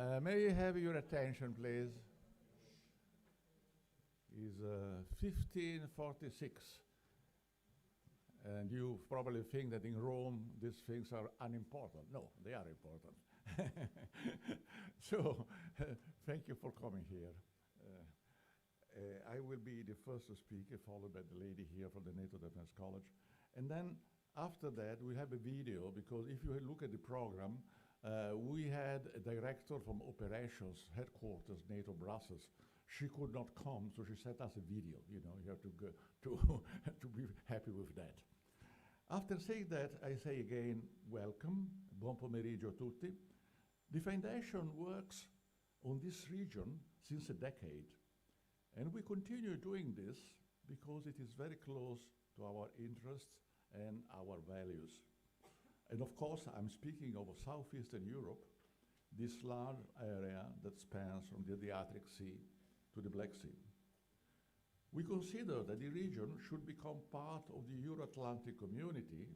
May I have your attention, please? Is 1546. And you probably think that in Rome these things are unimportant. No, they are important. So, thank you for coming here. I will be the first to speak, followed by the lady here from the NATO Defense College. And then after that, we have a video, because if you look at the program, we had a director from operations headquarters, NATO Brussels. She could not come, so she sent us a video. You know, you have to go to be happy with that. After saying that, I say again, welcome, buon pomeriggio a tutti. The Foundation works on this region since a decade, and we continue doing this because it is very close to our interests and our values. And of course, I'm speaking of Southeastern Europe, this large area that spans from the Adriatic Sea to the Black Sea. We consider that the region should become part of the Euro-Atlantic community,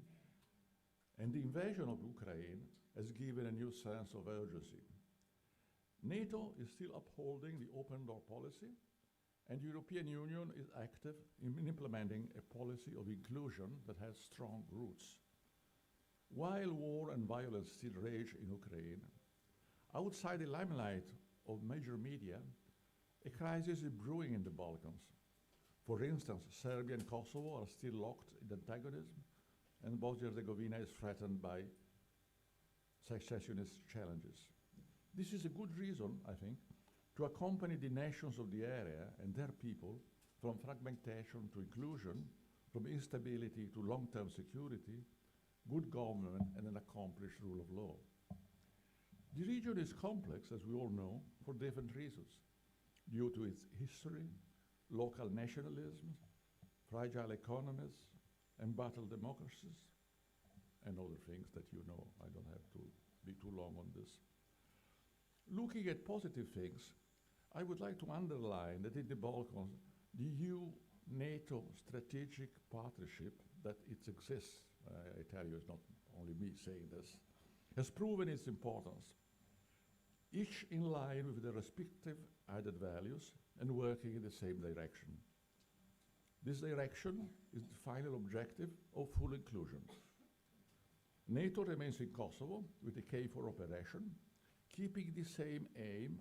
and the invasion of Ukraine has given a new sense of urgency. NATO is still upholding the open door policy, and the European Union is active in implementing a policy of inclusion that has strong roots. While war and violence still rage in Ukraine, outside the limelight of major media, a crisis is brewing in the Balkans. For instance, Serbia and Kosovo are still locked in antagonism, and Bosnia and Herzegovina is threatened by secessionist challenges. This is a good reason, I think, to accompany the nations of the area and their people from fragmentation to inclusion, from instability to long-term security, good government, and an accomplished rule of law. The region is complex, as we all know, for different reasons, due to its history, local nationalism, fragile economies, embattled democracies, and other things that you know. I don't have to be too long on this. Looking at positive things, I would like to underline that in the Balkans, the EU-NATO strategic partnership that it exists, I tell you, it's not only me saying this, has proven its importance, each in line with their respective added values and working in the same direction. This direction is the final objective of full inclusion. NATO remains in Kosovo with the KFOR operation, keeping the same aim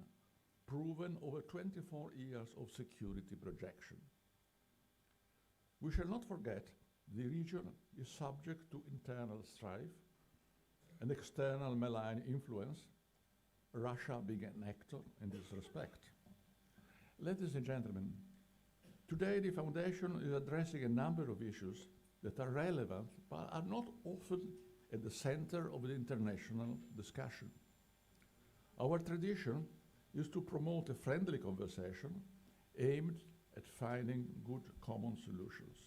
proven over 24 years of security projection. We shall not forget the region is subject to internal strife and external malign influence, Russia being an actor in this respect. Ladies and gentlemen, today the Foundation is addressing a number of issues that are relevant but are not often at the center of the international discussion. Our tradition is to promote a friendly conversation aimed at finding good common solutions.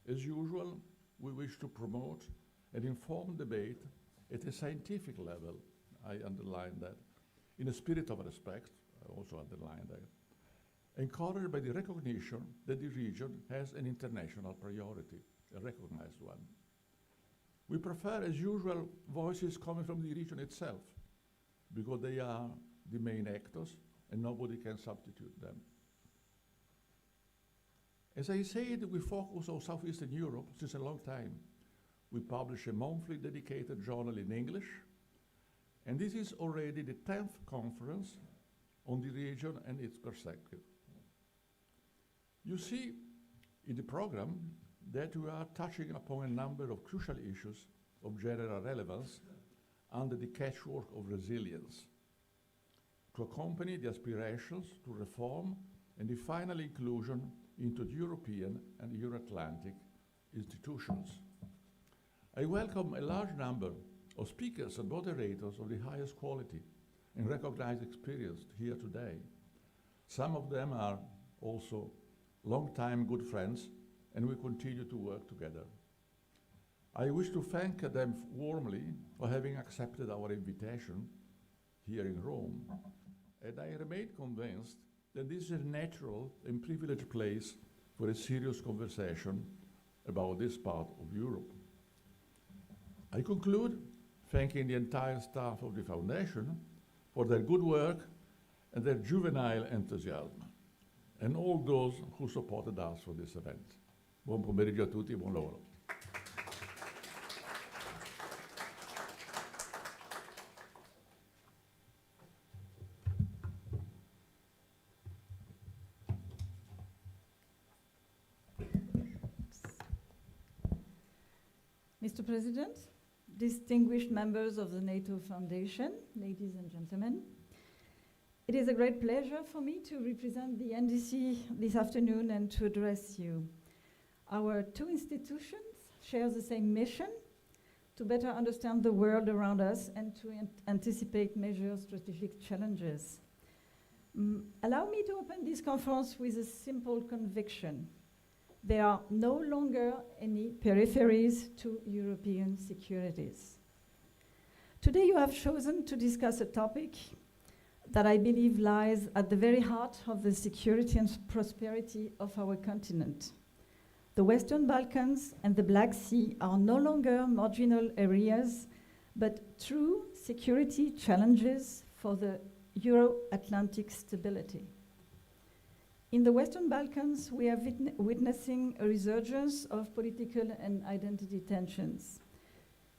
As usual, we wish to promote an informed debate at a scientific level, I underline that, in a spirit of respect, I also underline that, encouraged by the recognition that the region has an international priority, a recognized one. We prefer, as usual, voices coming from the region itself, because they are the main actors and nobody can substitute them. As I said, we focus on Southeastern Europe since a long time. We publish a monthly dedicated journal in English, and this is already the 10th conference on the region and its perspective. You see in the program that we are touching upon a number of crucial issues of general relevance under the catchword of resilience, to accompany the aspirations to reform and the final inclusion into the European and Euro-Atlantic institutions. I welcome a large number of speakers and moderators of the highest quality and recognized experience here today. Some of them are also long-time good friends, and we continue to work together. I wish to thank them warmly for having accepted our invitation here in Rome, and I remain convinced that this is a natural and privileged place for a serious conversation about this part of Europe. I conclude thanking the entire staff of the Foundation for their good work and their juvenile enthusiasm, and all those who supported us for this event. Buon pomeriggio a tutti, buon lavoro. Mr. President, distinguished members of the NATO Foundation, ladies and gentlemen, it is a great pleasure for me to represent the NDC this afternoon and to address you. Our two institutions share the same mission: to better understand the world around us and to anticipate major strategic challenges. Allow me to open this conference with a simple conviction. There are no longer any peripheries to European securities. Today you have chosen to discuss a topic that I believe lies at the very heart of the security and prosperity of our continent. The Western Balkans and the Black Sea are no longer marginal areas, but true security challenges for the Euro-Atlantic stability. In the Western Balkans, we are witnessing a resurgence of political and identity tensions.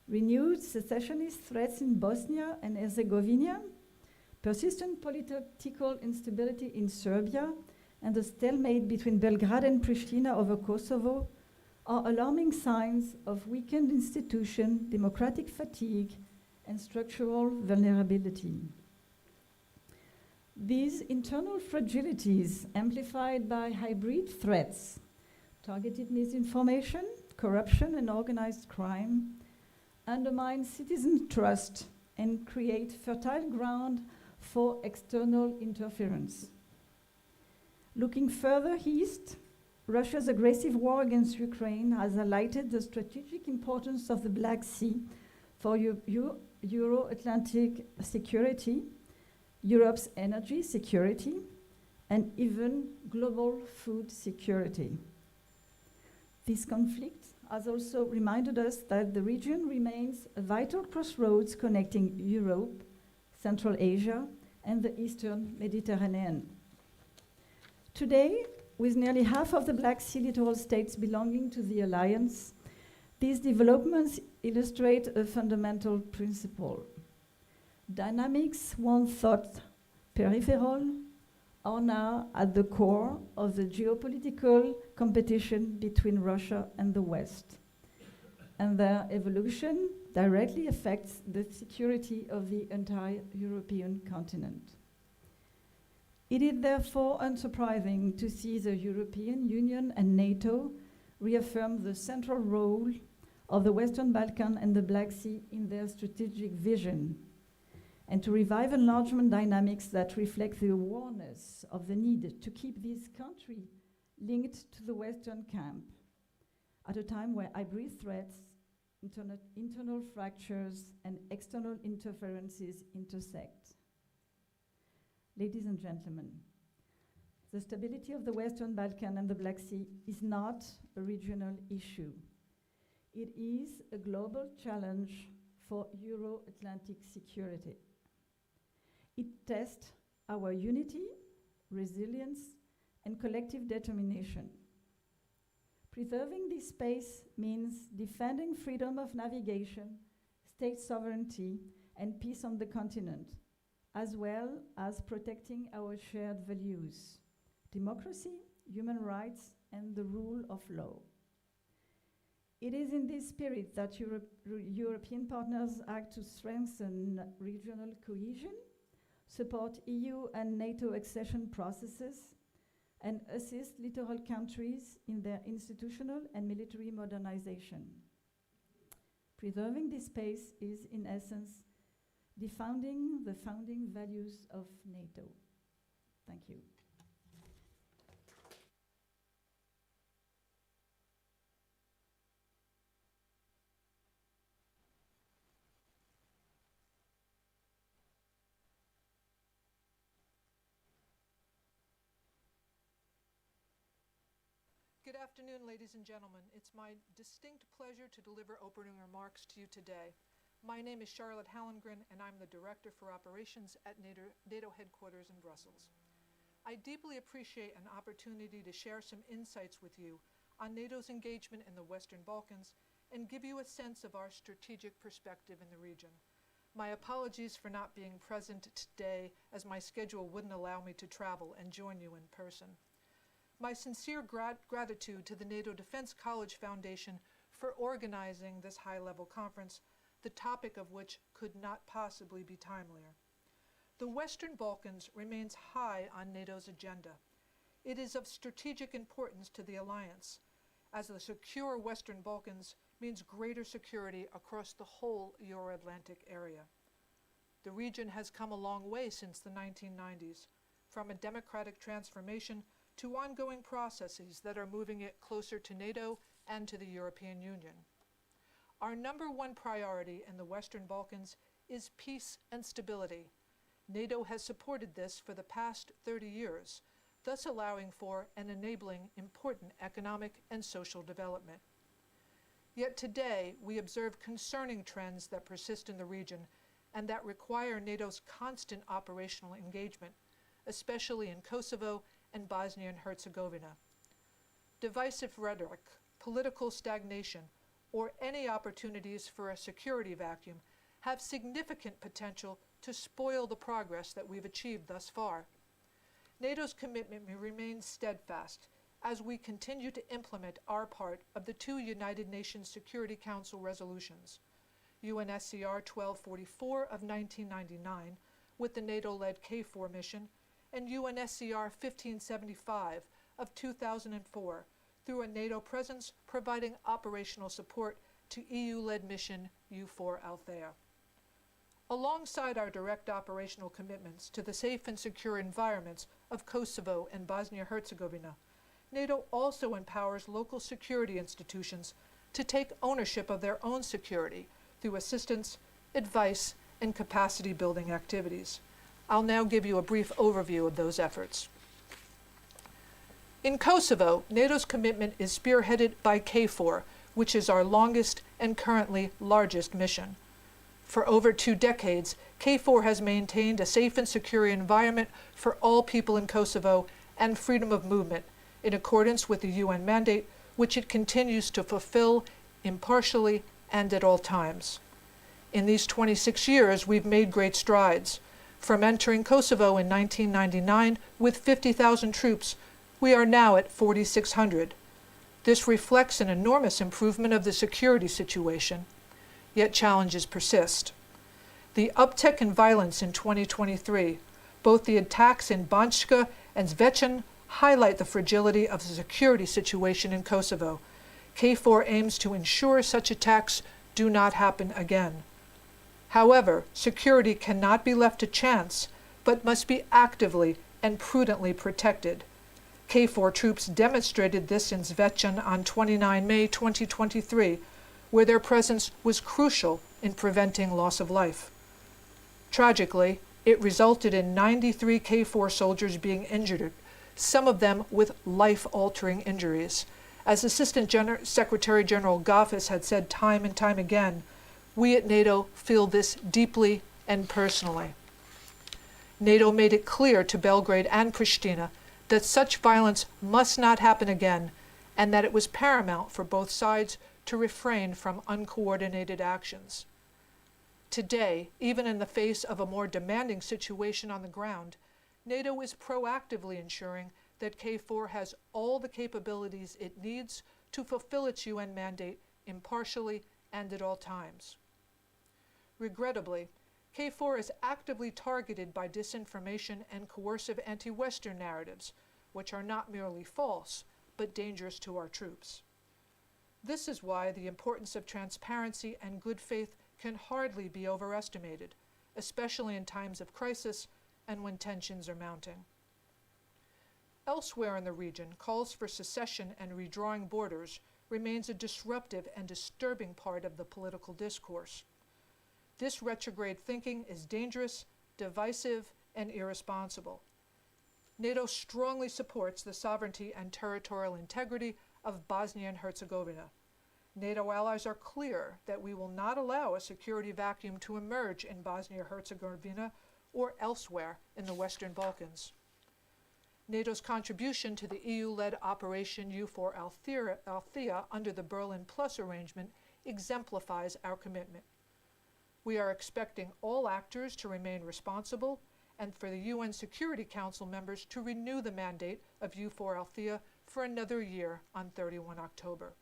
Renewed secessionist threats in Bosnia and Herzegovina, persistent political instability in Serbia, and the stalemate between Belgrade and Pristina over Kosovo are alarming signs of weakened institutions, democratic fatigue, and structural vulnerability. These internal fragilities, amplified by hybrid threats, targeted misinformation, corruption, and organized crime, undermine citizen trust and create fertile ground for external interference. Looking further east, Russia's aggressive war against Ukraine has highlighted the strategic importance of the Black Sea for Euro-Atlantic security, Europe's energy security, and even global food security. This conflict has also reminded us that the region remains a vital crossroads connecting Europe, Central Asia, and the Eastern Mediterranean. Today, with nearly half of the Black Sea littoral states belonging to the alliance, these developments illustrate a fundamental principle. Dynamics once thought peripheral are now at the core of the geopolitical competition between Russia and the West, and their evolution directly affects the security of the entire European continent. It is therefore unsurprising to see the European Union and NATO reaffirm the central role of the Western Balkan and the Black Sea in their strategic vision, and to revive enlargement dynamics that reflect the awareness of the need to keep this country linked to the Western camp at a time where hybrid threats, internal fractures, and external interferences intersect. Ladies and gentlemen, the stability of the Western Balkan and the Black Sea is not a regional issue. It is a global challenge for Euro-Atlantic security. It tests our unity, resilience, and collective determination. Preserving this space means defending freedom of navigation, state sovereignty, and peace on the continent, as well as protecting our shared values: democracy, human rights, and the rule of law. It is in this spirit that European partners act to strengthen regional cohesion, support EU and NATO accession processes, and assist littoral countries in their institutional and military modernization. Preserving this space is, in essence, defending the founding values of NATO. Thank you. Good afternoon, ladies and gentlemen. It's my distinct pleasure to deliver opening remarks to you today. My name is Charlotte Hallengren, and I'm the Director for Operations at NATO headquarters in Brussels. I deeply appreciate an opportunity to share some insights with you on NATO's engagement in the Western Balkans and give you a sense of our strategic perspective in the region. My apologies for not being present today, as my schedule wouldn't allow me to travel and join you in person. My sincere gratitude to the NATO Defense College Foundation for organizing this high-level conference, the topic of which could not possibly be timelier. The Western Balkans remains high on NATO's agenda. It is of strategic importance to the alliance, as the secure Western Balkans means greater security across the whole Euro-Atlantic area. The region has come a long way since the 1990s, from a democratic transformation to ongoing processes that are moving it closer to NATO and to the European Union. Our number one priority in the Western Balkans is peace and stability. NATO has supported this for the past 30 years, thus allowing for and enabling important economic and social development. Yet today, we observe concerning trends that persist in the region and that require NATO's constant operational engagement, especially in Kosovo and Bosnia and Herzegovina. Divisive rhetoric, political stagnation, or any opportunities for a security vacuum have significant potential to spoil the progress that we've achieved thus far. NATO's commitment remains steadfast as we continue to implement our part of the two United Nations Security Council resolutions, UNSCR 1244 of 1999 with the NATO-led KFOR mission, and UNSCR 1575 of 2004 through a NATO presence providing operational support to EU-led mission EUFOR Althea. Alongside our direct operational commitments to the safe and secure environments of Kosovo and Bosnia-Herzegovina, NATO also empowers local security institutions to take ownership of their own security through assistance, advice, and capacity building activities. I'll now give you a brief overview of those efforts. In Kosovo, NATO's commitment is spearheaded by KFOR, which is our longest and currently largest mission. For over 2 decades, KFOR has maintained a safe and secure environment for all people in Kosovo and freedom of movement, in accordance with the UN mandate, which it continues to fulfill impartially and at all times. In these 26 years, we've made great strides. From entering Kosovo in 1999 with 50,000 troops, we are now at 4,600. This reflects an enormous improvement of the security situation, yet challenges persist. The uptick in violence in 2023, both the attacks in Banjska and Zvečan, highlight the fragility of the security situation in Kosovo. KFOR aims to ensure such attacks do not happen again. However, security cannot be left to chance, but must be actively and prudently protected. KFOR troops demonstrated this in Zvečan on 29 May 2023, where their presence was crucial in preventing loss of life. Tragically, it resulted in 93 KFOR soldiers being injured, some of them with life-altering injuries. As Assistant Secretary General Gafis had said time and time again, we at NATO feel this deeply and personally. NATO made it clear to Belgrade and Pristina that such violence must not happen again, and that it was paramount for both sides to refrain from uncoordinated actions. Today, even in the face of a more demanding situation on the ground, NATO is proactively ensuring that KFOR has all the capabilities it needs to fulfill its UN mandate impartially and at all times. Regrettably, KFOR is actively targeted by disinformation and coercive anti-Western narratives, which are not merely false, but dangerous to our troops. This is why the importance of transparency and good faith can hardly be overestimated, especially in times of crisis and when tensions are mounting. Elsewhere in the region, calls for secession and redrawing borders remains a disruptive and disturbing part of the political discourse. This retrograde thinking is dangerous, divisive, and irresponsible. NATO strongly supports the sovereignty and territorial integrity of Bosnia and Herzegovina. NATO allies are clear that we will not allow a security vacuum to emerge in Bosnia and Herzegovina or elsewhere in the Western Balkans. NATO's contribution to the EU-led Operation EUFOR Althea under the Berlin Plus arrangement exemplifies our commitment. We are expecting all actors to remain responsible and for the UN Security Council members to renew the mandate of EUFOR Althea for another year on 31 October.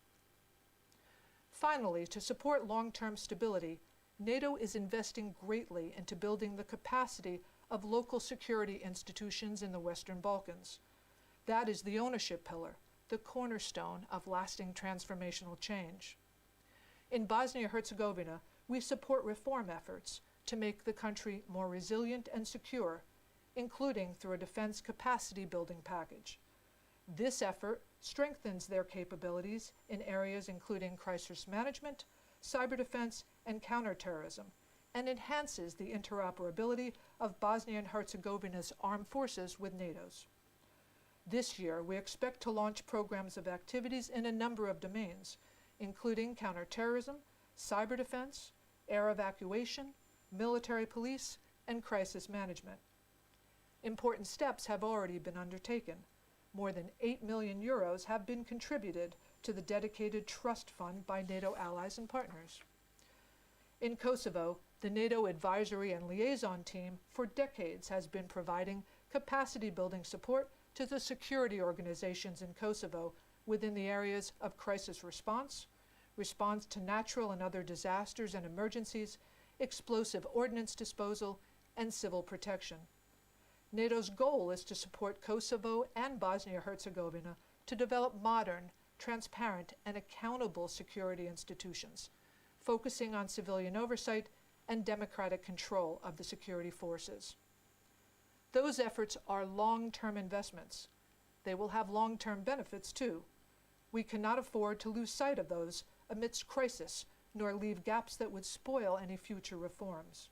Finally, to support long-term stability, NATO is investing greatly into building the capacity of local security institutions in the Western Balkans. That is the ownership pillar, the cornerstone of lasting transformational change. In Bosnia and Herzegovina, we support reform efforts to make the country more resilient and secure, including through a defense capacity building package. This effort strengthens their capabilities in areas including crisis management, cyber defense, and counterterrorism, and enhances the interoperability of Bosnia and Herzegovina's armed forces with NATO's. This year, we expect to launch programs of activities in a number of domains, including counterterrorism, cyber defense, air evacuation, military police, and crisis management. Important steps have already been undertaken. More than 8 million euros have been contributed to the dedicated trust fund by NATO allies and partners. In Kosovo, the NATO Advisory and Liaison Team for decades has been providing capacity-building support to the security organizations in Kosovo within the areas of crisis response, response to natural and other disasters and emergencies, explosive ordnance disposal, and civil protection. NATO's goal is to support Kosovo and Bosnia and Herzegovina to develop modern, transparent, and accountable security institutions, focusing on civilian oversight and democratic control of the security forces. Those efforts are long-term investments. They will have long-term benefits too. We cannot afford to lose sight of those amidst crisis, nor leave gaps that would spoil any future reforms.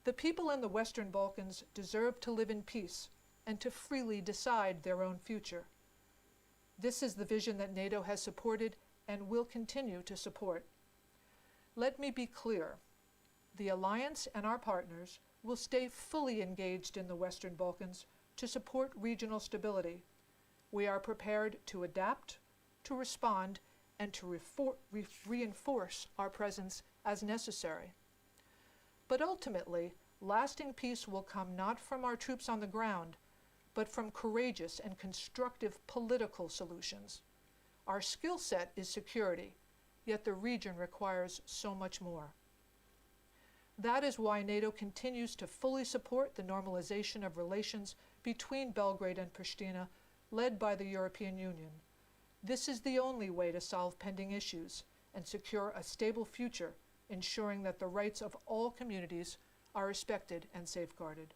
The people in the Western Balkans deserve to live in peace and to freely decide their own future. This is the vision that NATO has supported and will continue to support. Let me be clear. The Alliance and our partners will stay fully engaged in the Western Balkans to support regional stability. We are prepared to adapt, to respond, and to reinforce our presence as necessary. But ultimately, lasting peace will come not from our troops on the ground, but from courageous and constructive political solutions. Our skill set is security, yet the region requires so much more. That is why NATO continues to fully support the normalization of relations between Belgrade and Pristina, led by the European Union. This is the only way to solve pending issues and secure a stable future, ensuring that the rights of all communities are respected and safeguarded.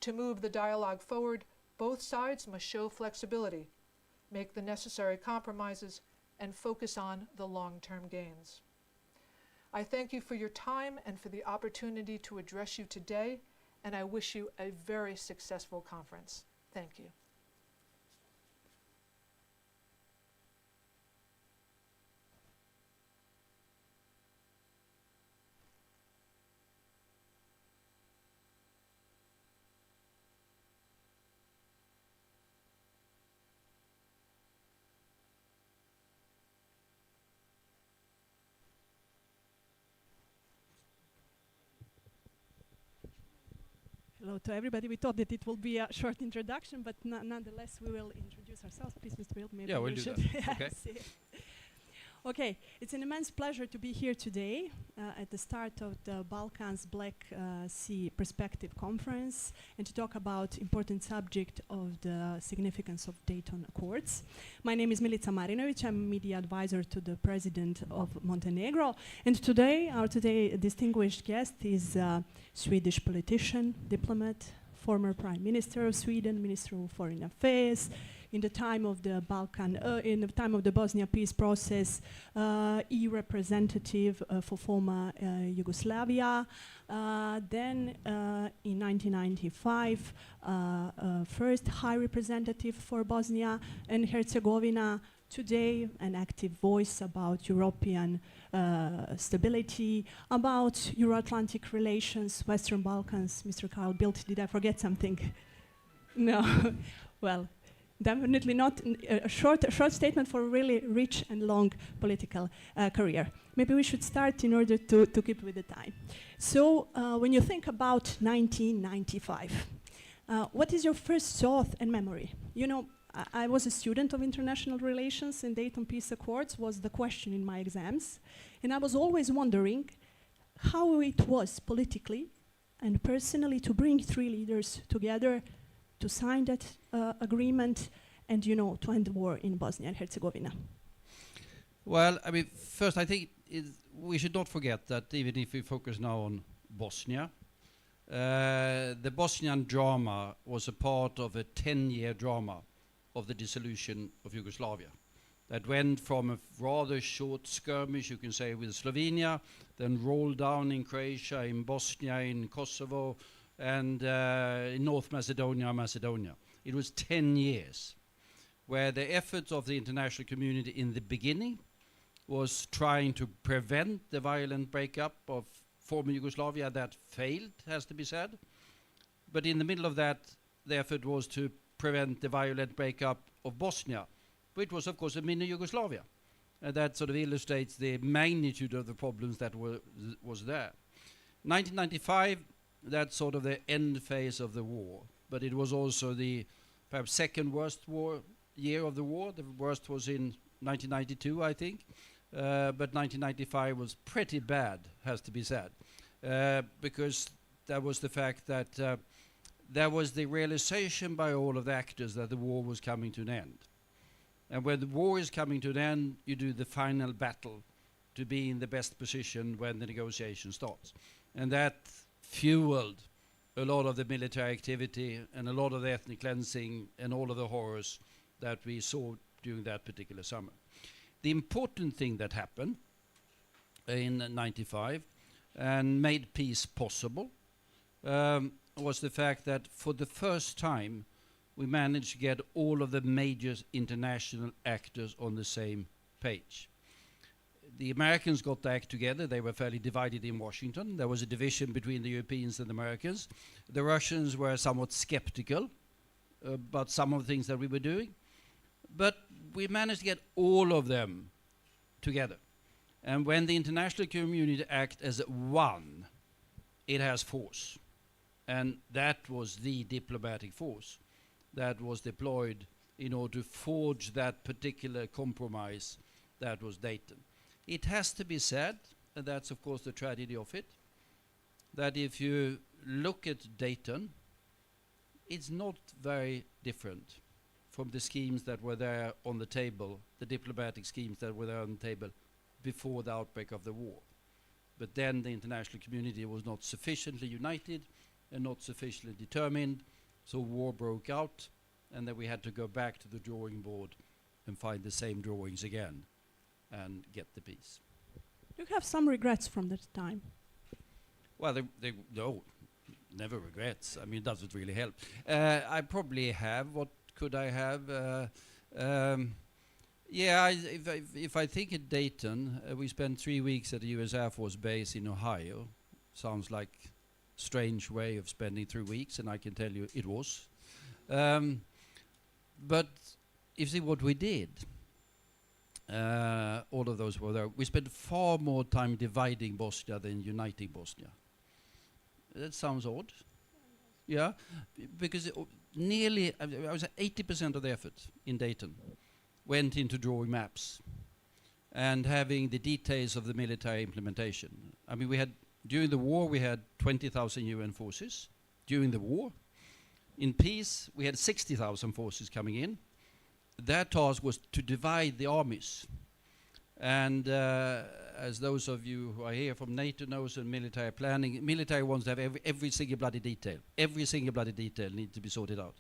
To move the dialogue forward, both sides must show flexibility, make the necessary compromises, and focus on the long-term gains. I thank you for your time and for the opportunity to address you today, and I wish you a very successful conference. Thank you. Hello to everybody. We thought that it will be a short introduction, but nonetheless, we will introduce ourselves. Please, Mr. Bill, maybe we'll you do should. that. Okay. Okay, it's an immense pleasure to be here today at the start of the Balkans Black Sea Perspective Conference and to talk about important subject of the significance of Dayton Accords. My name is Milica Marinovic. I'm media advisor to the President of Montenegro. And today, our distinguished guest is a Swedish politician, diplomat, former Prime Minister of Sweden, Minister of Foreign Affairs, in the time of the Balkan, in the time of the Bosnia peace process, EU representative for former Yugoslavia. Then in 1995, first High Representative for Bosnia and Herzegovina, today an active voice about European stability, about Euro-Atlantic relations, Western Balkans. Mr. Carl Bildt, did I forget something? No. Well, definitely not a short statement for a really rich and long political career. Maybe we should start in order to keep with the time. So when you think about 1995, what is your first thought and memory? You know, I was a student of international relations, and Dayton Peace Accords was the question in my exams. And I was always wondering how it was politically and personally to bring three leaders together to sign that agreement and, you know, to end the war in Bosnia and Herzegovina. Well, I mean, first I think we should not forget that even if we focus now on Bosnia, the Bosnian drama was a part of a 10-year drama of the dissolution of Yugoslavia. That went from a rather short skirmish, you can say, with Slovenia, then rolled down in Croatia, in Bosnia, in Kosovo, and in North Macedonia. It was 10 years where the efforts of the international community in the beginning was trying to prevent the violent breakup of former Yugoslavia. That failed, has to be said. But in the middle of that, the effort was to prevent the violent breakup of Bosnia, which was, of course, a mini Yugoslavia. And that sort of illustrates the magnitude of the problems that was there. 1995, that's sort of the end phase of the war, but it was also the perhaps second worst year of the war. The worst was in 1992, I think, but 1995 was pretty bad, has to be said, because that was the fact that there was the realization by all of the actors that the war was coming to an end. And when the war is coming to an end, you do the final battle to be in the best position when the negotiation starts. And that fueled a lot of the military activity and a lot of the ethnic cleansing and all of the horrors that we saw during that particular summer. The important thing that happened in 95 and made peace possible was the fact that for the first time we managed to get all of the major international actors on the same page. The Americans got their act together. They were fairly divided in Washington. There was a division between the Europeans and the Americans. The Russians were somewhat skeptical about some of the things that we were doing. But we managed to get all of them together. And when the international community acts as one, it has force. And that was the diplomatic force that was deployed in order to forge that particular compromise that was Dayton. It has to be said, and that's of course the tragedy of it, that if you look at Dayton, it's not very different from the schemes that were there on the table, the diplomatic schemes that were there on the table before the outbreak of the war. But then the international community was not sufficiently united and not sufficiently determined, so war broke out, and then we had to go back to the drawing board and find the same drawings again and get the peace. You have some regrets from that time? Well, no, never regrets. I mean, it doesn't really help. I probably have. What could I have? Yeah, if I think at Dayton, we spent 3 weeks at the US Air Force Base in Ohio. Sounds like a strange way of spending 3 weeks, and I can tell you it was. But you see what we did. All of those were there. We spent far more time dividing Bosnia than uniting Bosnia. That sounds odd. Yeah, because nearly, I was at 80% of the effort in Dayton went into drawing maps and having the details of the military implementation. I mean, we had, during the war, we had 20,000 UN forces during the war. In peace, we had 60,000 forces coming in. Their task was to divide the armies. And as those of you who are here from NATO knows and military planning, military wants to have every single bloody detail. Every single bloody detail needs to be sorted out.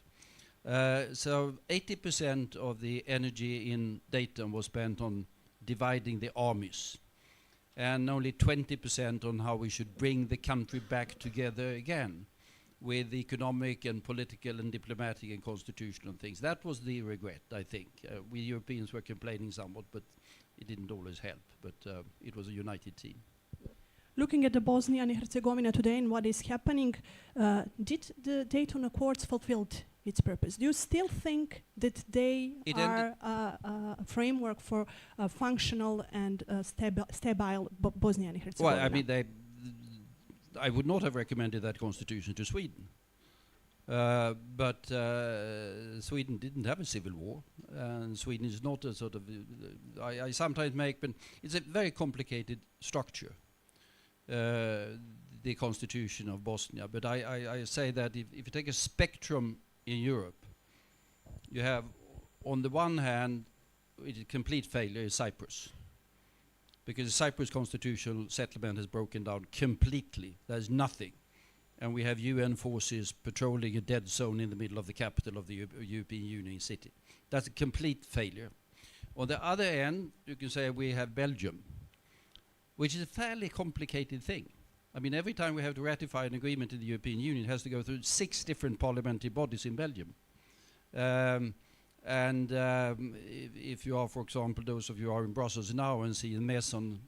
So 80% of the energy in Dayton was spent on dividing the armies, and only 20% on how we should bring the country back together again. with economic and political and diplomatic and constitutional things. That was the regret, I think. We Europeans were complaining somewhat, but it didn't always help. But it was a united team. Looking at the Bosnia and Herzegovina today and what is happening, did the Dayton Accords fulfilled its purpose? Do you still think that they are a framework for a functional and stable Bosnia and Herzegovina? Well, I mean, I would not have recommended that constitution to Sweden. But Sweden didn't have a civil war, and Sweden is not a sort of... I sometimes make... But it's a very complicated structure, the constitution of Bosnia. But I say that if you take a spectrum in Europe, you have, on the one hand, a complete failure is Cyprus. Because the Cyprus constitutional settlement has broken down completely. There's nothing. And we have UN forces patrolling a dead zone in the middle of the capital of the European Union city. That's a complete failure. On the other end, you can say we have Belgium, which is a fairly complicated thing. I mean, every time we have to ratify an agreement in the European Union, it has to go through 6 different parliamentary bodies in Belgium. If you are, for example, those of you who are in Brussels now and see the mess on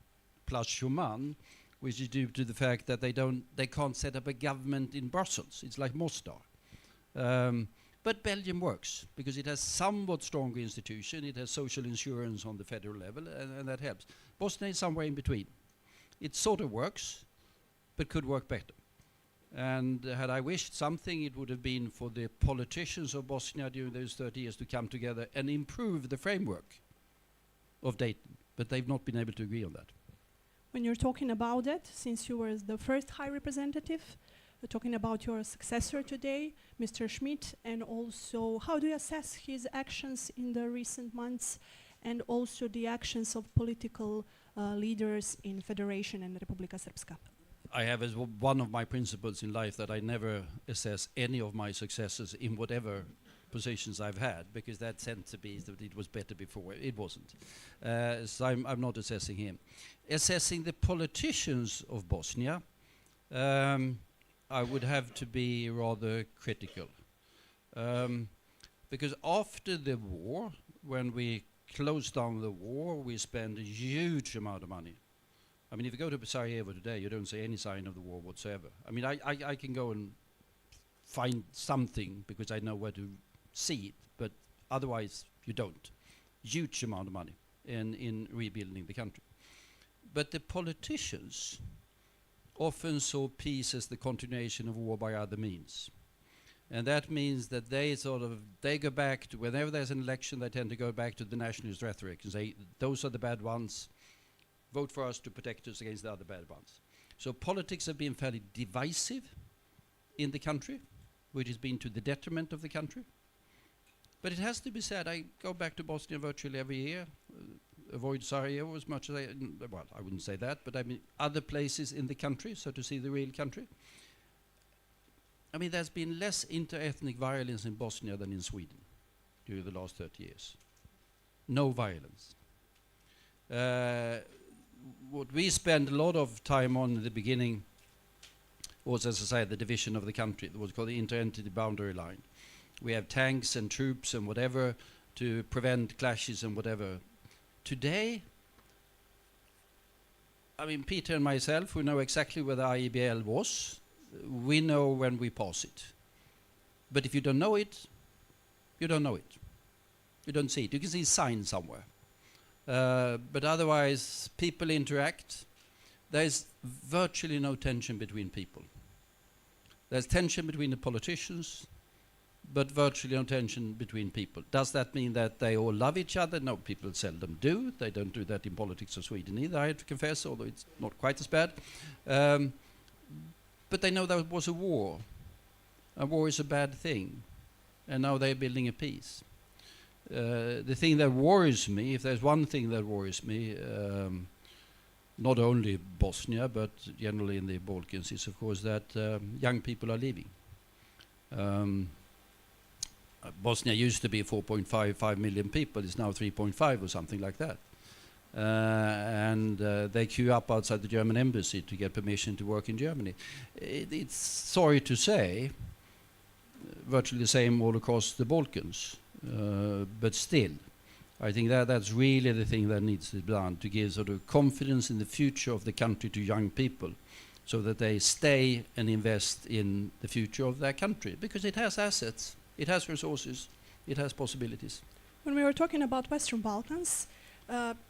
Place Schumann, which is due to the fact that they can't set up a government in Brussels. It's like Mostar. But Belgium works because it has somewhat stronger institution. It has social insurance on the federal level, and that helps. Bosnia is somewhere in between. It sort of works, but could work better. And had I wished something, it would have been for the politicians of Bosnia during those 30 years to come together and improve the framework of Dayton. But they've not been able to agree on that. When you're talking about it, since you were the first High Representative, talking about your successor today, Mr. Schmidt, and also how do you assess his actions in the recent months and also the actions of political leaders in Federation and Republika Srpska? I have as one of my principles in life that I never assess any of my successors in whatever positions I've had, because that tends to be that it was better before. It wasn't. So I'm not assessing him. Assessing the politicians of Bosnia, I would have to be rather critical. Because after the war, when we closed down the war, we spent a huge amount of money. I mean, if you go to Sarajevo today, you don't see any sign of the war whatsoever. I mean, I can go and find something because I know where to see it, but otherwise you don't. Huge amount of money in rebuilding the country. But the politicians often saw peace as the continuation of war by other means. And that means that they go back to, whenever there's an election, they tend to go back to the nationalist rhetoric and say, those are the bad ones, vote for us to protect us against the other bad ones. So politics have been fairly divisive in the country, which has been to the detriment of the country. But it has to be said, I go back to Bosnia virtually every year, avoid Sarajevo as much as well, I wouldn't say that, but I mean other places in the country, so to see the real country. I mean, there's been less inter-ethnic violence in Bosnia than in Sweden during the last 30 years. No violence. What we spent a lot of time on in the beginning was, as I say, the division of the country, what's called the inter-entity boundary line. We have tanks and troops and whatever to prevent clashes and whatever. Today, I mean, Peter and myself, we know exactly where the IEBL was. We know when we pass it. But if you don't know it, you don't know it. You don't see it. You can see a sign somewhere. But otherwise, people interact. There's virtually no tension between people. There's tension between the politicians, but virtually no tension between people. Does that mean that they all love each other? No, people seldom do. They don't do that in politics of Sweden either, I have to confess, although it's not quite as bad. But they know there was a war. A war is a bad thing. And now they're building a peace. The thing that worries me, if there's one thing that worries me, not only Bosnia, but generally in the Balkans, is of course that young people are leaving. Bosnia used to be 4.5 million people. It's now 3.5 or something like that. and they queue up outside the German embassy to get permission to work in Germany. It's sorry to say, virtually the same all across the Balkans, but still, I think that's really the thing that needs to be done, to give sort of confidence in the future of the country to young people, so that they stay and invest in the future of their country, because it has assets, it has resources, it has possibilities. When we were talking about Western Balkans,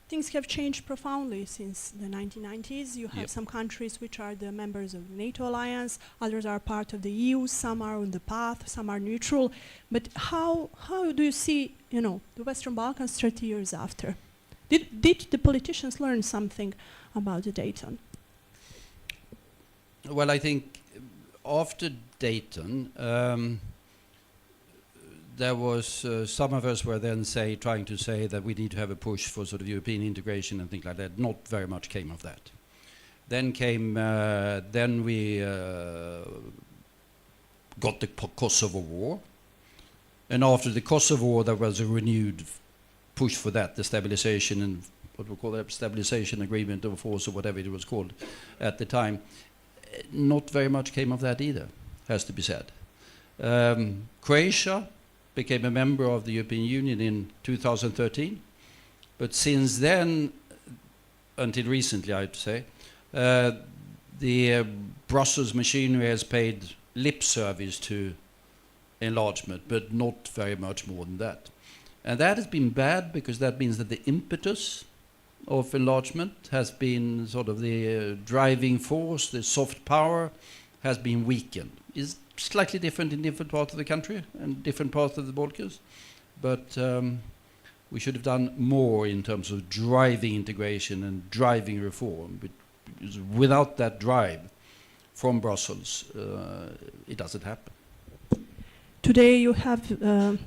things have changed profoundly since the 1990s. You have Yep. some countries which are the members of the NATO alliance, others are part of the EU, some are on the path, some are neutral. But how do you see, the Western Balkans 30 years after? Did the politicians learn something about the Dayton? Well, I think after Dayton, there was some of us were then trying to say that we need to have a push for sort of European integration and things like that. Not very much came of that. Then we got the Kosovo War, and after the Kosovo War, there was a renewed push for that, the stabilization and what we call that stabilization agreement of force or whatever it was called at the time. Not very much came of that either, has to be said. Croatia became a member of the European Union in 2013, but since then, until recently, I have to say, the Brussels machinery has paid lip service to enlargement, but not very much more than that. And that has been bad, because that means that the impetus of enlargement has been sort of the driving force, the soft power has been weakened. It's slightly different in different parts of the country and different parts of the Balkans, but we should have done more in terms of driving integration and driving reform. Because without that drive from Brussels, it doesn't happen. Today you have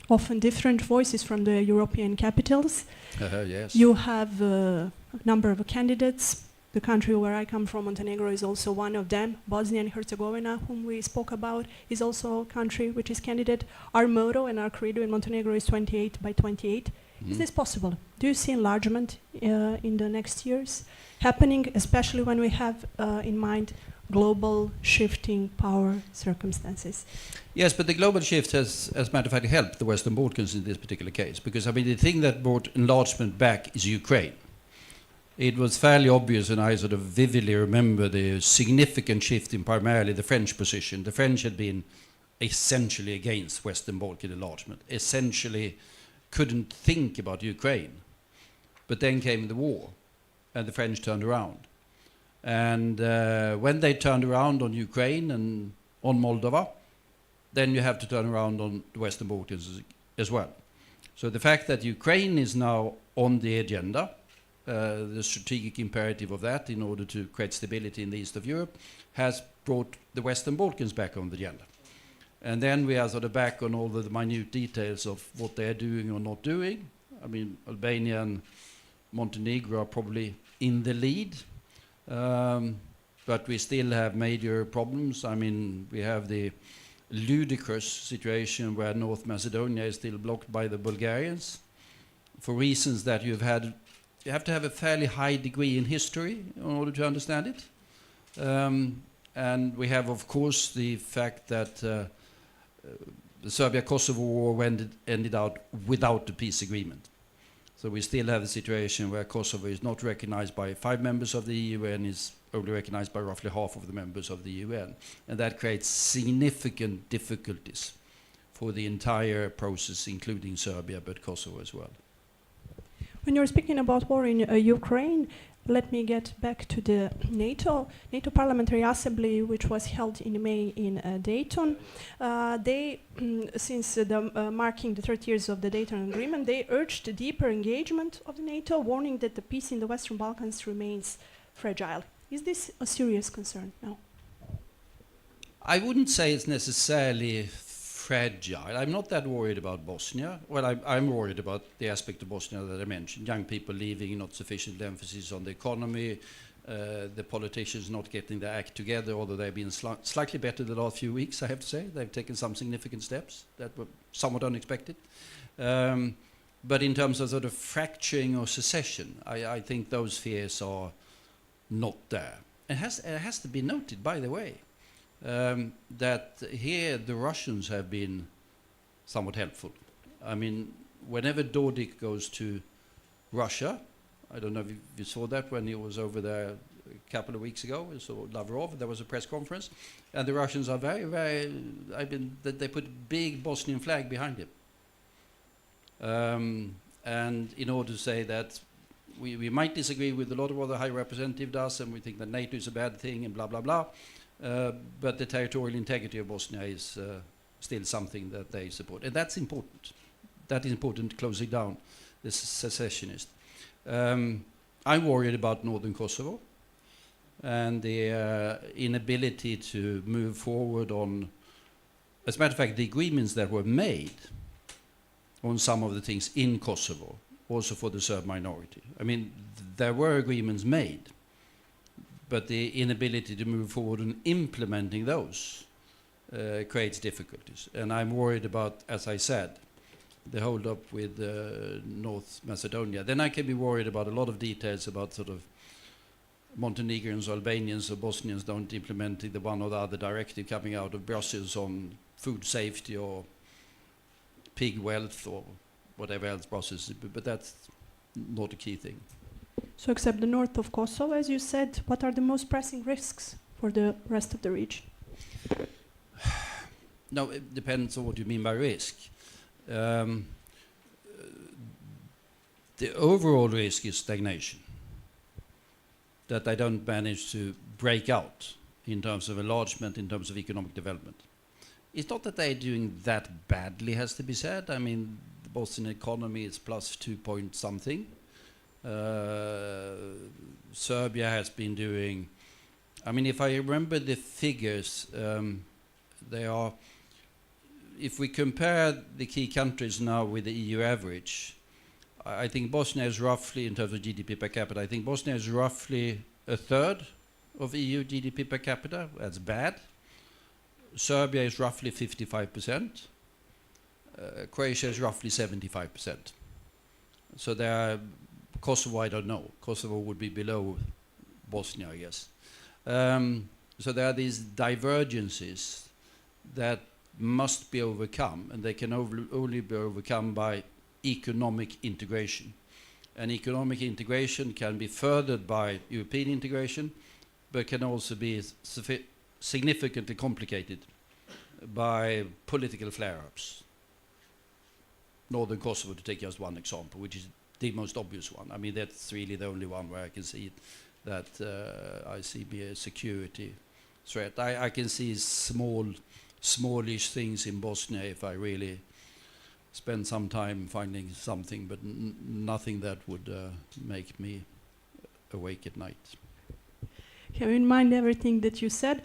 often different voices from the European capitals. Yes. You have a number of candidates. The country where I come from, Montenegro, is also one of them. Bosnia and Herzegovina, whom we spoke about, is also a country which is candidate. Our motto and our credo in Montenegro is 28 by 28. Is this possible? Do you see enlargement in the next years happening, especially when we have in mind global shifting power circumstances? Yes, but the global shift has, as a matter of fact, helped the Western Balkans in this particular case, because the thing that brought enlargement back is Ukraine. It was fairly obvious, and I sort of vividly remember the significant shift in primarily the French position. The French had been essentially against Western Balkan enlargement, essentially couldn't think about Ukraine. But then came the war, and the French turned around. And when they turned around on Ukraine and on Moldova, then you have to turn around on the Western Balkans as well. So the fact that Ukraine is now on the agenda, the strategic imperative of that in order to create stability in the east of Europe, has brought the Western Balkans back on the agenda. And then we are sort of back on all the minute details of what they're doing or not doing. Albania and Montenegro are probably in the lead, but we still have major problems. We have the ludicrous situation where North Macedonia is still blocked by the Bulgarians for reasons that you have to have a fairly high degree in history in order to understand it. And we have, of course, the fact that the Serbia-Kosovo war ended out without a peace agreement. So we still have a situation where Kosovo is not recognized by 5 members of the UN, is only recognized by roughly half of the members of the UN. And that creates significant difficulties for the entire process, including Serbia, but Kosovo as well. When you're speaking about war in Ukraine, let me get back to the NATO Parliamentary Assembly, which was held in May in Dayton. They, since marking the 30 years of the Dayton Agreement, they urged a deeper engagement of the NATO, warning that the peace in the Western Balkans remains fragile. Is this a serious concern now? I wouldn't say it's necessarily fragile. I'm not that worried about Bosnia. Well, I'm worried about the aspect of Bosnia that I mentioned. Young people leaving, not sufficient emphasis on the economy, the politicians not getting their act together, although they've been slightly better the last few weeks, I have to say. They've taken some significant steps that were somewhat unexpected. But in terms of sort of fracturing or secession, I think those fears are not there. It has to be noted, by the way, that here the Russians have been somewhat helpful. I mean, whenever Dodik goes to Russia, I don't know if you saw that when he was over there a couple of weeks ago, we saw Lavrov, there was a press conference, and the Russians are very, very, they put a big Bosnian flag behind him. And in order to say that we might disagree with a lot of what the High Representative does, and we think that NATO is a bad thing, and blah, blah, blah, but the territorial integrity of Bosnia is still something that they support. And that's important. That is important, closing down the secessionist. I'm worried about northern Kosovo and the inability to move forward on, as a matter of fact, the agreements that were made on some of the things in Kosovo, also for the Serb minority. I mean, there were agreements made, but the inability to move forward on implementing those creates difficulties. And I'm worried about, as I said, the hold-up with North Macedonia. Then I can be worried about a lot of details about sort of Montenegrins, Albanians, or Bosnians don't implement the one or the other directive coming out of Brussels on food safety or pig wealth or whatever else Brussels, but that's not a key thing. So except the north of Kosovo, as you said, what are the most pressing risks for the rest of the region? No, it depends on what you mean by risk. The overall risk is stagnation. That they don't manage to break out in terms of enlargement, in terms of economic development. It's not that they're doing that badly, has to be said. I mean, the Bosnian economy is plus 2 point something. Serbia has been doing, I mean, if I remember the figures, they are, if we compare the key countries now with the EU average, I think Bosnia is roughly, in terms of GDP per capita, I think Bosnia is roughly a third of EU GDP per capita. That's bad. Serbia is roughly 55%. Croatia is roughly 75%. So there are, Kosovo, I don't know. Kosovo would be below Bosnia, I guess. So there are these divergences that must be overcome, and they can only be overcome by economic integration. And economic integration can be furthered by European integration, but can also be significantly complicated by political flare-ups. Northern Kosovo, to take just one example, which is the most obvious one. I mean, that's really the only one where I can see that I see be a security threat. I can see smallish things in Bosnia if I really spend some time finding something, but nothing that would make me awake at night. Have in mind everything that you said,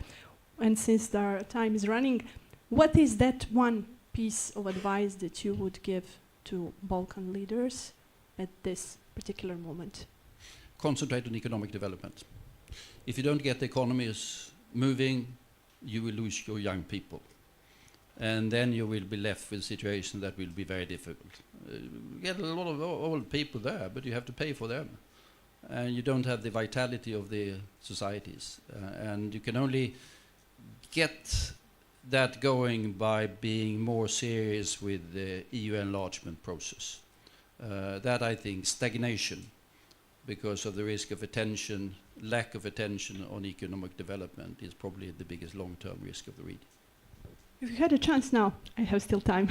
and since our time is running, what is that one piece of advice that you would give to Balkan leaders at this particular moment? Concentrate on economic development. If you don't get the economies moving, you will lose your young people. And then you will be left with a situation that will be very difficult. You get a lot of old people there, but you have to pay for them. And you don't have the vitality of the societies. And you can only get that going by being more serious with the EU enlargement process. That, I think, stagnation, because of the risk of attention, lack of attention on economic development, is probably the biggest long-term risk of the region. If you had a chance now, I have still time,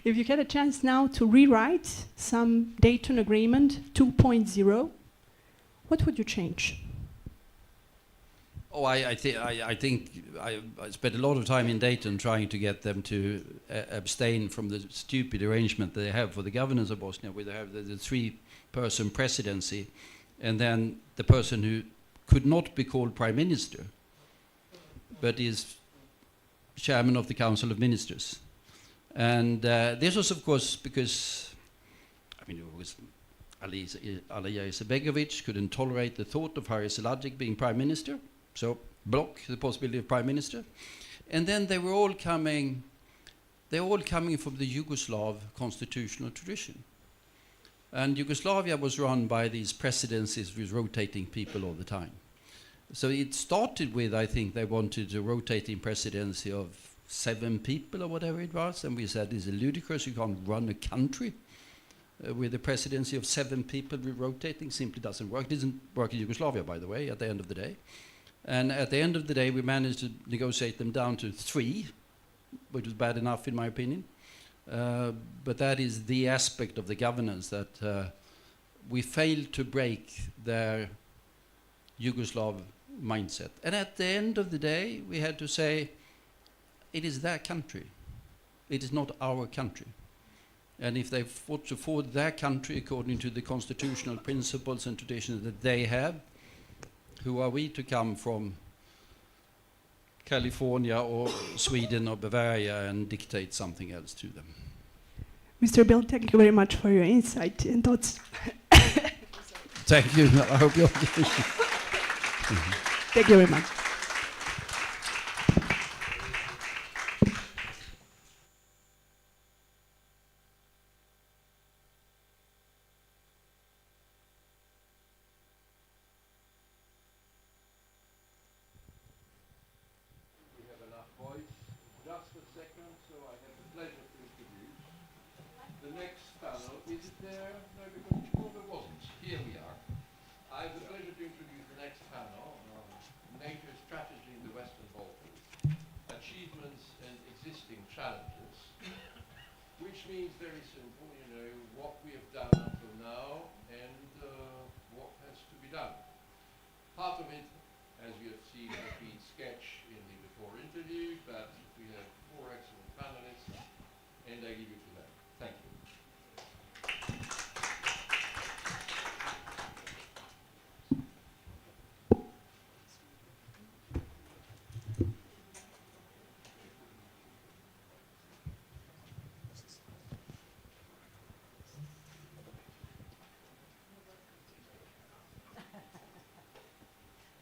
if you had a chance now to rewrite some Dayton Agreement 2.0, what would you change? Oh, I think I spent a lot of time in Dayton trying to get them to abstain from the stupid arrangement that they have for the governors of Bosnia, where they have the three-person presidency, and then the person who could not be called prime minister, but is chairman of the Council of Ministers. And this was, of course, because, I mean, it was Alija Izetbegovic couldn't tolerate the thought of Haris Selajic being prime minister, so block the possibility of prime minister. And then they were all coming from the Yugoslav constitutional tradition. And Yugoslavia was run by these presidencies with rotating people all the time. So it started with, I think, they wanted a rotating presidency of 7 people or whatever it was, and we said, this is ludicrous, you can't run a country with a presidency of 7 people rotating, simply doesn't work. It doesn't work in Yugoslavia, by the way, at the end of the day. And at the end of the day, we managed to negotiate them down to 3, which was bad enough in my opinion. But that is the aspect of the governance that we failed to break their Yugoslav mindset. And at the end of the day, we had to say, it is their country. It is not our country. And if they fought to forward their country according to the constitutional principles and traditions that they have, who are we to come from California or Sweden or Bavaria and dictate something else to them? Mr. Bill, thank you very much for your insight and thoughts. Thank you. I hope you're Thank you very much.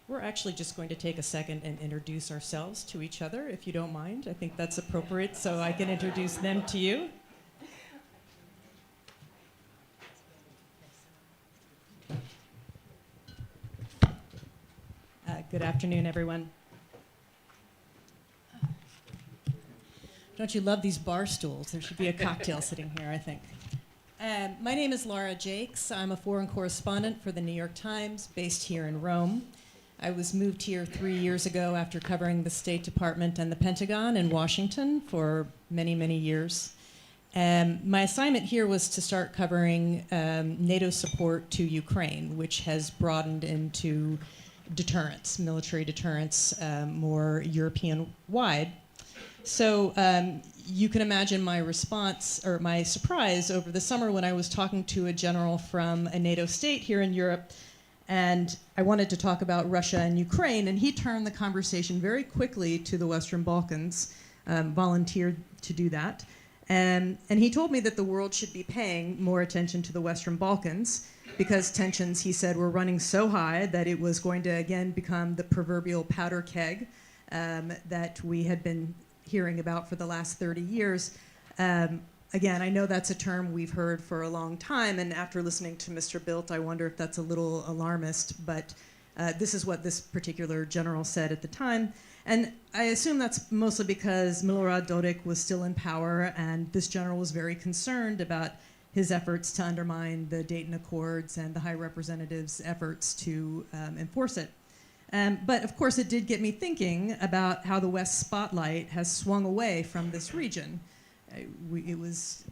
We're actually just going to take a second and introduce ourselves to each other, if you don't mind. I think that's appropriate, so I can introduce them to you. Good afternoon, everyone. Don't you love these bar stools? There should be a cocktail sitting here, I think. My name is Laura Jakes. I'm a foreign correspondent for the New York Times, based here in Rome. I was moved here 3 years ago after covering the State Department and the Pentagon in Washington for many, many years. My assignment here was to start covering NATO support to Ukraine, which has broadened into deterrence, military deterrence, more European-wide. So you can imagine my response, or my surprise over the summer when I was talking to a general from a NATO state here in Europe, and I wanted to talk about Russia and Ukraine, and he turned the conversation very quickly to the Western Balkans, volunteered to do that. And he told me that the world should be paying more attention to the Western Balkans because tensions, he said, were running so high that it was going to again become the proverbial powder keg that we had been hearing about for the last 30 years. Again, I know that's a term we've heard for a long time, and after listening to Mr. Bildt, I wonder if that's a little alarmist, but this is what this particular general said at the time. And I assume that's mostly because Milorad Dodik was still in power, and this general was very concerned about his efforts to undermine the Dayton Accords and the High Representative's efforts to enforce it. But of course, it did get me thinking about how the West spotlight has swung away from this region. It was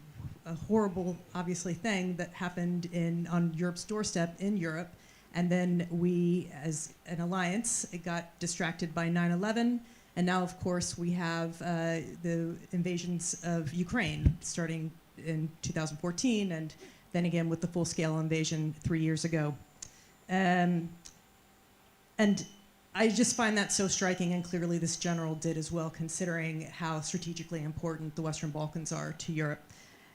a horrible, obviously, thing that happened on Europe's doorstep in Europe. And then we, as an alliance, got distracted by 9/11. And now, of course, we have the invasions of Ukraine starting in 2014, and then again with the full-scale invasion 3 years ago. And I just find that so striking, and clearly this general did as well, considering how strategically important the Western Balkans are to Europe.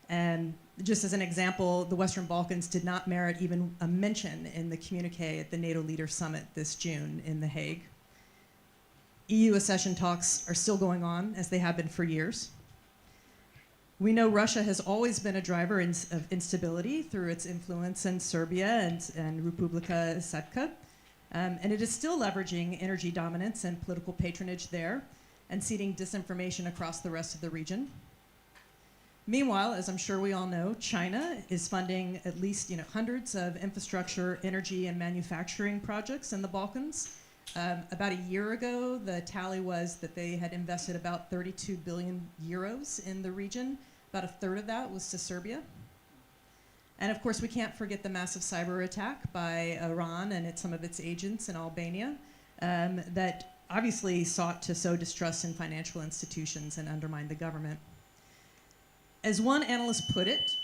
And just as an example, the Western Balkans did not merit even a mention in the communique at the NATO Leaders Summit this June in The Hague. EU accession talks are still going on, as they have been for years. We know Russia has always been a driver of instability through its influence in Serbia and Republika Srpska. And it is still leveraging energy dominance and political patronage there and seeding disinformation across the rest of the region. Meanwhile, as I'm sure we all know, China is funding at least hundreds of infrastructure, energy, and manufacturing projects in the Balkans. About a year ago, the tally was that they had invested about 32 billion euros in the region. About a third of that was to Serbia. And of course, we can't forget the massive cyber attack by Iran and some of its agents in Albania that obviously sought to sow distrust in financial institutions and undermine the government. As one analyst put it,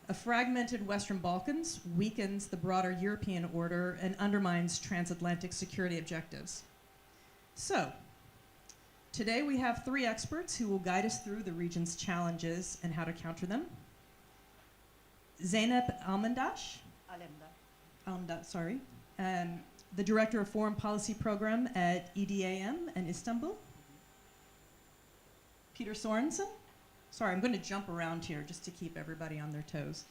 a fragmented Western Balkans weakens the broader European order and undermines transatlantic security objectives. So, today we have 3 experts who will guide us through the region's challenges and how to counter them. Zeynep Almendash, the Director of Foreign Policy Program at EDAM in Istanbul. Peter Sorensen. Sorry, I'm going to jump around here just to keep everybody on their toes.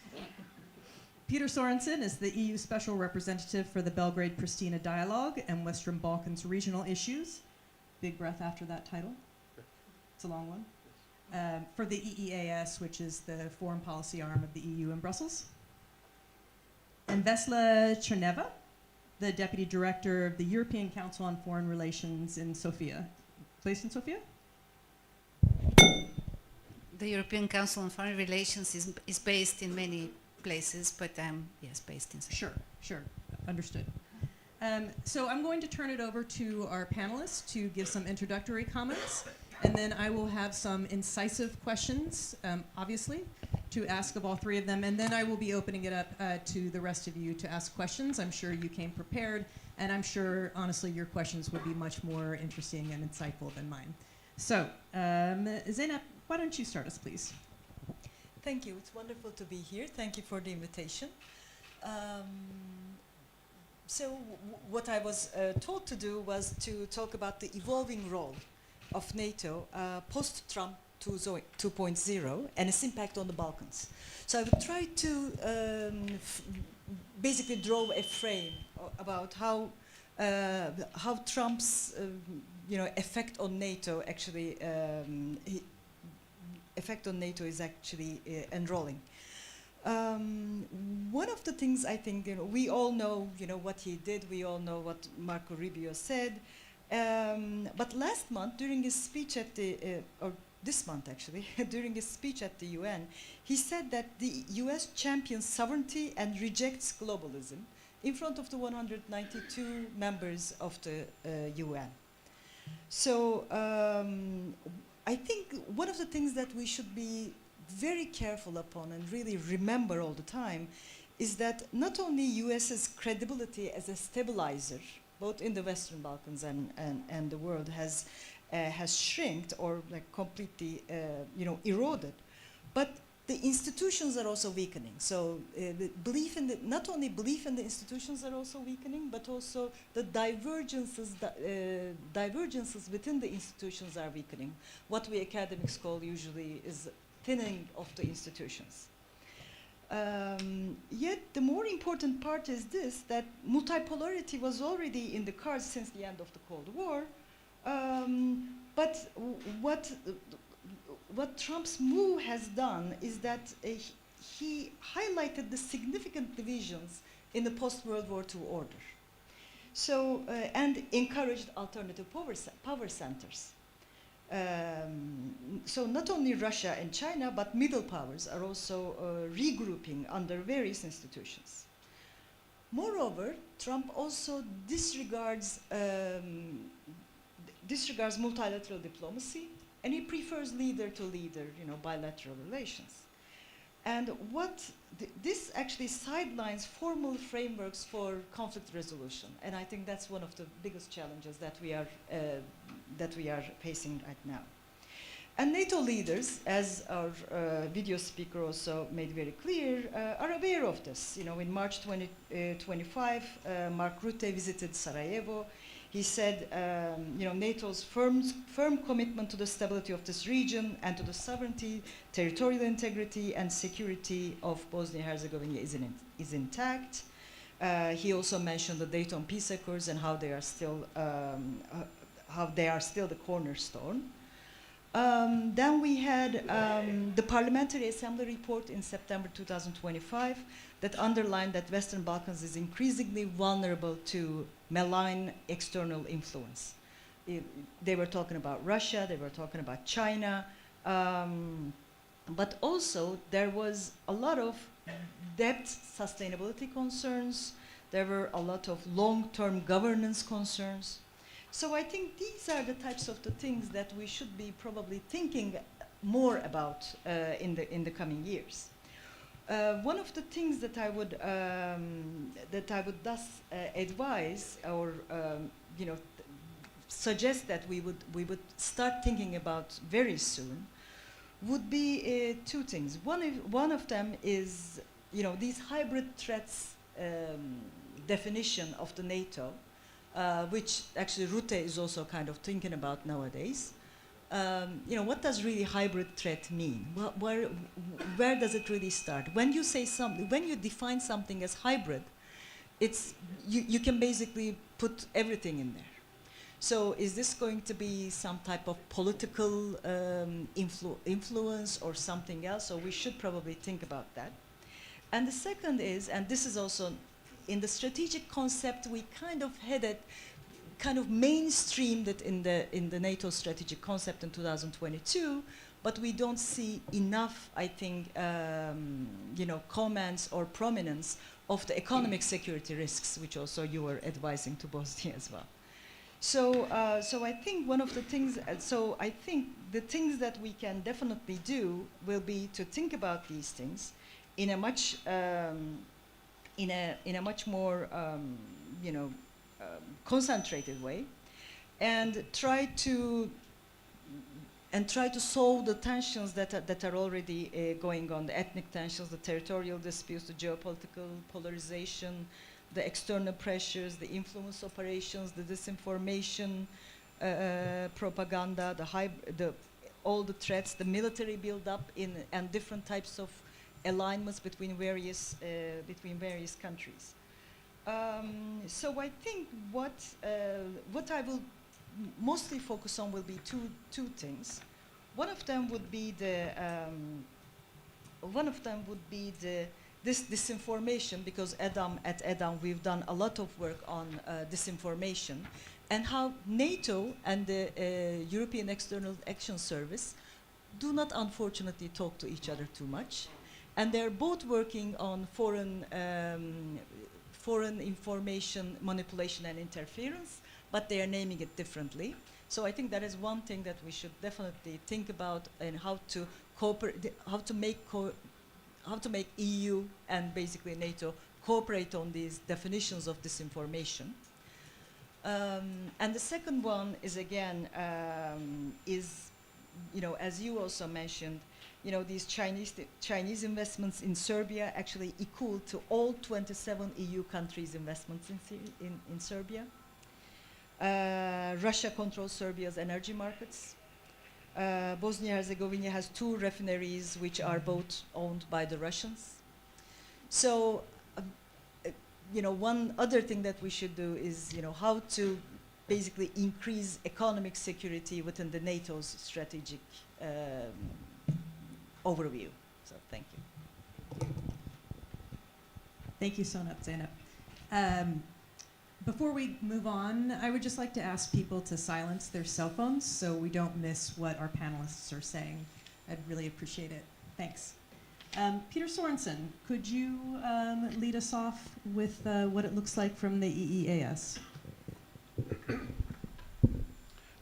Peter Sorensen is the EU Special Representative for the Belgrade Pristina Dialogue and Western Balkans regional issues. Big breath after that title. It's a long one. For the EEAS, which is the foreign policy arm of the EU in Brussels. And Vesla Cherneva, the Deputy Director of the European Council on Foreign Relations in Sofia. Based in Sofia? The European Council on Foreign Relations is based in many places, but yes, based in Sofia. Sure, understood. So I'm going to turn it over to our panelists to give some introductory comments, and then I will have some incisive questions, obviously, to ask of all 3 of them, and then I will be opening it up to the rest of you to ask questions. I'm sure you came prepared, and I'm sure, honestly, your questions would be much more interesting and insightful than mine. So, Zeynep, why don't you start us, please? Thank you. It's wonderful to be here. Thank you for the invitation. So what I was told to do was to talk about the evolving role of NATO post-Trump 2.0 and its impact on the Balkans. So I would try to basically draw a frame about how Trump's effect on NATO actually is actually enrolling. One of the things I think we all know what he did. We all know what Marco Rubio said. But last month, during his speech at or this month actually, during his speech at the UN, he said that the US champions sovereignty and rejects globalism in front of the 192 members of the UN. So I think one of the things that we should be very careful upon and really remember all the time is that not only US's credibility as a stabilizer, both in the Western Balkans and the world has shrinked or like completely eroded, but the institutions are also weakening. So the belief in not only belief in the institutions are also weakening, but also the divergences within the institutions are weakening. What we academics call usually is thinning of the institutions. Yet the more important part is this, that multipolarity was already in the cards since the end of the Cold War, but what Trump's move has done is that he highlighted the significant divisions in the post-World War II order. So, and encouraged alternative power centers. So not only Russia and China, but middle powers are also regrouping under various institutions. Moreover, Trump also disregards multilateral diplomacy, and he prefers leader to leader, bilateral relations. And this actually sidelines formal frameworks for conflict resolution, and I think that's one of the biggest challenges that we are facing right now. And NATO leaders, as our video speaker also made very clear, are aware of this. In March 2025, Mark Rutte visited Sarajevo. He said, NATO's firm commitment to the stability of this region and to the sovereignty, territorial integrity, and security of Bosnia and Herzegovina is intact. He also mentioned the Dayton Peace Accords and how they are still the cornerstone. Then we had the Parliamentary Assembly report in September 2025 that underlined that Western Balkans is increasingly vulnerable to malign external influence. They were talking about Russia, they were talking about China, but also there was a lot of debt sustainability concerns, there were a lot of long-term governance concerns. So I think these are the types of the things that we should be probably thinking more about in the coming years. One of the things that I would thus advise or suggest that we would start thinking about very soon would be two things. One of them is these hybrid threats definition of the NATO, which actually Rutte is also kind of thinking about nowadays. What does really hybrid threat mean? Where does it really start? When you say something, when you define something as hybrid, it's you can basically put everything in there. So is this going to be some type of political influence or something else? So we should probably think about that. And the second is, and this is also in the strategic concept, we kind of had it kind of mainstreamed it in the NATO strategic concept in 2022, but we don't see enough, I think, comments or prominence of the economic security risks, which also you were advising to Bosnia as well. So I think one of the things, so I think the things that we can definitely do will be to think about these things in a much, more, concentrated way, and try to solve the tensions that are already going on, the ethnic tensions, the territorial disputes, the geopolitical polarization, the external pressures, the influence operations, the disinformation, propaganda, all the threats, the military build-up and different types of alignments between various countries. So I think what I will mostly focus on will be two things. One of them would be this disinformation, because at EDAM we've done a lot of work on disinformation and how NATO and the European External Action Service do not unfortunately talk to each other too much, and they're both working on foreign information manipulation and interference, but they are naming it differently. So I think that is one thing that we should definitely think about, and how to cooperate, how to make EU and basically NATO cooperate on these definitions of disinformation. And the second one is again as you also mentioned, these Chinese investments in Serbia actually equal to all 27 EU countries' investments in Serbia. Russia controls Serbia's energy markets. Bosnia and Herzegovina has 2 refineries which are both owned by the Russians. So, one other thing that we should do is, how to basically increase economic security within the NATO's strategic overview. So, thank you. Thank you, Sonat Zeynep. Before we move on, I would just like to ask people to silence their cell phones so we don't miss what our panelists are saying. I'd really appreciate it. Thanks. Peter Sorensen, could you lead us off with what it looks like from the EEAS?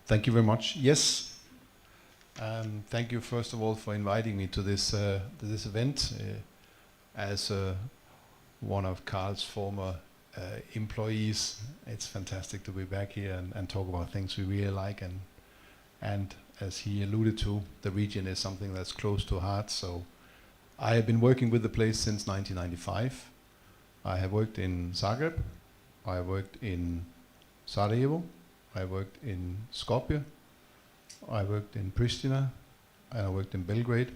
Thank you very much. Yes. Thank you, first of all, for inviting me to this event. As one of Carl's former employees, it's fantastic to be back here and talk about things we really like, and as he alluded to, the region is something that's close to heart. So I have been working with the place since 1995. I have worked in Zagreb, I have worked in Sarajevo, I worked in Skopje, I worked in Pristina, and I worked in Belgrade,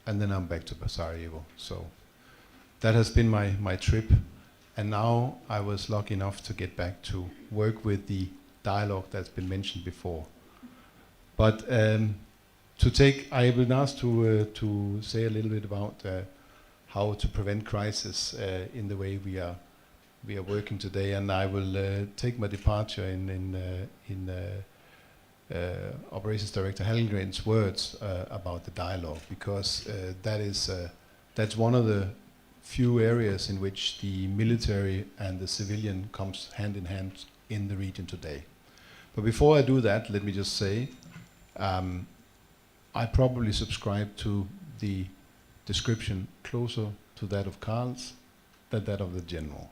and then I'm back to Sarajevo. So that has been my trip. And now I was lucky enough to get back to work with the dialogue that's been mentioned before. But I will ask to say a little bit about how to prevent crisis in the way we are working today, and I will take my departure in Operations Director Hellgren's words about the dialogue, because that's one of the few areas in which the military and the civilian comes hand in hand in the region today. But before I do that, let me just say, I probably subscribe to the description closer to that of Karl's than that of the general.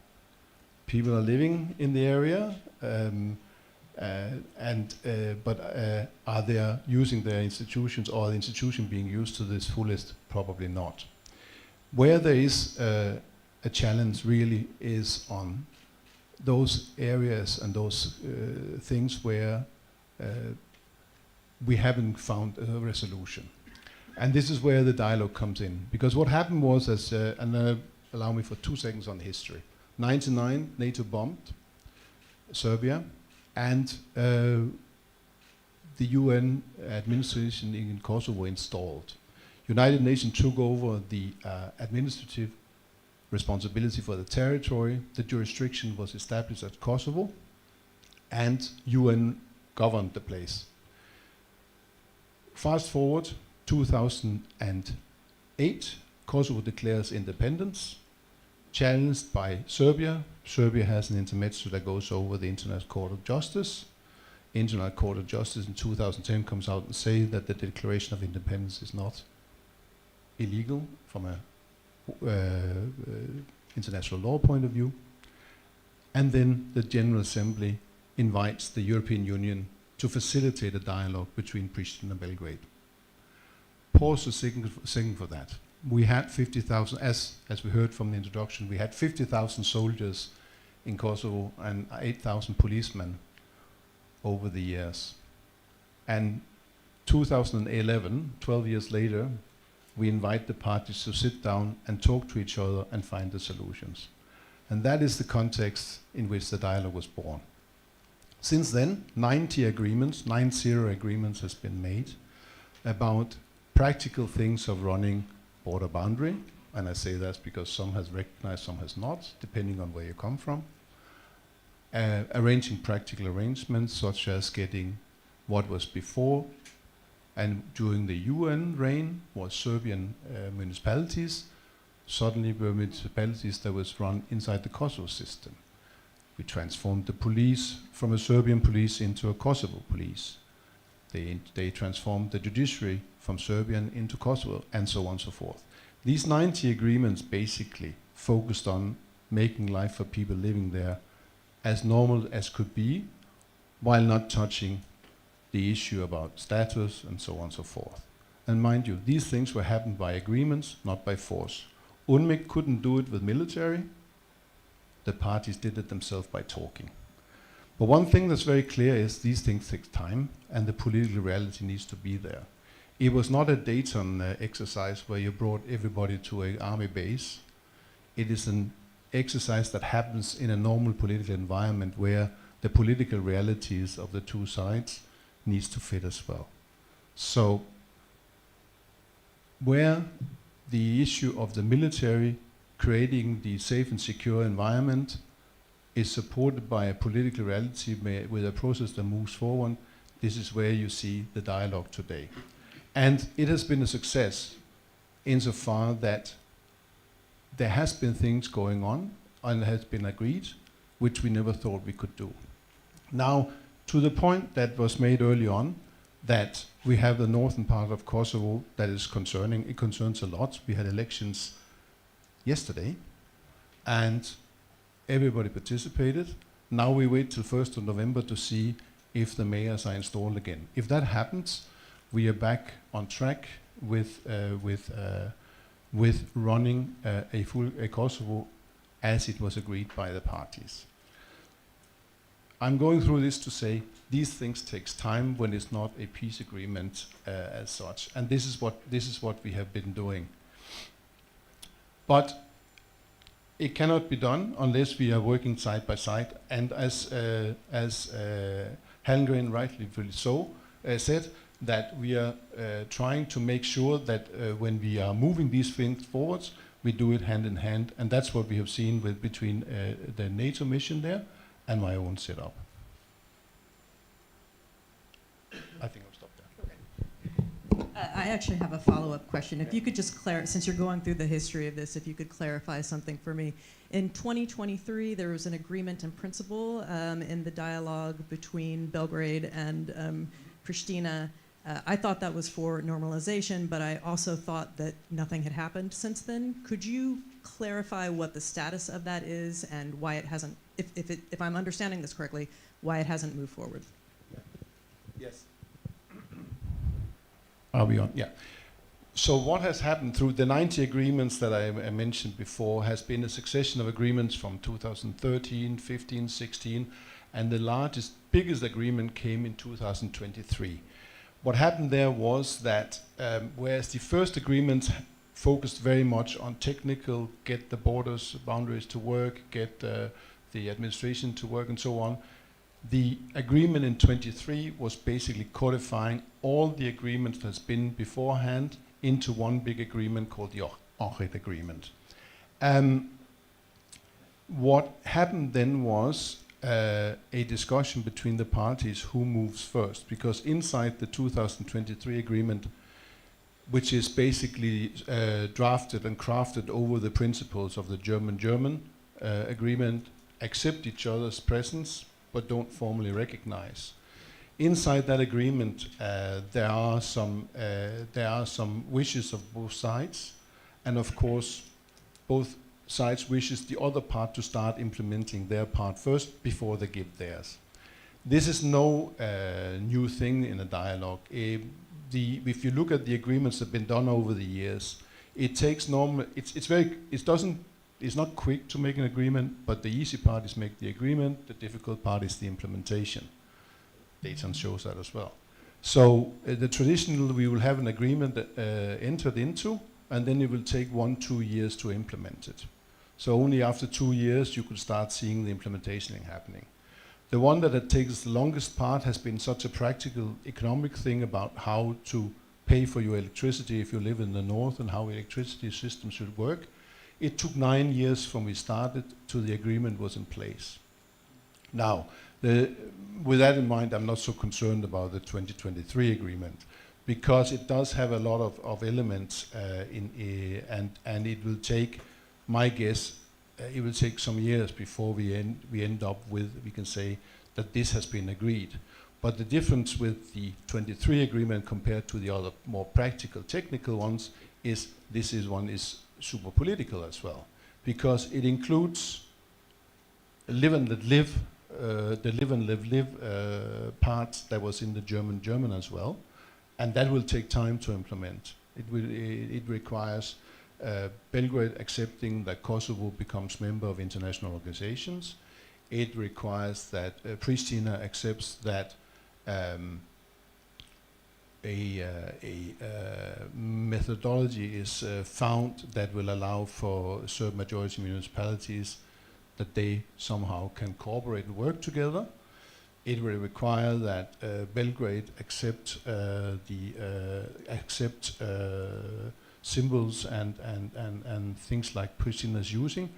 People are living in the area, but are they using their institutions, or the institution being used to this fullest? Probably not. Where there is a challenge really is on those areas and those things where we haven't found a resolution. And this is where the dialogue comes in. Because what happened was, allow me for 2 seconds on history. 1999, NATO bombed Serbia, and the UN administration in Kosovo installed. United Nations took over the administrative responsibility for the territory. The jurisdiction was established at Kosovo, and UN governed the place. Fast forward, 2008, Kosovo declares independence, challenged by Serbia. Serbia has an intermezzo that goes over the International Court of Justice. International Court of Justice in 2010 comes out and says that the Declaration of Independence is not illegal from a international law point of view. And then the General Assembly invites the European Union to facilitate a dialogue between Pristina and Belgrade. Pause a second for that. We had 50,000, as we heard from the introduction, we had 50,000 soldiers in Kosovo and 8,000 policemen over the years. And 2011, 12 years later, we invite the parties to sit down and talk to each other and find the solutions. And that is the context in which the dialogue was born. Since then, 90 agreements has been made about practical things of running border boundary, and I say that's because some has recognized, some has not, depending on where you come from. Arranging practical arrangements, such as getting what was before and during the UN reign was Serbian municipalities, suddenly were municipalities that was run inside the Kosovo system. We transformed the police from a Serbian police into a Kosovo police. They transformed the judiciary from Serbian into Kosovo, and so on and so forth. These 90 agreements basically focused on making life for people living there as normal as could be, while not touching the issue about status and so on and so forth. And mind you, these things were happened by agreements, not by force. UNMIK couldn't do it with military. The parties did it themselves by talking. But one thing that's very clear is these things take time, and the political reality needs to be there. It was not a Dayton exercise where you brought everybody to an army base. It is an exercise that happens in a normal political environment where the political realities of the two sides needs to fit as well. So where the issue of the military creating the safe and secure environment is supported by a political reality with a process that moves forward, this is where you see the dialogue today. And it has been a success insofar that there has been things going on and has been agreed, which we never thought we could do. Now, to the point that was made early on, that we have the northern part of Kosovo that is concerning, it concerns a lot. We had elections yesterday, and everybody participated. Now we wait till 1st of November to see if the mayors are installed again. If that happens, we are back on track with running a Kosovo as it was agreed by the parties. I'm going through this to say these things takes time when it's not a peace agreement as such, and this is what we have been doing. But it cannot be done unless we are working side by side. And as Hallengren rightly so said, that we are trying to make sure that when we are moving these things forwards, we do it hand in hand, and that's what we have seen with between the NATO mission there and my own setup. I think I'll stop there. I actually have a follow-up question. If you could just since you're going through the history of this, if you could clarify something for me. In 2023, there was an agreement in principle in the dialogue between Belgrade and Pristina. I thought that was for normalization, but I also thought that nothing had happened since then. Could you clarify what the status of that is and why it hasn't, if I'm understanding this correctly, why it hasn't moved forward? Yes. Are we on? Yeah. So what has happened through the 90 agreements that I mentioned before has been a succession of agreements from 2013, 15, 16, and the biggest agreement came in 2023. What happened there was that whereas the first agreement focused very much on technical, get the boundaries to work, get the administration to work and so on, the agreement in 23 was basically codifying all the agreements that's been beforehand into one big agreement called the organised agreement. What happened then was a discussion between the parties who moves first, because inside the 2023 agreement, which is basically drafted and crafted over the principles of the German agreement, accept each other's presence but don't formally recognize. Inside that agreement, there are some wishes of both sides, and of course, both sides wishes the other part to start implementing their part first before they give theirs. This is no new thing in a dialogue. If you look at the agreements that have been done over the years, it takes it's not quick to make an agreement, but the easy part is make the agreement, the difficult part is the implementation. Dayton shows that as well. So the traditional, we will have an agreement entered into, and then it will take 1-2 years to implement it. So only after 2 years you could start seeing the implementation happening. The one that takes the longest part has been such a practical economic thing about how to pay for your electricity if you live in the north and how electricity systems should work. It took 9 years from we started to the agreement was in place. Now, with that in mind, I'm not so concerned about the 2023 agreement, because it does have a lot of elements and it will take, my guess, it will take some years before we end up with, we can say that this has been agreed. But the difference with the 23 agreement compared to the other more practical, technical ones is one is super political as well, because it includes live and let live, the live and live part that was in the German as well, and that will take time to implement. It requires Belgrade accepting that Kosovo becomes member of international organizations. It requires that Pristina accepts that a methodology is found that will allow for Serb majority municipalities that they somehow can cooperate and work together. It will require that Belgrade accept symbols and things like Pristina is using.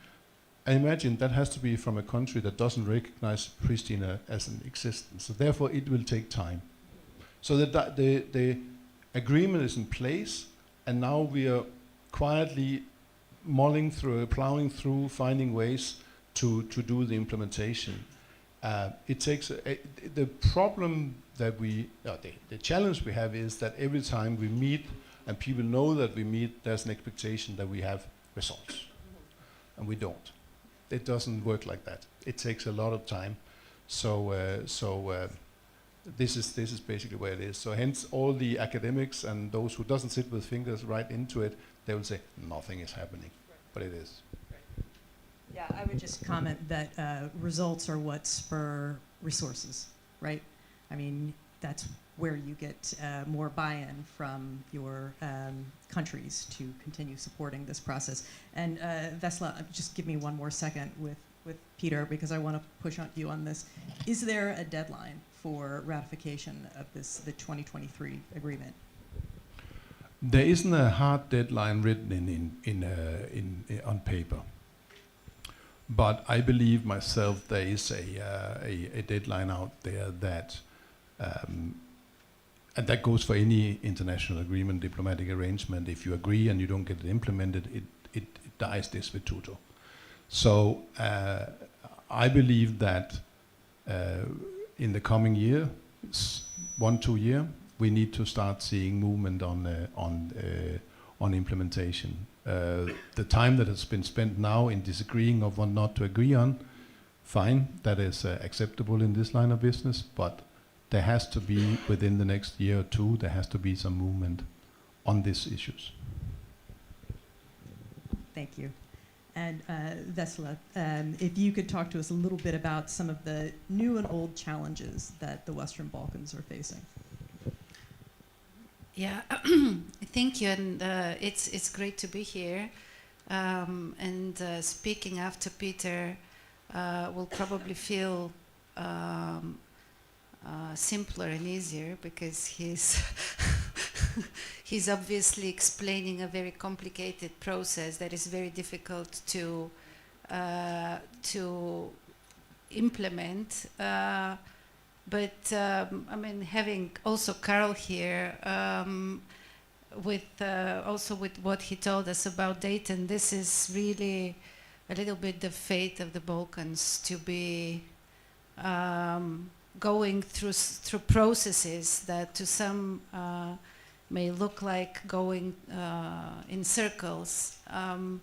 I imagine that has to be from a country that doesn't recognize Pristina as an existence. So therefore, it will take time. So the agreement is in place, and now we are quietly mulling through, plowing through, finding ways to do the implementation. It takes the problem that the challenge we have is that every time we meet and people know that we meet, there's an expectation that we have results, and we don't. It doesn't work like that. It takes a lot of time. This is basically where it is. So hence all the academics and those who doesn't sit with fingers right into it, they will say nothing is happening, but it is. Yeah, I would just comment that results are what spur resources, right? I mean, that's where you get more buy-in from your countries to continue supporting this process. And Vesla, just give me one more second with Peter, because I want to push on you on this. Is there a deadline for ratification of the 2023 agreement? There isn't a hard deadline written on paper, but I believe myself there is a deadline out there that, and that goes for any international agreement, diplomatic arrangement. If you agree and you don't get it implemented, it dies dis vetuto. So I believe that in the coming year, 1-2 years, we need to start seeing movement on implementation. The time that has been spent now in disagreeing of what not to agree on, fine, that is acceptable in this line of business, but there has to be, within the next year or two, there has to be some movement on these issues. Thank you. And Vesla, if you could talk to us a little bit about some of the new and old challenges that the Western Balkans are facing. Yeah, thank you, and it's great to be here. And speaking after Peter will probably feel simpler and easier, because he's he's obviously explaining a very complicated process that is very difficult to implement. But I mean, having also Carl here, also with what he told us about Dayton, this is really a little bit the fate of the Balkans, to be going through processes that to some may look like going in circles, and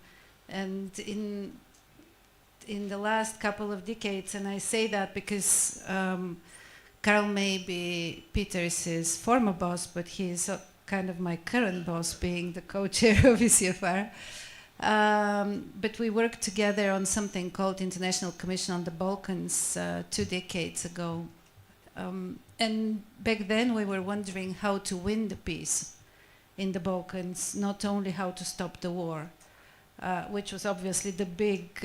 in the last couple of decades, and I say that because Carl may be Peter's former boss, but he's kind of my current boss, being the co-chair of ECFR. But we worked together on something called International Commission on the Balkans 2 decades ago. And back then we were wondering how to win the peace in the Balkans, not only how to stop the war, which was obviously the big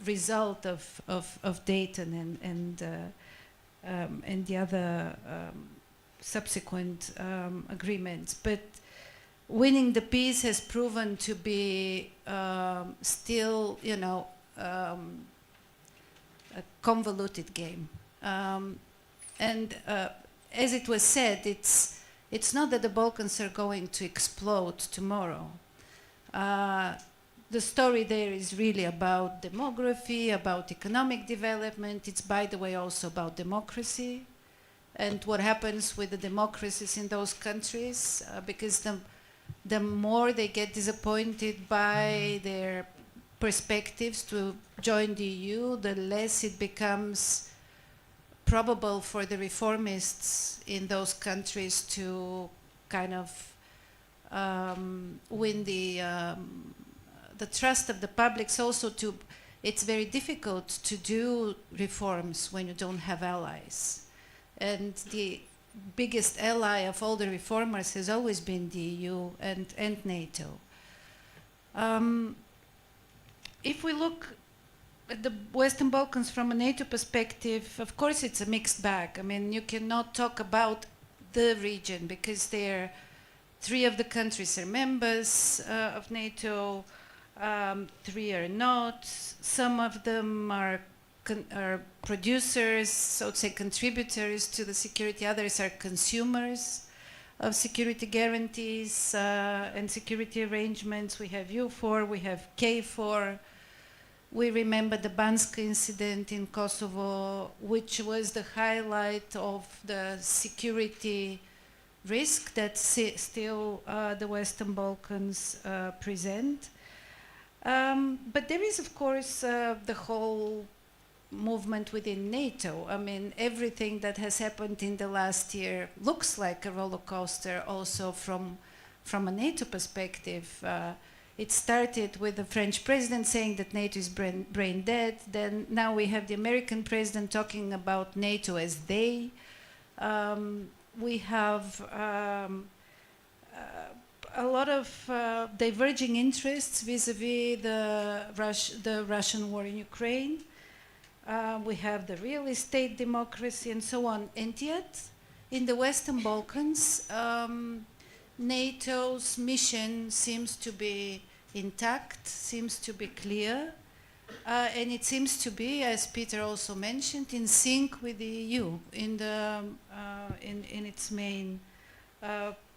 result of Dayton and the other subsequent agreements. But winning the peace has proven to be still, you know, a convoluted game. And as it was said, it's not that the Balkans are going to explode tomorrow. The story there is really about demography, about economic development. It's, by the way, also about democracy and what happens with the democracies in those countries, because the more they get disappointed by their perspectives to join the EU, the less it becomes probable for the reformists in those countries to kind of win the trust of the publics. Also, it's very difficult to do reforms when you don't have allies, and the biggest ally of all the reformers has always been the EU and NATO. If we look at the Western Balkans from a NATO perspective, of course it's a mixed bag. I mean, you cannot talk about the region because 3 of the countries are members of NATO, 3 are not. Some of them are producers, so to say contributors to the security. Others are consumers of security guarantees and security arrangements. We have U4, we have K4. We remember the Banska incident in Kosovo, which was the highlight of the security risk that still the Western Balkans present. But there is, of course, the whole movement within NATO. I mean, everything that has happened in the last year looks like a roller coaster also from a NATO perspective. it started with the French president saying that NATO is brain dead. Then now we have the American president talking about NATO as they. We have a lot of diverging interests vis-a-vis the Russian war in Ukraine. We have the real estate democracy and so on. And yet, in the Western Balkans, NATO's mission seems to be intact, seems to be clear, and it seems to be, as Peter also mentioned, in sync with the EU in its main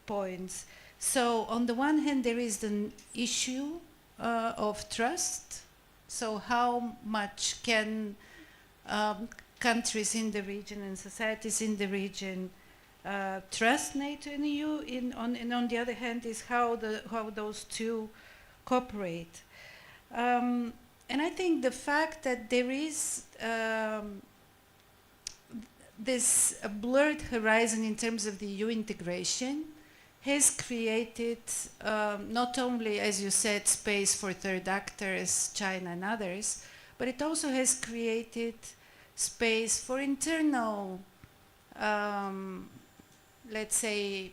points. So on the one hand, there is the issue of trust. So how much can countries in the region and societies in the region trust NATO and EU? And on the other hand is how those two cooperate. And I think the fact that there is this blurred horizon in terms of the EU integration has created not only, as you said, space for third actors, China and others, but it also has created space for internal, let's say,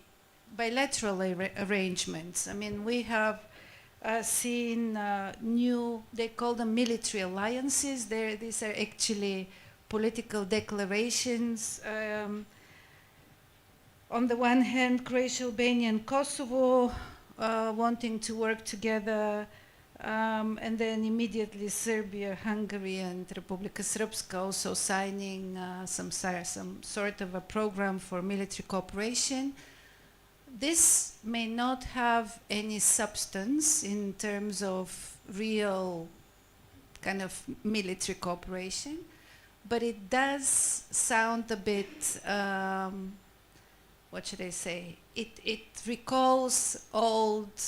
bilateral arrangements. I mean, we have seen new, they call them military alliances. These are actually political declarations. On the one hand, Croatia, Albania, and Kosovo wanting to work together, and then immediately Serbia, Hungary, and Republika Srpska also signing some sort of a program for military cooperation. This may not have any substance in terms of real kind of military cooperation, but it does sound a bit, what should I say? It recalls old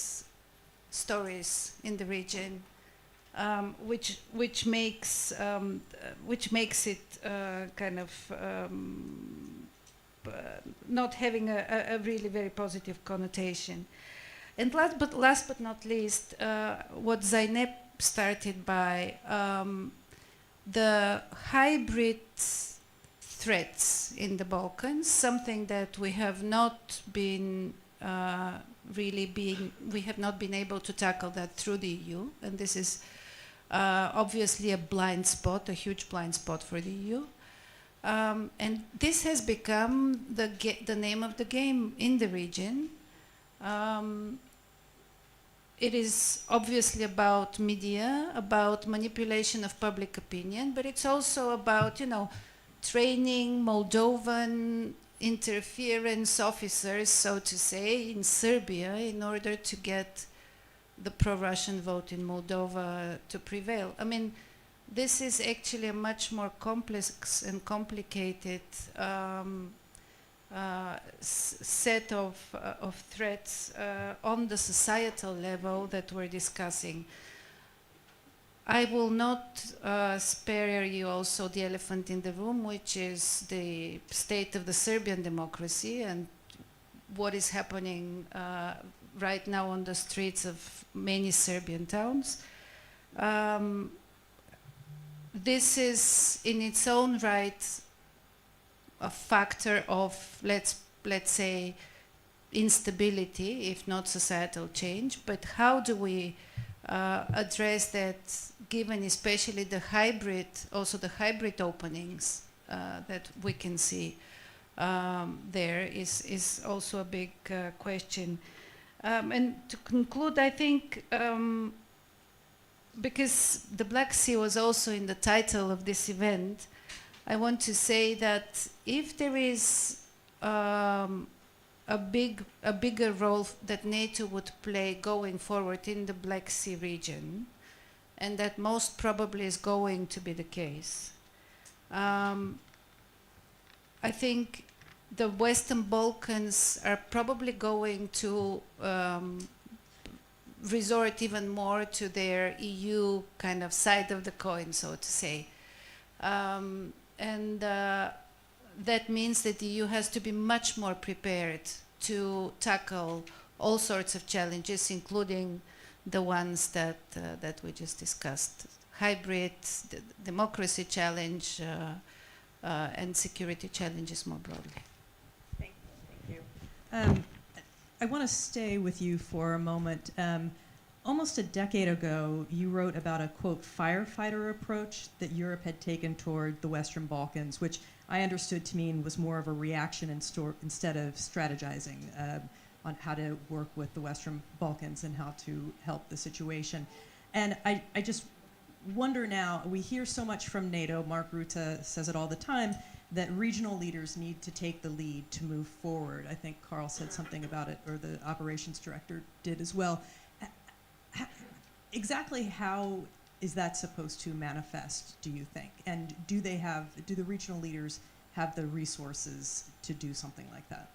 stories in the region, which makes it kind of not having a really very positive connotation. And last but not least, what Zainab started by, the hybrid threats in the Balkans, something that we have not been we have not been able to tackle that through the EU, and this is obviously a blind spot, a huge blind spot for the EU. And this has become the name of the game in the region. It is obviously about media, about manipulation of public opinion, but it's also about, you know, training Moldovan interference officers, so to say, in Serbia in order to get the pro-Russian vote in Moldova to prevail. I mean, this is actually a much more complex and complicated set of threats on the societal level that we're discussing. I will not spare you also the elephant in the room, which is the state of the Serbian democracy and what is happening right now on the streets of many Serbian towns. This is in its own right a factor of, let's say, instability, if not societal change, but how do we address that, given especially the hybrid openings that we can see there is also a big question. And to conclude, I think, because the Black Sea was also in the title of this event, I want to say that if there is a bigger role that NATO would play going forward in the Black Sea region, and that most probably is going to be the case, I think the Western Balkans are probably going to resort even more to their EU kind of side of the coin, so to say. And that means that the EU has to be much more prepared to tackle all sorts of challenges, including the ones that we just discussed: hybrid, democracy challenge, and security challenges more broadly. Thank you. I want to stay with you for a moment. Almost a decade ago, you wrote about a, quote, firefighter approach that Europe had taken toward the Western Balkans, which I understood to mean was more of a reaction instead of strategizing on how to work with the Western Balkans and how to help the situation. And I just wonder now, we hear so much from NATO, Mark Rutte says it all the time, that regional leaders need to take the lead to move forward. I think Carl said something about it, or the operations director did as well. Exactly how is that supposed to manifest, do you think? And do the regional leaders have the resources to do something like that?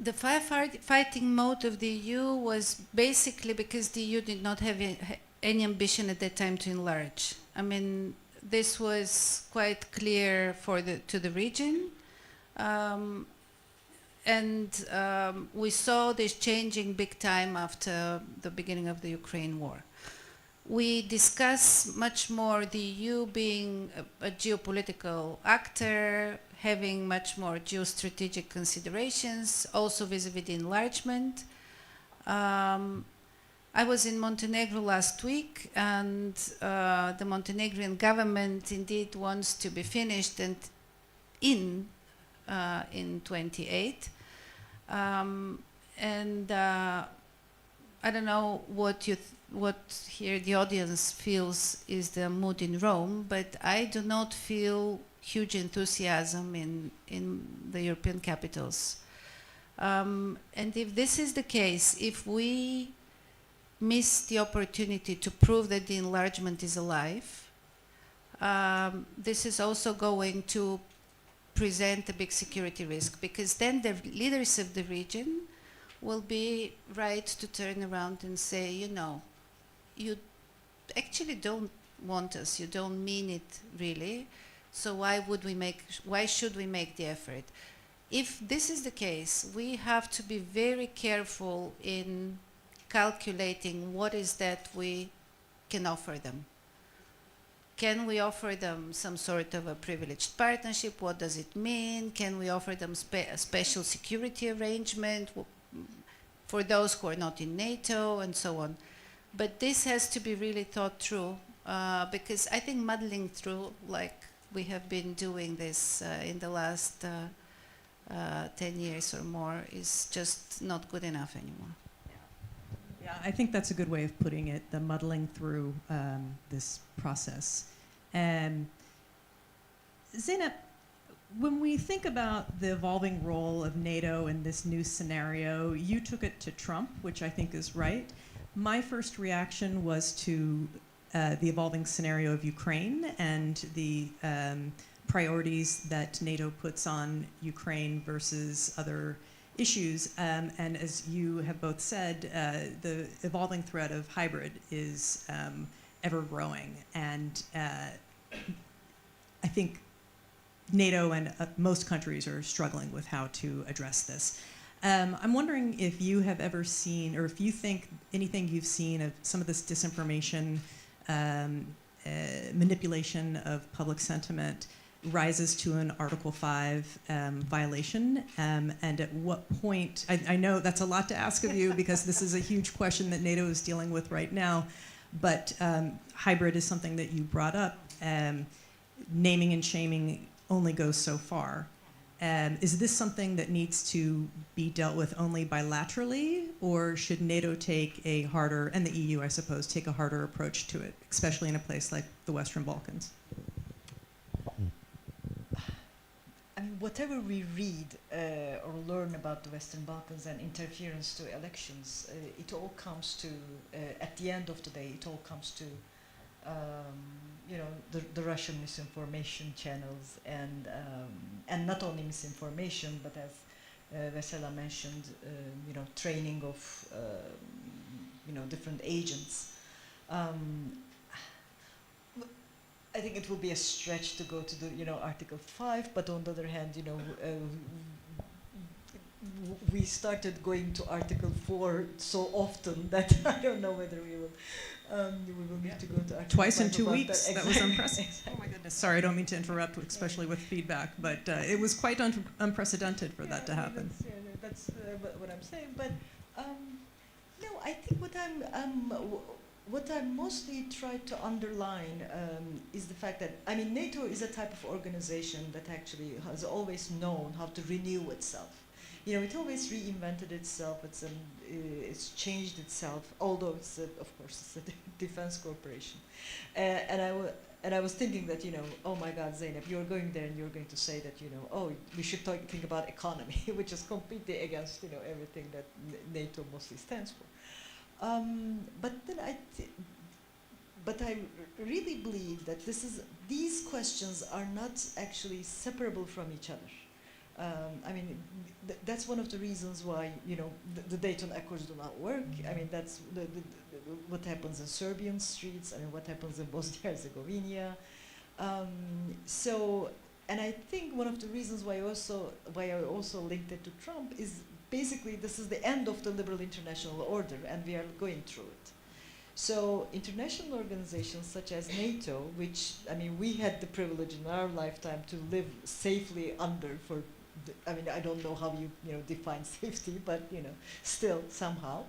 The firefighting mode of the EU was basically because the EU did not have any ambition at that time to enlarge. I mean, this was quite clear to the region. We saw this changing big time after the beginning of the Ukraine war. We discuss much more the EU being a geopolitical actor, having much more geostrategic considerations, also vis-a-vis the enlargement. I was in Montenegro last week, and the Montenegrin government indeed wants to be finished and in 28. I don't know what here the audience feels is the mood in Rome, but I do not feel huge enthusiasm in the European capitals. And if this is the case, if we miss the opportunity to prove that the enlargement is alive, this is also going to present a big security risk, because then the leaders of the region will be right to turn around and say, you know, you actually don't want us, you don't mean it really, so why should we make the effort? If this is the case, we have to be very careful in calculating what is that we can offer them. Can we offer them some sort of a privileged partnership? What does it mean? Can we offer them a special security arrangement for those who are not in NATO, and so on? But this has to be really thought through, because I think muddling through, like we have been doing this in the last 10 years or more, is just not good enough anymore. Yeah, I think that's a good way of putting it, the muddling through this process. And Zeynep, when we think about the evolving role of NATO in this new scenario, you took it to Trump, which I think is right. My first reaction was to the evolving scenario of Ukraine and the priorities that NATO puts on Ukraine versus other issues. And as you have both said, the evolving threat of hybrid is ever growing. And I think NATO and most countries are struggling with how to address this. I'm wondering if you have ever seen, or if you think anything you've seen of some of this disinformation, manipulation of public sentiment rises to an Article 5 violation, and at what point, I know that's a lot to ask of you because this is a huge question that NATO is dealing with right now, but hybrid is something that you brought up. Naming and shaming only goes so far. Is this something that needs to be dealt with only bilaterally, or should NATO take a harder, and the EU, I suppose, take a harder approach to it, especially in a place like the Western Balkans? I mean, whatever we read or learn about the Western Balkans and interference to elections, it all comes to, at the end of the day, it all comes to you know, the Russian misinformation channels, and not only misinformation, but as Vesela mentioned, you know, training of you know, different agents. I think it will be a stretch to go to the, you know, Article 5, but on the other hand, you know, we started going to Article 4 so often that I don't know whether we will need to go to Article Twice 5 in 2 about weeks. that. That was unprecedented. Oh my goodness. Sorry, I don't mean to interrupt, especially with feedback, but it was quite unprecedented for that to happen. That's what I'm saying. But no, I think what I mostly try to underline is the fact that, I mean, NATO is a type of organization that actually has always known how to renew itself. You know, it always reinvented itself. It's changed itself, although it's of course it's a defense corporation. And I was thinking that, you know, oh my God, Zeynep, you're going there and you're going to say that, you know, oh, we should think about economy, which is completely against, you know, everything that NATO mostly stands for. But then I really believe that these questions are not actually separable from each other. I mean, that's one of the reasons why, you know, the Dayton Accords do not work. I mean, that's what happens in Serbian streets. I mean, what happens in Bosnia and Herzegovina. And I think one of the reasons why I also linked it to Trump is basically this is the end of the liberal international order, and we are going through it. So international organizations such as NATO, which, I mean, we had the privilege in our lifetime to live safely under for, I mean, I don't know how you define safety, but, you know, still somehow.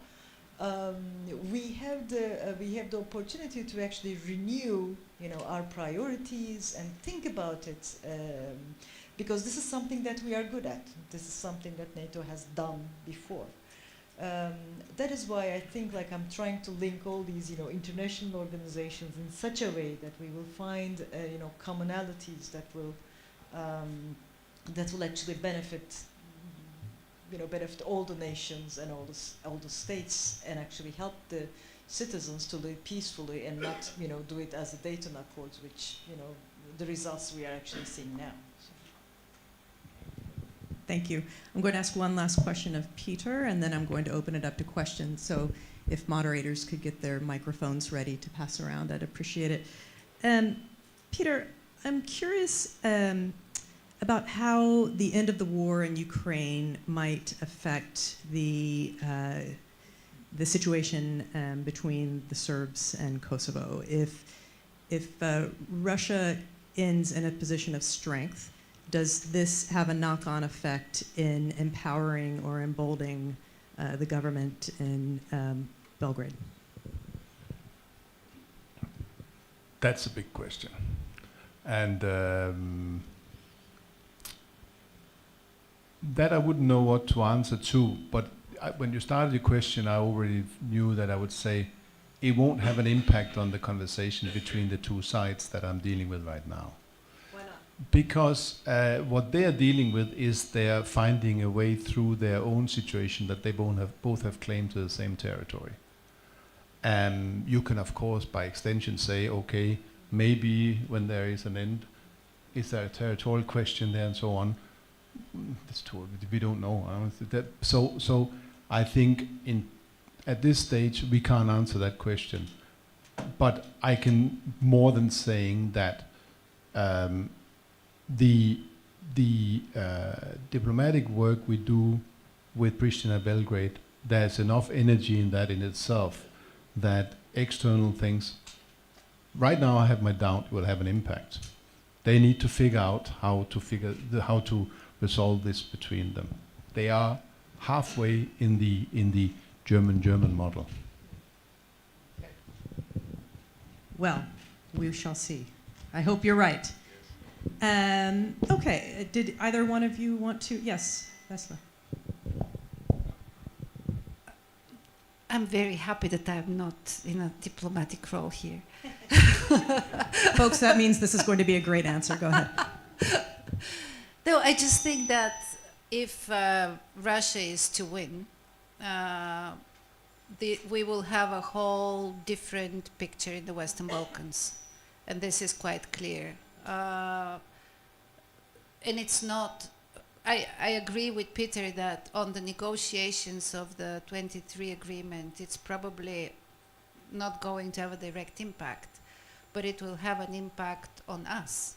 We have the opportunity to actually renew, you know, our priorities and think about it, because this is something that we are good at. This is something that NATO has done before. That is why I think, like, I'm trying to link all these, you know, international organizations in such a way that we will find, you know, commonalities that will actually benefit, you know, benefit all the nations and all the states, and actually help the citizens to live peacefully and not, you know, do it as the Dayton Accords, which, you know, the results we are actually seeing now. Thank you. I'm going to ask one last question of Peter, and then I'm going to open it up to questions. So if moderators could get their microphones ready to pass around, I'd appreciate it. Peter, I'm curious about how the end of the war in Ukraine might affect the situation between the Serbs and Kosovo. If Russia ends in a position of strength, does this have a knock-on effect in empowering or emboldening the government in Belgrade? That's a big question. And that I wouldn't know what to answer to, but when you started your question, I already knew that I would say it won't have an impact on the conversation between the two sides that I'm dealing with right now. Why not? Because what they are dealing with is they are finding a way through their own situation that they both have claim to the same territory. You can, of course, by extension say, okay, maybe when there is an end, is there a territorial question there and so on? That's true. We don't know. So I think at this stage we can't answer that question. But I can more than saying that the diplomatic work we do with Pristina Belgrade, there's enough energy in that in itself that external things, right now I have my doubt, will have an impact. They need to figure out how to resolve this between them. They are halfway in the German model. Well, we shall see. I hope you're right. Okay, did either one of you want to? Yes, Vesla. I'm very happy that I'm not in a diplomatic role here. Folks, that means this is going to be a great answer. Go ahead. No, I just think that if Russia is to win, we will have a whole different picture in the Western Balkans. And this is quite clear. And it's not, I agree with Peter that on the negotiations of the 23 agreement, it's probably not going to have a direct impact, but it will have an impact on us.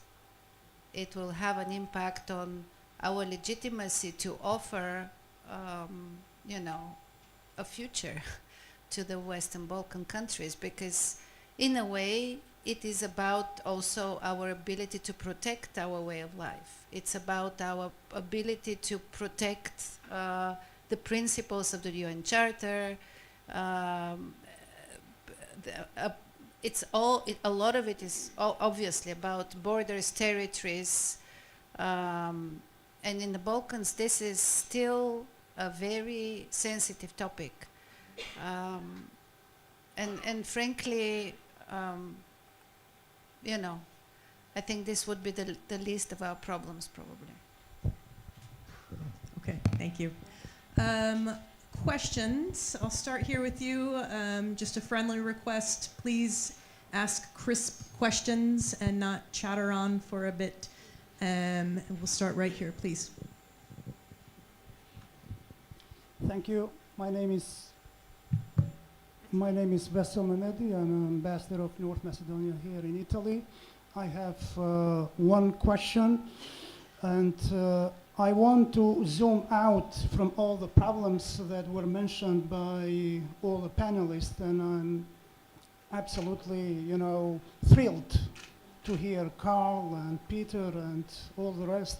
It will have an impact on our legitimacy to offer you know, a future to the Western Balkan countries, because in a way it is about also our ability to protect our way of life. It's about our ability to protect the principles of the UN Charter. A lot of it is obviously about borders, territories, and in the Balkans this is still a very sensitive topic. And frankly, you know, I think this would be the least of our problems, probably. Okay, thank you. Questions? I'll start here with you. Just a friendly request. Please ask crisp questions and not chatter on for a bit. And we'll start right here, please. Thank you. My name is Vessel Mehmedi. I'm an ambassador of North Macedonia here in Italy. I have one question, and I want to zoom out from all the problems that were mentioned by all the panelists, and I'm absolutely, you know, thrilled to hear Carl and Peter and all the rest.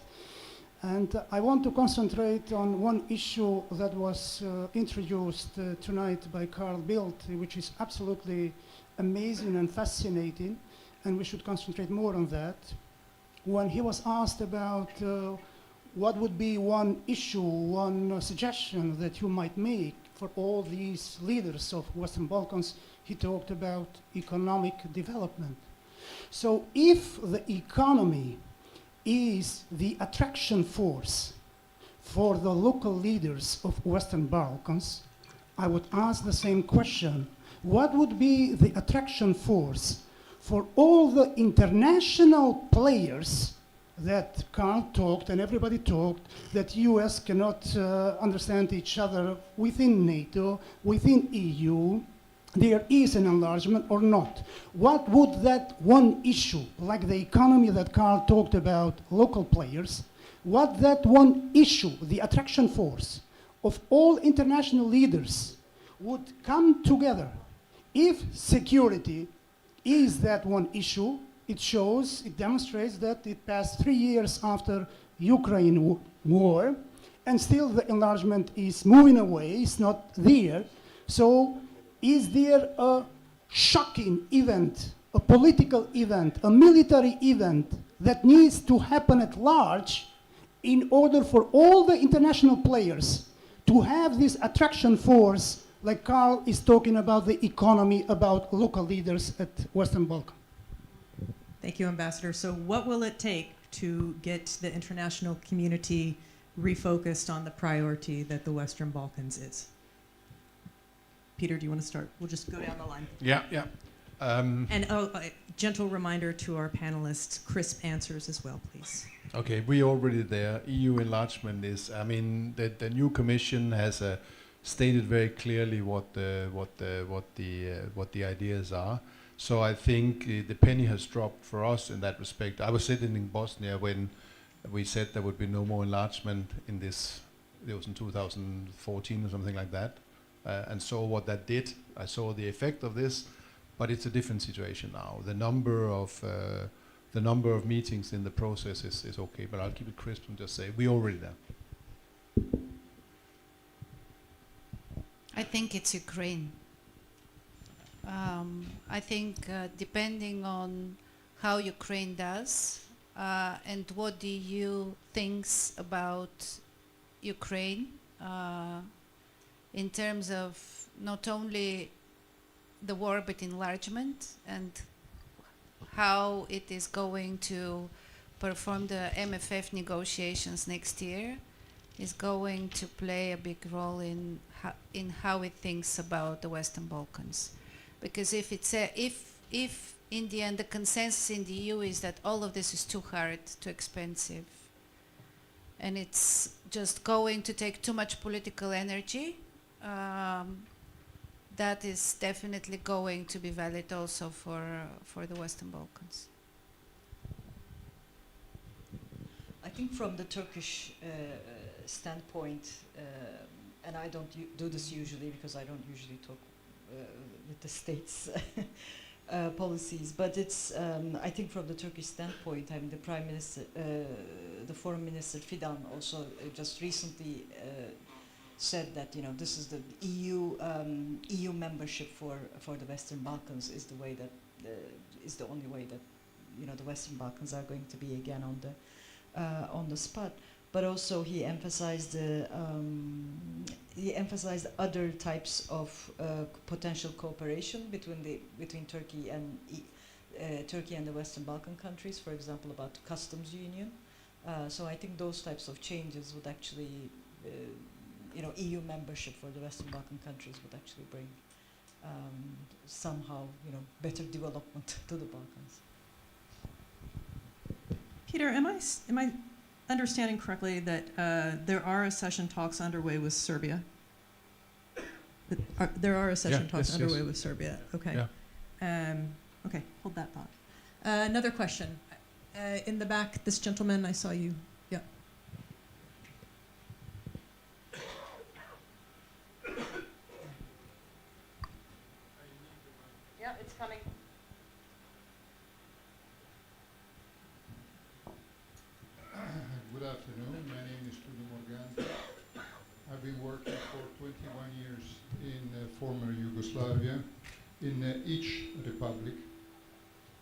And I want to concentrate on one issue that was introduced tonight by Carl Bildt, which is absolutely amazing and fascinating, and we should concentrate more on that. When he was asked about what would be one issue, one suggestion that you might make for all these leaders of Western Balkans, he talked about economic development. So if the economy is the attraction force for the local leaders of Western Balkans, I would ask the same question. What would be the attraction force for all the international players that Carl talked and everybody talked, that US cannot understand each other within NATO, within EU, there is an enlargement or not? What would that one issue, like the economy that Carl talked about, local players, what that one issue, the attraction force of all international leaders would come together? If security is that one issue, it shows, it demonstrates that it passed 3 years after Ukraine war, and still the enlargement is moving away, it's not there. So is there a shocking event, a political event, a military event that needs to happen at large in order for all the international players to have this attraction force, like Carl is talking about the economy, about local leaders at Western Balkan? Thank you, Ambassador. So what will it take to get the international community refocused on the priority that the Western Balkans is? Peter, do you want to start? We'll just go down the line. Yeah. And a gentle reminder to our panelists, crisp answers as well, please. Okay, we're already there. EU enlargement is, I mean, the new Commission has stated very clearly what the ideas are. So I think the penny has dropped for us in that respect. I was sitting in Bosnia when we said there would be no more enlargement in this. It was in 2014 or something like that, and saw what that did. I saw the effect of this, but it's a different situation now. The number of meetings in the process is okay, but I'll keep it crisp and just say we're already there. I think it's Ukraine. I think depending on how Ukraine does and what the EU thinks about Ukraine in terms of not only the war but enlargement and how it is going to perform the MFF negotiations next year is going to play a big role in how it thinks about the Western Balkans. Because if in the end the consensus in the EU is that all of this is too hard, too expensive, and it's just going to take too much political energy, that is definitely going to be valid also for the Western Balkans. I think from the Turkish standpoint, and I don't do this usually because I don't usually talk with the states policies, but it's I think from the Turkish standpoint, I mean the Prime Minister, the Foreign Minister Fidan also just recently said that this is the EU membership for the Western Balkans is the way that is the only way that the Western Balkans are going to be again on the spot. But also he emphasized other types of potential cooperation between Turkey and Turkey and the Western Balkan countries. For example, about customs union. So I think those types of changes would actually, EU membership for the Western Balkan countries would actually bring somehow better development to the Balkans. Peter, am I understanding correctly that there are accession talks underway with Serbia? There are accession talks underway with Serbia. Okay. Yeah. Okay, hold that thought. Another question. In the back, this gentleman, I saw you. Yeah. Yeah, it's coming. Good afternoon. My name is Tullio Morganti. I've been working for 21 years in former Yugoslavia, in each republic,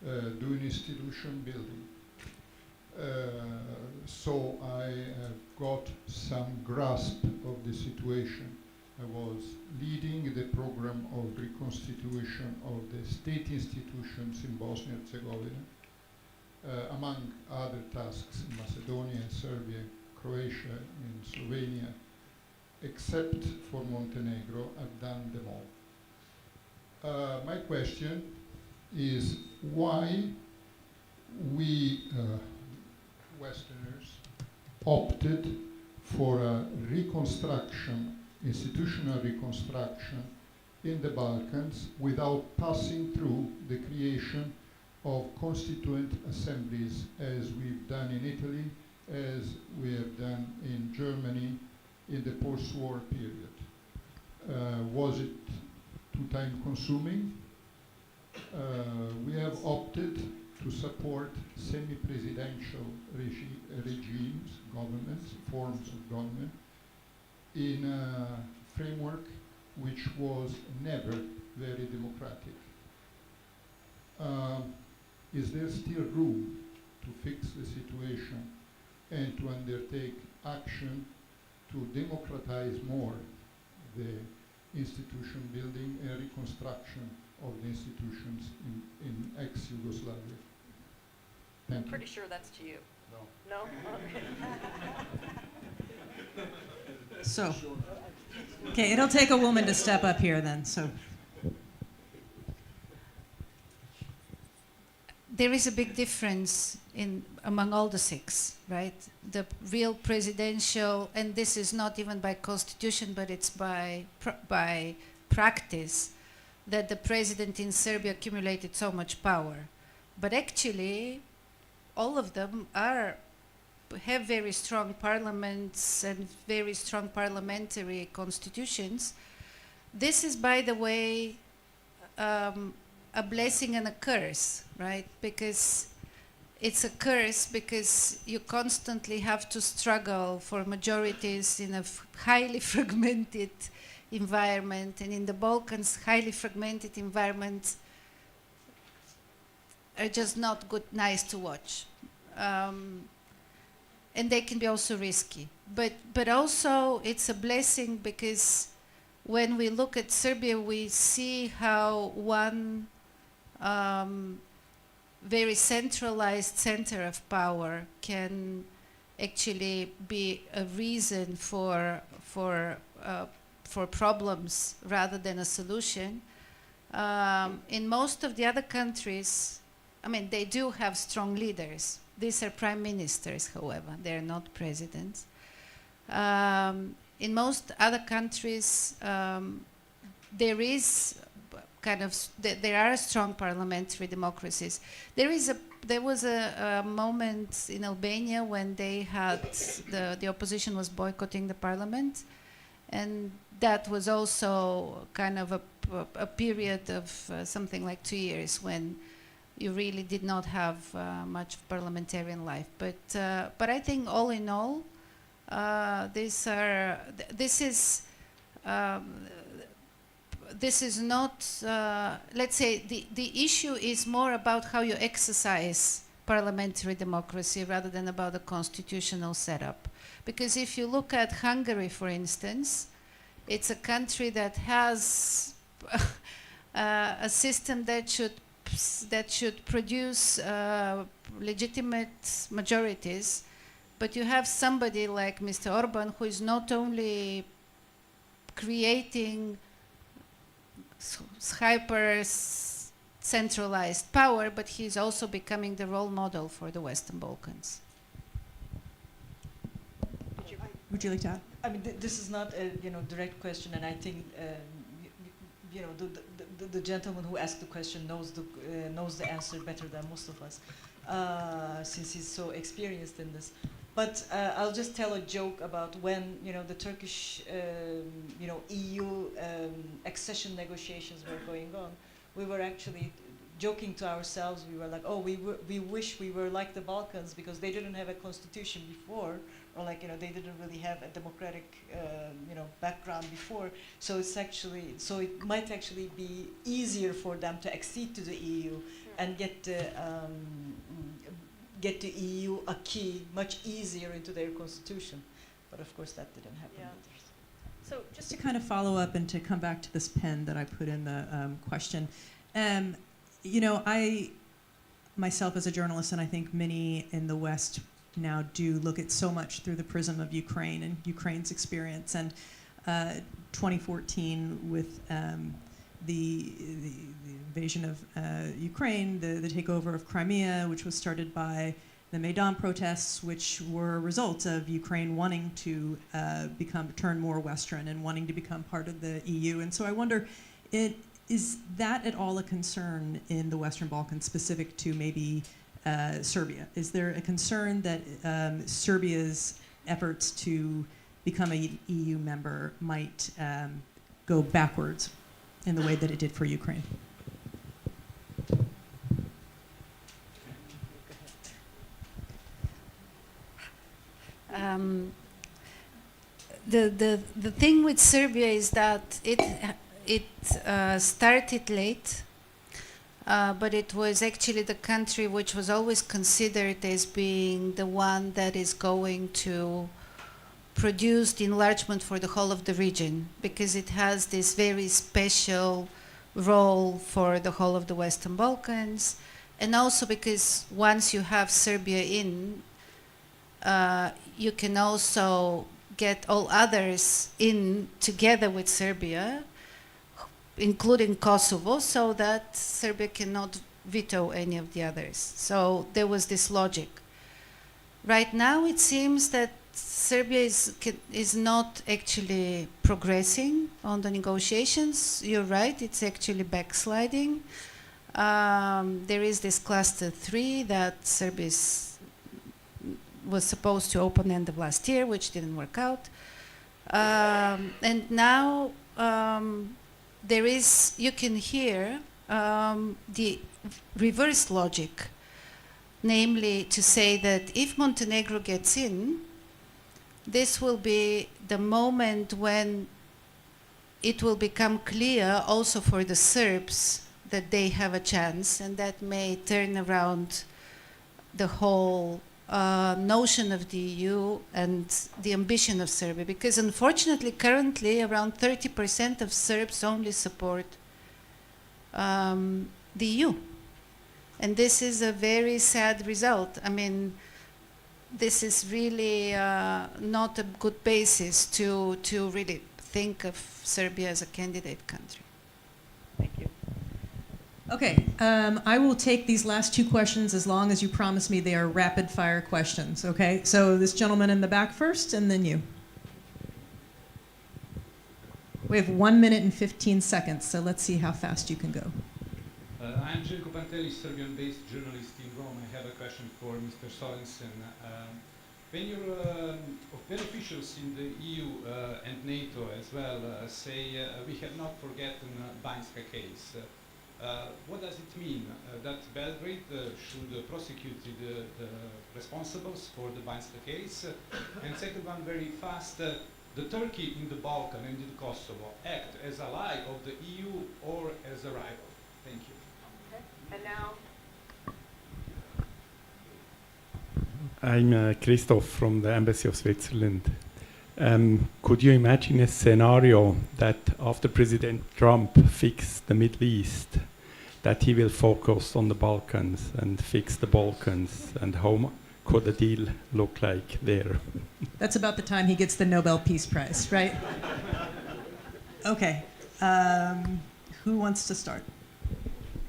doing institution building. So I have got some grasp of the situation. I was leading the program of reconstitution of the state institutions in Bosnia and Herzegovina. Among other tasks in Macedonia, Serbia, Croatia, and Slovenia, except for Montenegro, I've done them all. My question is why we Westerners opted for a reconstruction, institutional reconstruction in the Balkans without passing through the creation of constituent assemblies as we've done in Italy, as we have done in Germany in the post-war period. Was it too time-consuming? We have opted to support semi-presidential regimes, governments, forms of government, in a framework which was never very democratic. Is there still room to fix the situation and to undertake action to democratize more the institution building and reconstruction of the institutions in ex-Yugoslavia? Thank you. Pretty sure that's to you. No. No? Okay. So, okay, it'll take a woman to step up here then. So, there is a big difference among all the six, right? The real presidential, and this is not even by constitution, but it's by practice, that the president in Serbia accumulated so much power. But actually, all of them have very strong parliaments and very strong parliamentary constitutions. This is, by the way, a blessing and a curse, right? Because it's a curse because you constantly have to struggle for majorities in a highly fragmented environment, and in the Balkans, highly fragmented environments are just not nice to watch. And they can be also risky. But also it's a blessing because when we look at Serbia, we see how one very centralized center of power can actually be a reason for problems rather than a solution. In most of the other countries, I mean, they do have strong leaders. These are prime ministers, however, they're not presidents. In most other countries, there is there are strong parliamentary democracies. There is a there was a moment in Albania when they had the opposition was boycotting the parliament, and that was also kind of a period of something like 2 years when you really did not have much parliamentarian life. But I think all in all, this is not, let's say, the issue is more about how you exercise parliamentary democracy rather than about the constitutional setup. Because if you look at Hungary, for instance, it's a country that has a system that should produce legitimate majorities, but you have somebody like Mr. Orban who is not only creating hyper centralized power, but he's also becoming the role model for the Western Balkans. Would you like to add? I mean, this is not a direct question, and I think the gentleman who asked the question knows the answer better than most of us, since he's so experienced in this. But I'll just tell a joke about when the Turkish EU accession negotiations were going on. We were actually joking to ourselves. We were like, oh, we wish we were like the Balkans because they didn't have a constitution before, or like they didn't really have a democratic background before. So it might actually be easier for them to accede to the EU and get the EU acquis much easier into their constitution. But of course that didn't happen either. So just to kind of follow up and to come back to this pen that I put in the question, I myself as a journalist, and I think many in the West now do look at so much through the prism of Ukraine and Ukraine's experience. And 2014 with the invasion of Ukraine, the takeover of Crimea, which was started by the Maidan protests, which were a result of Ukraine wanting to turn more Western and wanting to become part of the EU. And so I wonder, is that at all a concern in the Western Balkans, specific to maybe Serbia? Is there a concern that Serbia's efforts to become an EU member might go backwards in the way that it did for Ukraine? The thing with Serbia is that it started late, but it was actually the country which was always considered as being the one that is going to produce the enlargement for the whole of the region, because it has this very special role for the whole of the Western Balkans, and also because once you have Serbia in, you can also get all others in together with Serbia, including Kosovo, so that Serbia cannot veto any of the others. So there was this logic. Right now it seems that Serbia is not actually progressing on the negotiations. You're right, it's actually backsliding. There is this cluster 3 that Serbia was supposed to open end of last year, which didn't work out. And now you can hear the reverse logic, namely to say that if Montenegro gets in, this will be the moment when it will become clear also for the Serbs that they have a chance, and that may turn around the whole notion of the EU and the ambition of Serbia. Because unfortunately, currently, around 30% of Serbs only support the EU. And this is a very sad result. I mean, this is really not a good basis to really think of Serbia as a candidate country. Thank you. Okay, I will take these last 2 questions as long as you promise me they are rapid fire questions, okay? So this gentleman in the back first, and then you. We have 1 minute and 15 seconds, so let's see how fast you can go. I'm Željko Pantelli, Serbian-based journalist in Rome. I have a question for Mr. Sorensen. When your beneficiaries in the EU and NATO as well say we have not forgotten Banjska case, what does it mean that Belgrade should prosecute the responsibles for the Banjska case? And second one, very fast, the Turkey in the Balkan and in Kosovo act as ally of the EU or as a rival? Thank you. Okay. And now. I'm Christoph from the Embassy of Switzerland. Could you imagine a scenario that after President Trump fixed the Middle East, that he will focus on the Balkans and fix the Balkans, and how could the deal look like there? That's about the time he gets the Nobel Peace Prize, right? Okay. Who wants to start?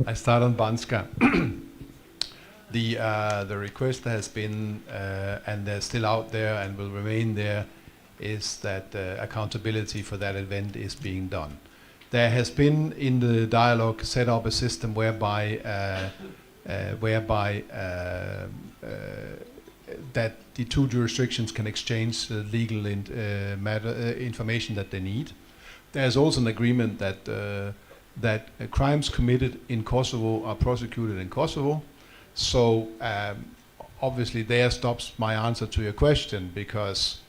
I start on Banjska. The request has been, and they're still out there and will remain there, is that accountability for that event is being done. There has been in the dialogue set up a system whereby that the two jurisdictions can exchange legal information that they need. There's also an agreement that crimes committed in Kosovo are prosecuted in Kosovo. So obviously there stops my answer to your question, because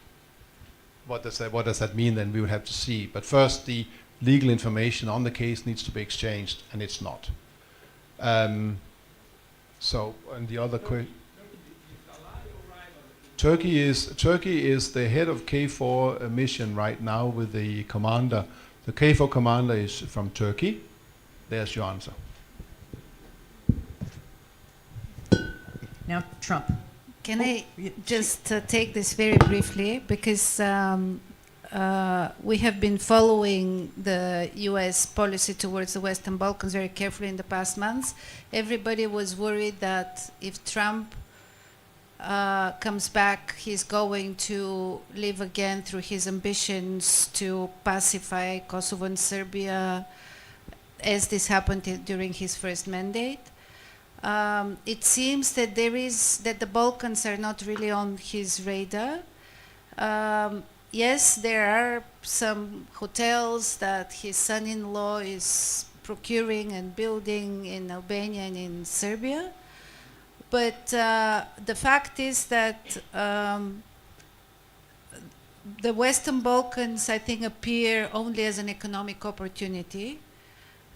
what does that mean? Then we would have to see. But first, the legal information on the case needs to be exchanged, and it's not. So, and the other question. Turkey is the head of KFOR mission right now with the commander. The KFOR commander is from Turkey. There's your answer. Now, Trump. Can I just take this very briefly, because we have been following the US policy towards the Western Balkans very carefully in the past months. Everybody was worried that if Trump comes back, he's going to live again through his ambitions to pacify Kosovo and Serbia, as this happened during his first mandate. It seems that the Balkans are not really on his radar. Yes, there are some hotels that his son-in-law is procuring and building in Albania and in Serbia. But the fact is that the Western Balkans, I think, appear only as an economic opportunity.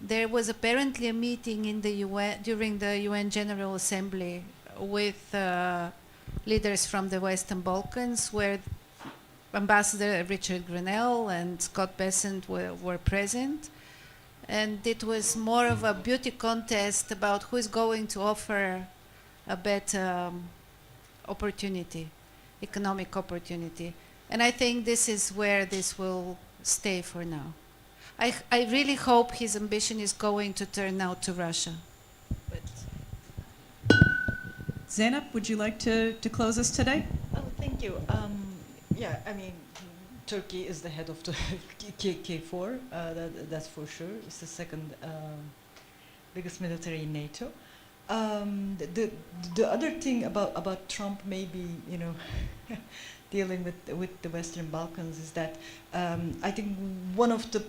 There was apparently a meeting in the UN during the UN General Assembly with leaders from the Western Balkans, where Ambassador Richard Grenell and Scott Bessent were present. And it was more of a beauty contest about who is going to offer a better opportunity, economic opportunity. And I think this is where this will stay for now. I really hope his ambition is going to turn out to Russia. But Zeynep, would you like to close us today? Oh, thank you. Yeah, I mean, Turkey is the head of the KFOR, that's for sure. It's the second biggest military in NATO. The other thing about Trump maybe, you know, dealing with the Western Balkans is that I think one of the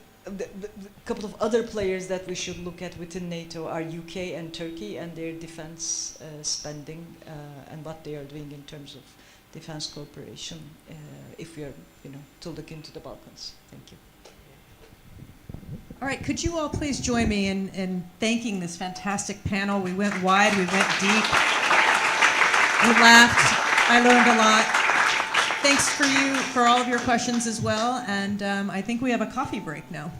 couple of other players that we should look at within NATO are UK and Turkey and their defense spending and what they are doing in terms of defense cooperation, if we are, you know, to look into the Balkans. Thank you. All right, could you all please join me in thanking this fantastic panel? We went wide, we went deep, we laughed, I learned a lot. Thanks for all of your questions as well, and I think we have a coffee break now.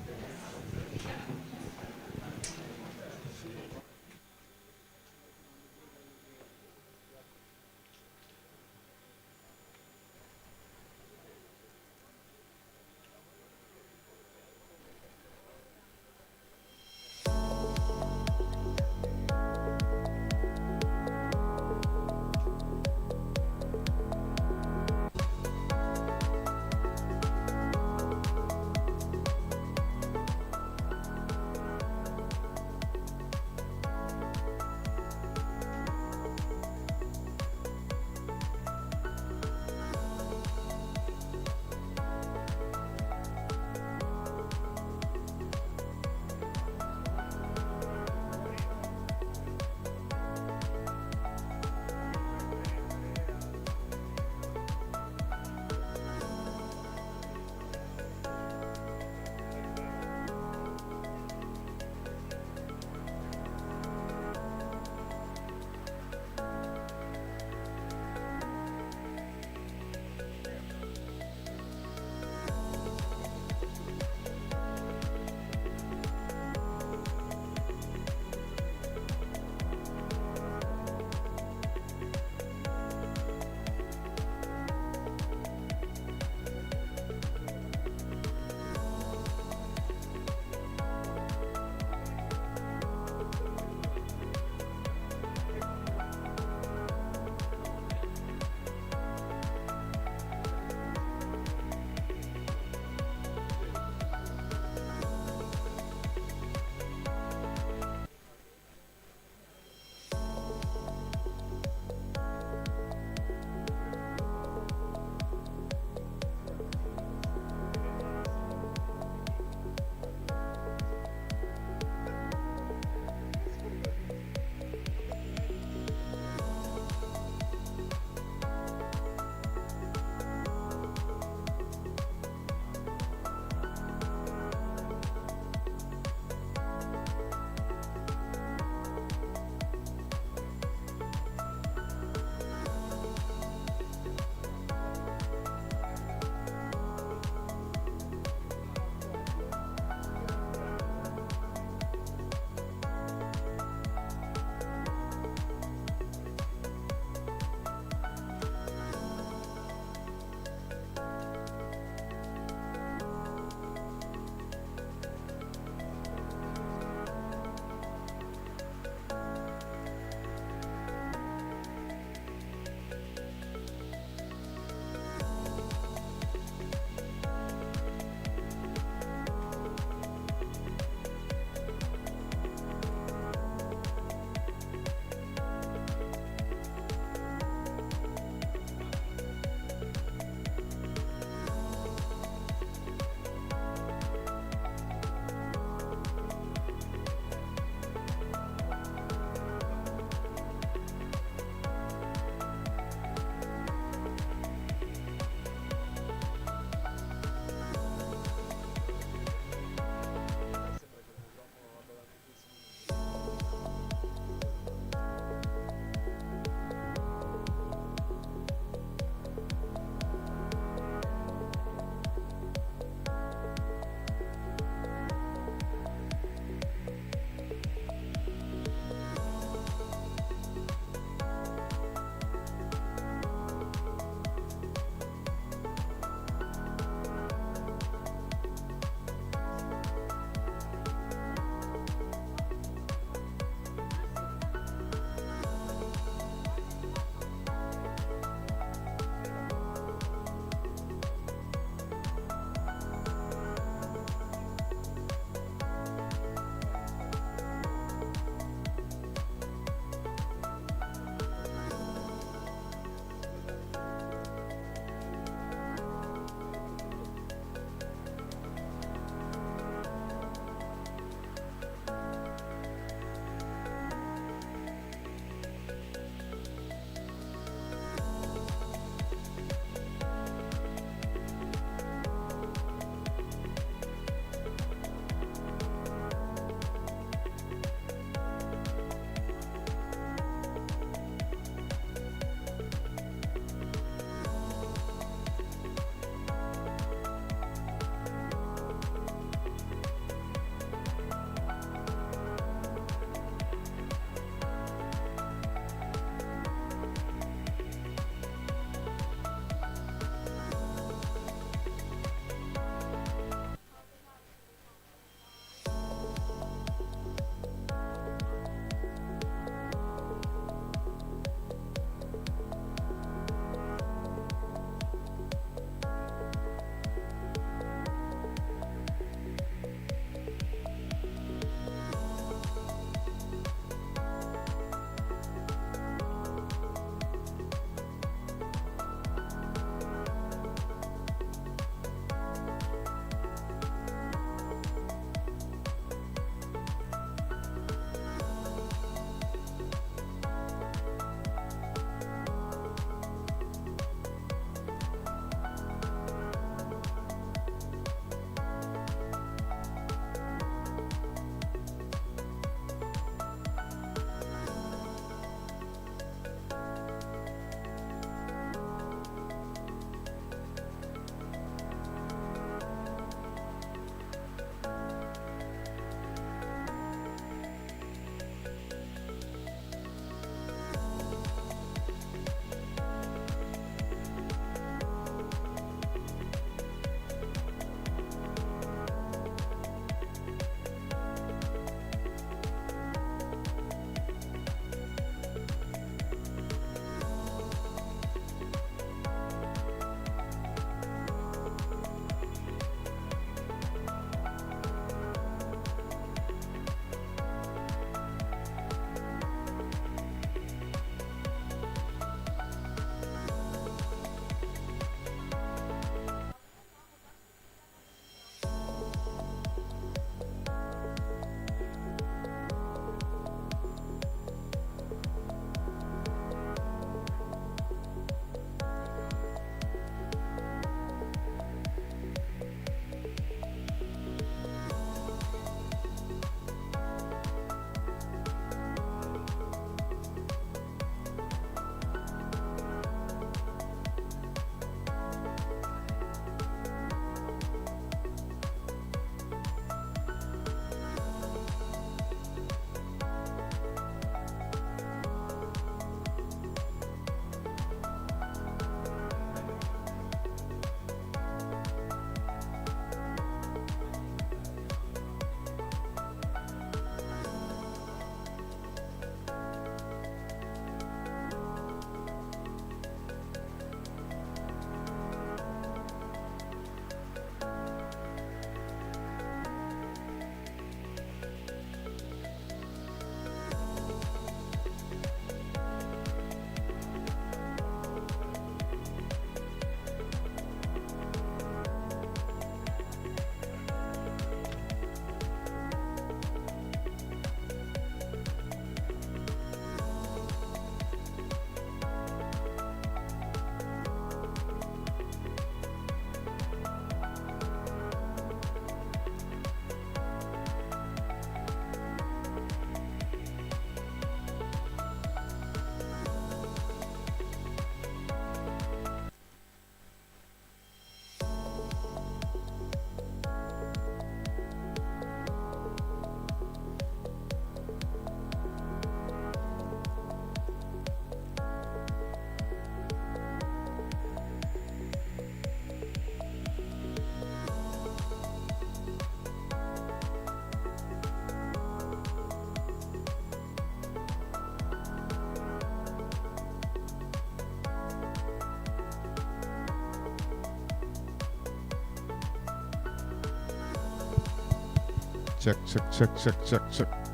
Check, check, check, check, check, check.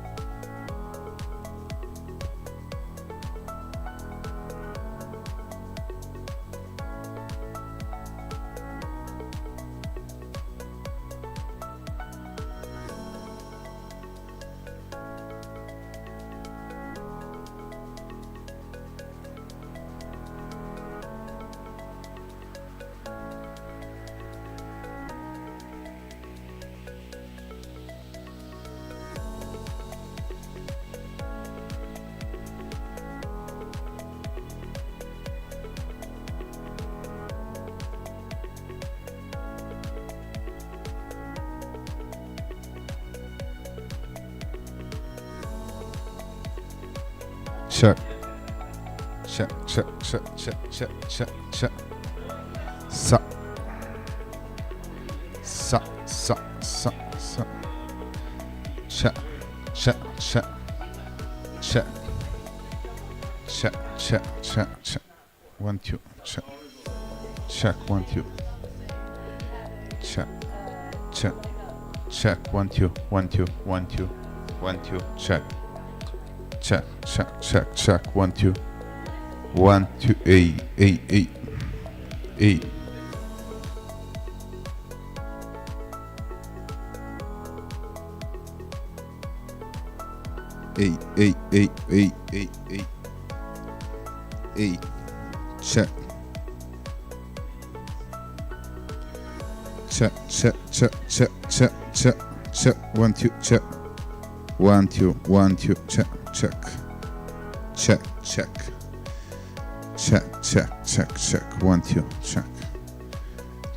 Check. Check, check, check, check, check, check, check. Sa. Sa, sa, sa, sa. Check, check, check. Check. Check, check, check, check. 1, 2, check. Check, 1, 2. Check. Check. Check, 1, 2, 1, 2, 1, 2, 1, 2, check. Check, check, check, check, 1, 2. 1, 2, 8, 8, 8, 8. Eight, eight, eight, eight, eight, eight, 8. Check. Check, check, check, check, check, check, check, 1, 2, check. 1, 2, 1, 2, check, check. Check, check. Check, check, check, check, 1, 2, check.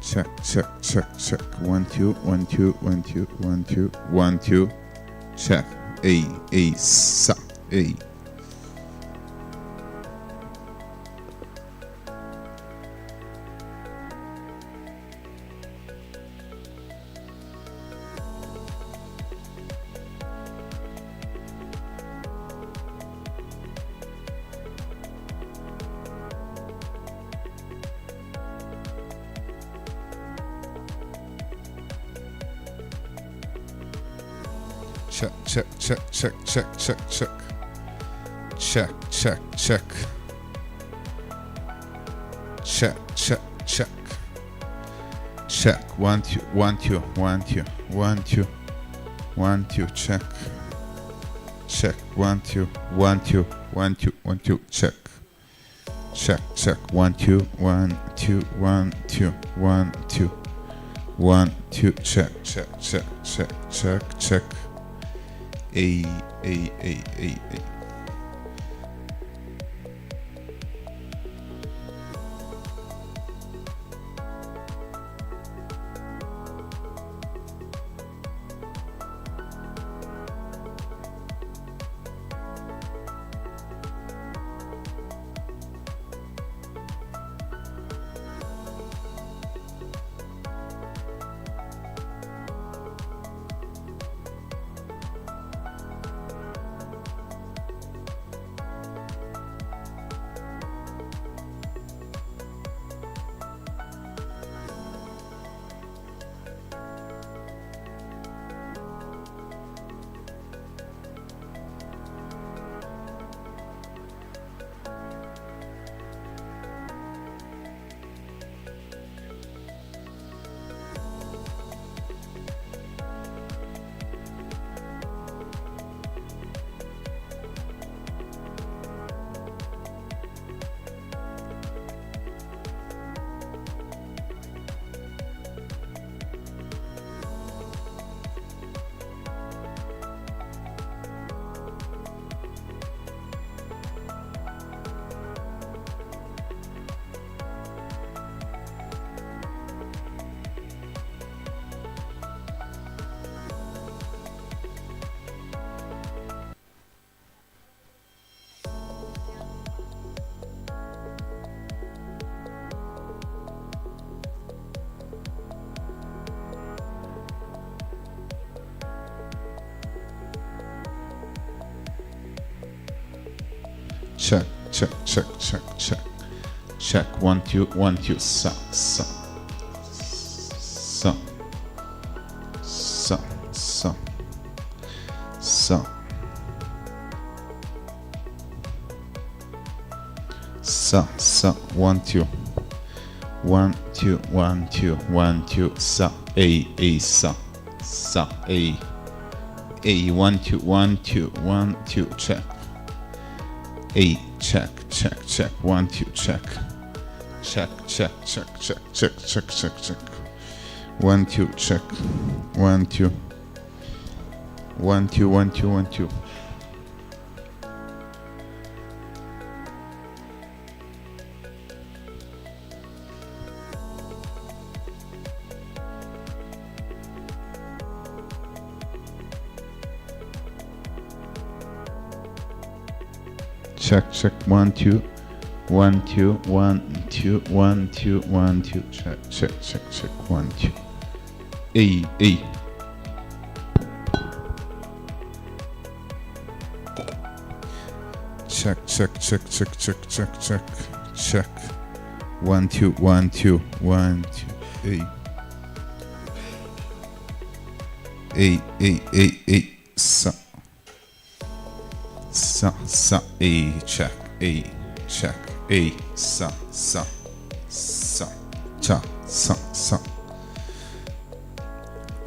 Check, check, check, check, 1, 2, 1, 2, 1, 2, 1, 2, 1, 2, check. A, sa, A. Check, check, check, check, check, check, check. Check, check, check. Check, check, check. Check, 1, 2, 1, 2, 1, 2, 1, 2, 1, 2, check. Check, 1, 2, 1, 2, 1, 2, 1, 2, check. Check, check, 1, 2, 1, 2, 1, 2, 1, 2, 1, 2, check, check, check, check, check, check. A. Check, check, check, check, check. Check, 1, 2, 1, 2, sa, sa. Sa. Sa, sa. sa, sa, 1, 2. 1, 2, 1, 2, 1, 2, sa, a, sa, a, 1, 2, 1, 2, 1, 2, check. A, check, check, check, 1, 2, check. Check, check, check, check, check, check, check, check. 1, 2, check. 1, 2. 1, 2, 1, 2, 1, 2. Check, check, 1, 2. 1, 2, 1, 2, 1, 2, 1, 2, check, check, check, check, 1, 2. A. Check, check, check, check, check, check, check, check. 1, 2, 1, 2, 1, 2, A, sa. Sa, A, check, A, check, A, sa, cha,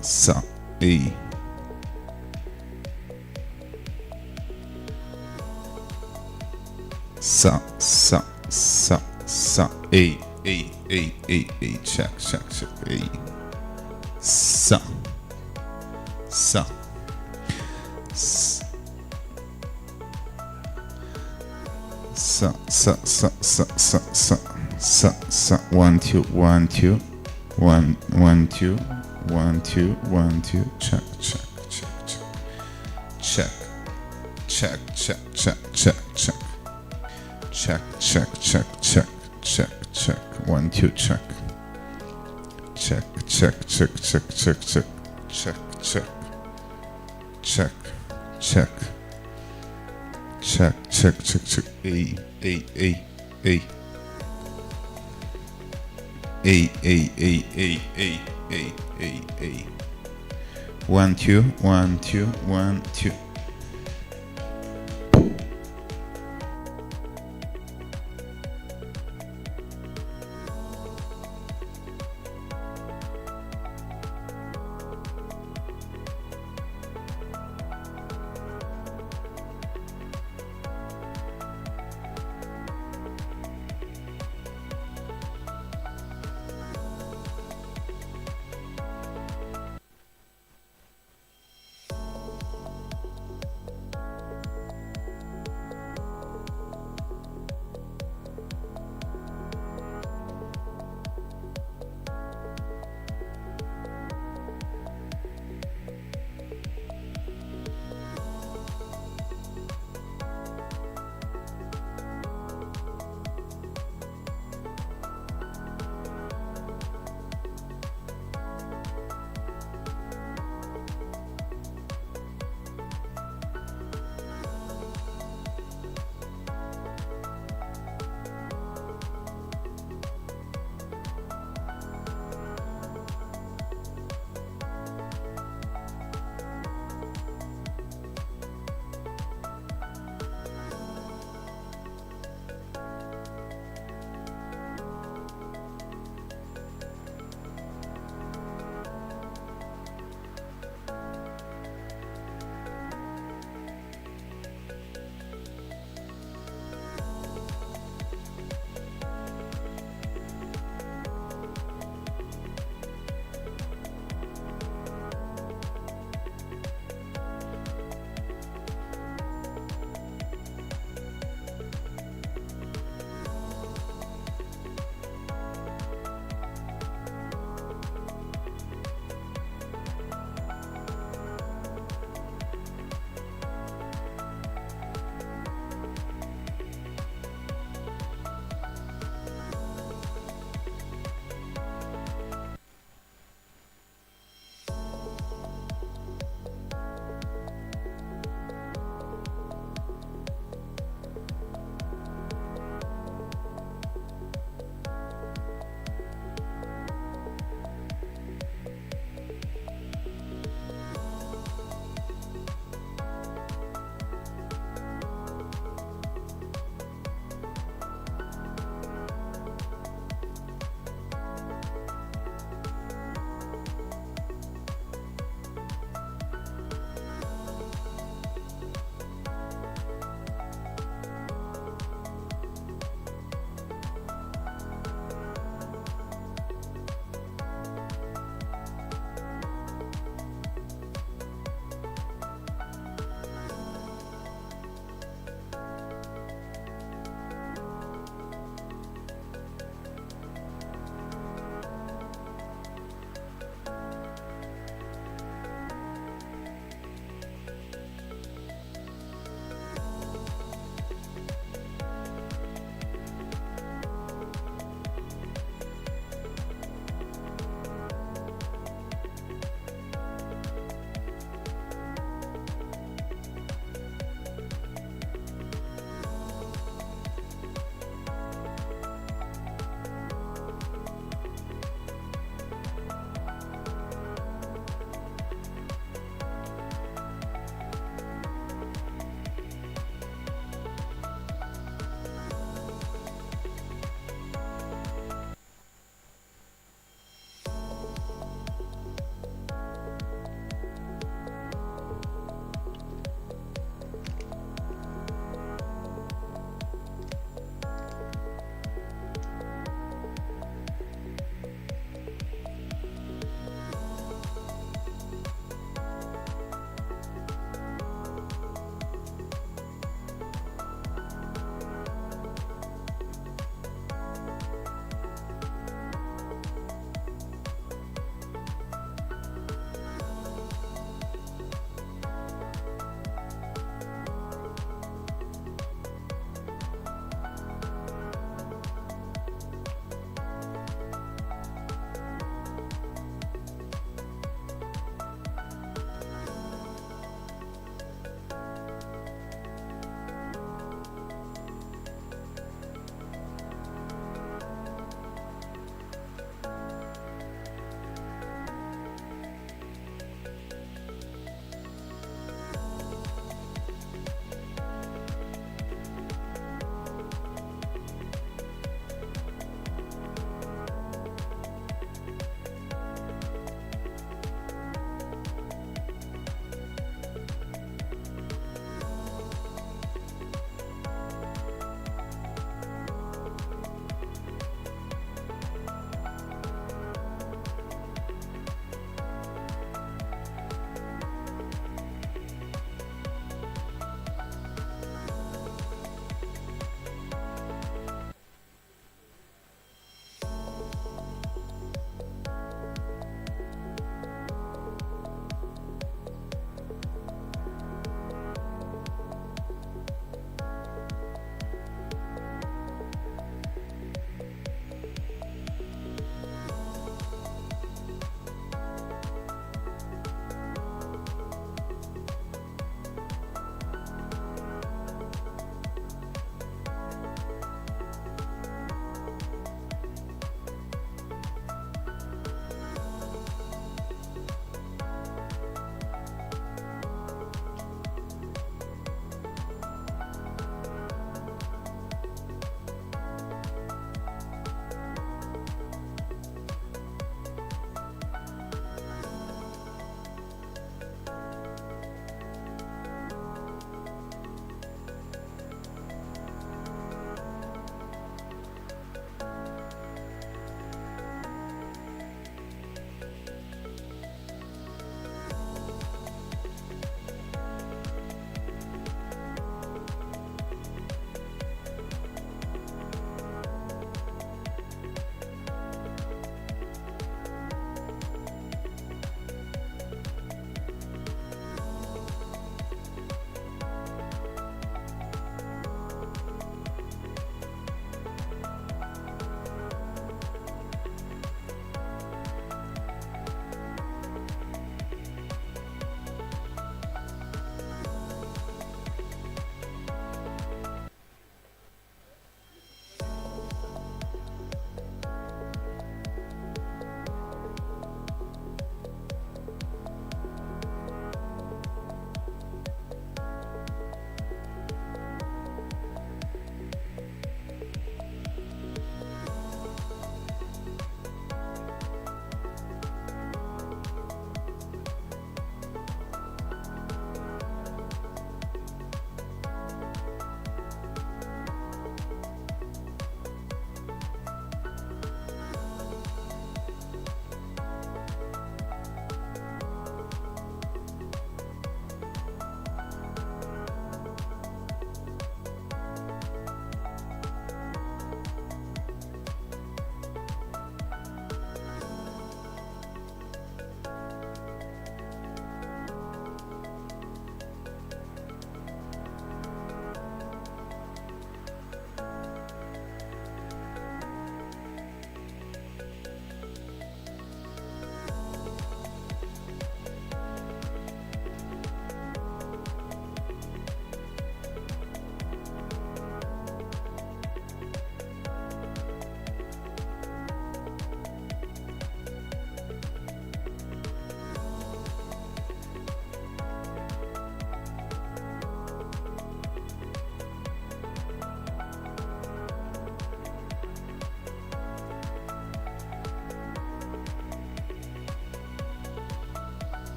sa, A. Sa, A, check, check, check, A. Sa. Sa, 1, 2, 1, 2, 1, 1, 2, 1, 2, 1, 2, check, check, check, check, check, check, check, check, check, check, check, check, check, check, check, 1, 2, check, check, check, check, check, check, check, check, check, check, check, check, check, check, check, A. 1, 2, 1, 2, 1, 2.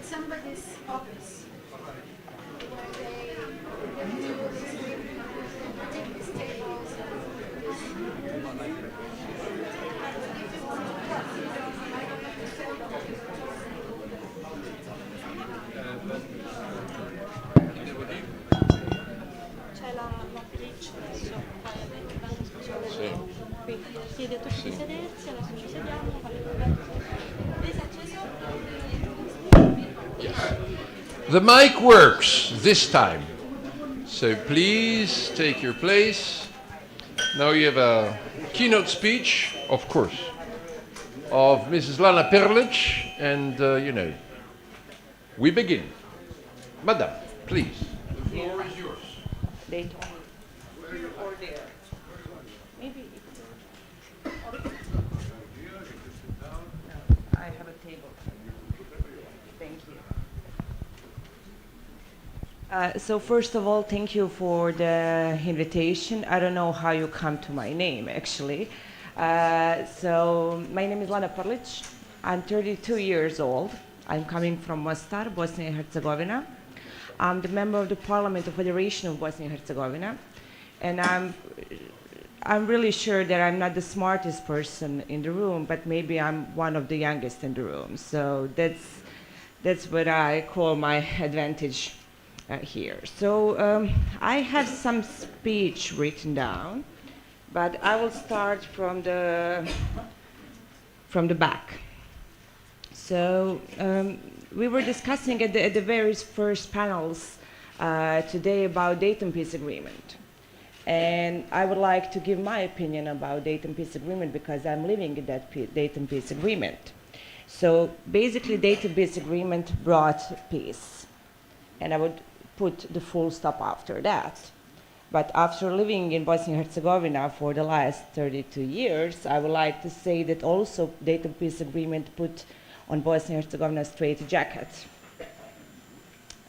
Somebody's office where they do these tables C'è l'attrice adesso Sì. qui chiede a tutti di sedersi, adesso ci sediamo, fare il The mic works this time, so please take your place. Now you have a keynote speech, of course, of Mrs. Lana Perlic, and we begin. Madam, please, the floor is yours. They told me here or there. Maybe I have a table. Thank you. So first of all, thank you for the invitation. I don't know how you come to my name, actually. So my name is Lana Perlic. I'm 32 years old. I'm coming from Mostar, Bosnia and Herzegovina. I'm the member of the Parliament of Federation of Bosnia and Herzegovina. And I'm really sure that I'm not the smartest person in the room, but maybe I'm one of the youngest in the room. So that's what I call my advantage here. So I have some speech written down, but I will start from the back. So we were discussing at the various first panels today about Dayton Peace Agreement. And I would like to give my opinion about Dayton Peace Agreement because I'm living in that Dayton Peace Agreement. So basically, Dayton Peace Agreement brought peace. And I would put the full stop after that. But after living in Bosnia and Herzegovina for the last 32 years, I would like to say that also Dayton Peace Agreement put on Bosnia and Herzegovina straight jacket.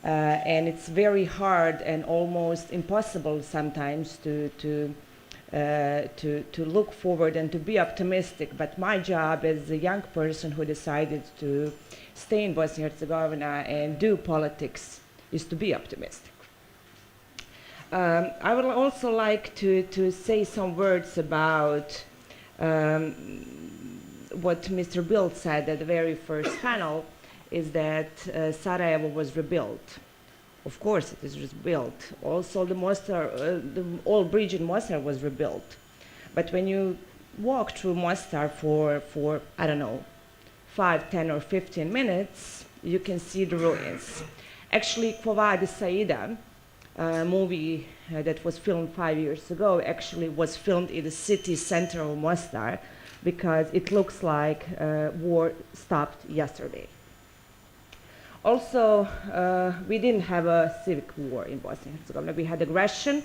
And it's very hard and almost impossible sometimes to look forward and to be optimistic. But my job as a young person who decided to stay in Bosnia and Herzegovina and do politics is to be optimistic. I would also like to say some words about what Mr. Bild said at the very first panel, is that Sarajevo was rebuilt. Of course, it is rebuilt. Also, the old bridge in Mostar was rebuilt. But when you walk through Mostar for I don't know, 5, 10, or 15 minutes, you can see the ruins. Actually, Quo Vadis Saida movie that was filmed 5 years ago actually was filmed in the city center of Mostar, because it looks like war stopped yesterday. Also, we didn't have a civic war in Bosnia and Herzegovina. We had aggression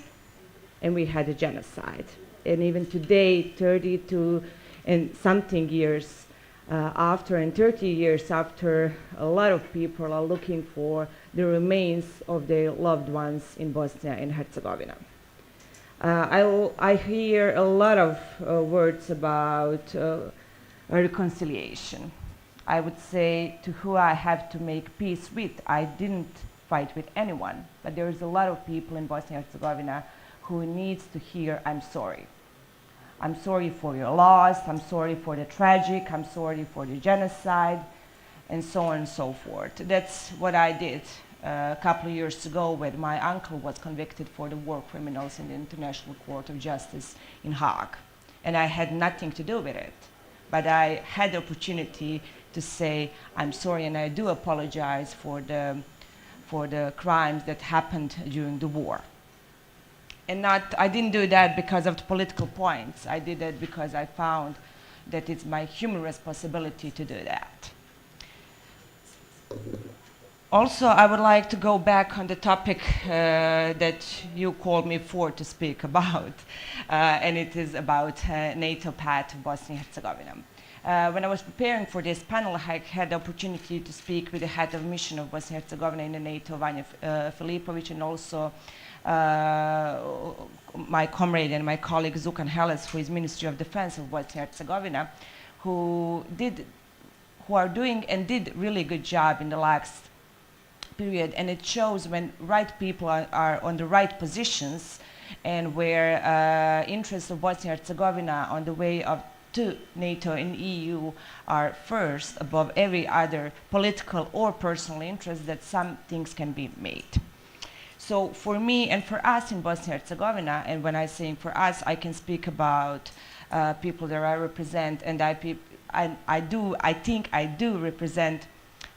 and we had a genocide. And even today, 32 and something years after, and 30 years after, a lot of people are looking for the remains of their loved ones in Bosnia and Herzegovina. I hear a lot of words about reconciliation. I would say to who I have to make peace with. I didn't fight with anyone, but there is a lot of people in Bosnia and Herzegovina who needs to hear, I'm sorry. I'm sorry for your loss, I'm sorry for the tragic, I'm sorry for the genocide, and so on and so forth. That's what I did a couple of years ago when my uncle was convicted for the war criminals in the International Court of Justice in Hague. And I had nothing to do with it, but I had the opportunity to say, I'm sorry and I do apologize for the crimes that happened during the war. And I didn't do that because of the political points. I did that because I found that it's my human responsibility to do that. Also, I would like to go back on the topic that you called me for to speak about, and it is about NATO path of Bosnia and Herzegovina. When I was preparing for this panel, I had the opportunity to speak with the head of mission of Bosnia and Herzegovina in the NATO, Vanja Filipovic, and also my comrade and my colleague Zukan Heles, who is Ministry of Defense of Bosnia and Herzegovina, who are doing and did really good job in the last period. And it shows when right people are on the right positions, and where interests of Bosnia and Herzegovina on the way of to NATO and EU are first above every other political or personal interest, that some things can be made. So for me and for us in Bosnia and Herzegovina, and when I say for us, I can speak about people that I represent, and I think I do represent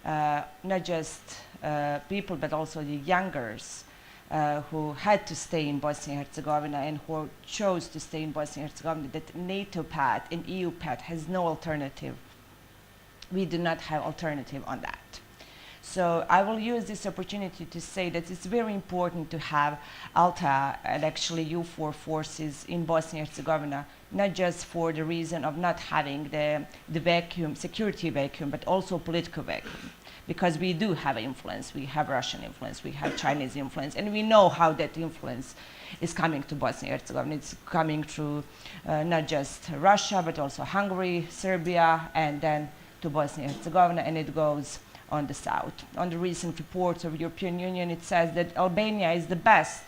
not just people, but also the youngers who had to stay in Bosnia and Herzegovina and who chose to stay in Bosnia and Herzegovina, that NATO path and EU path has no alternative. We do not have alternative on that. So I will use this opportunity to say that it's very important to have ALTA and actually U4 forces in Bosnia and Herzegovina, not just for the reason of not having the vacuum, security vacuum, but also political vacuum. Because we do have influence, we have Russian influence, we have Chinese influence, and we know how that influence is coming to Bosnia and Herzegovina. It's coming through not just Russia, but also Hungary, Serbia, and then to Bosnia and Herzegovina, and it goes on the south. On the recent reports of European Union, it says that Albania is the best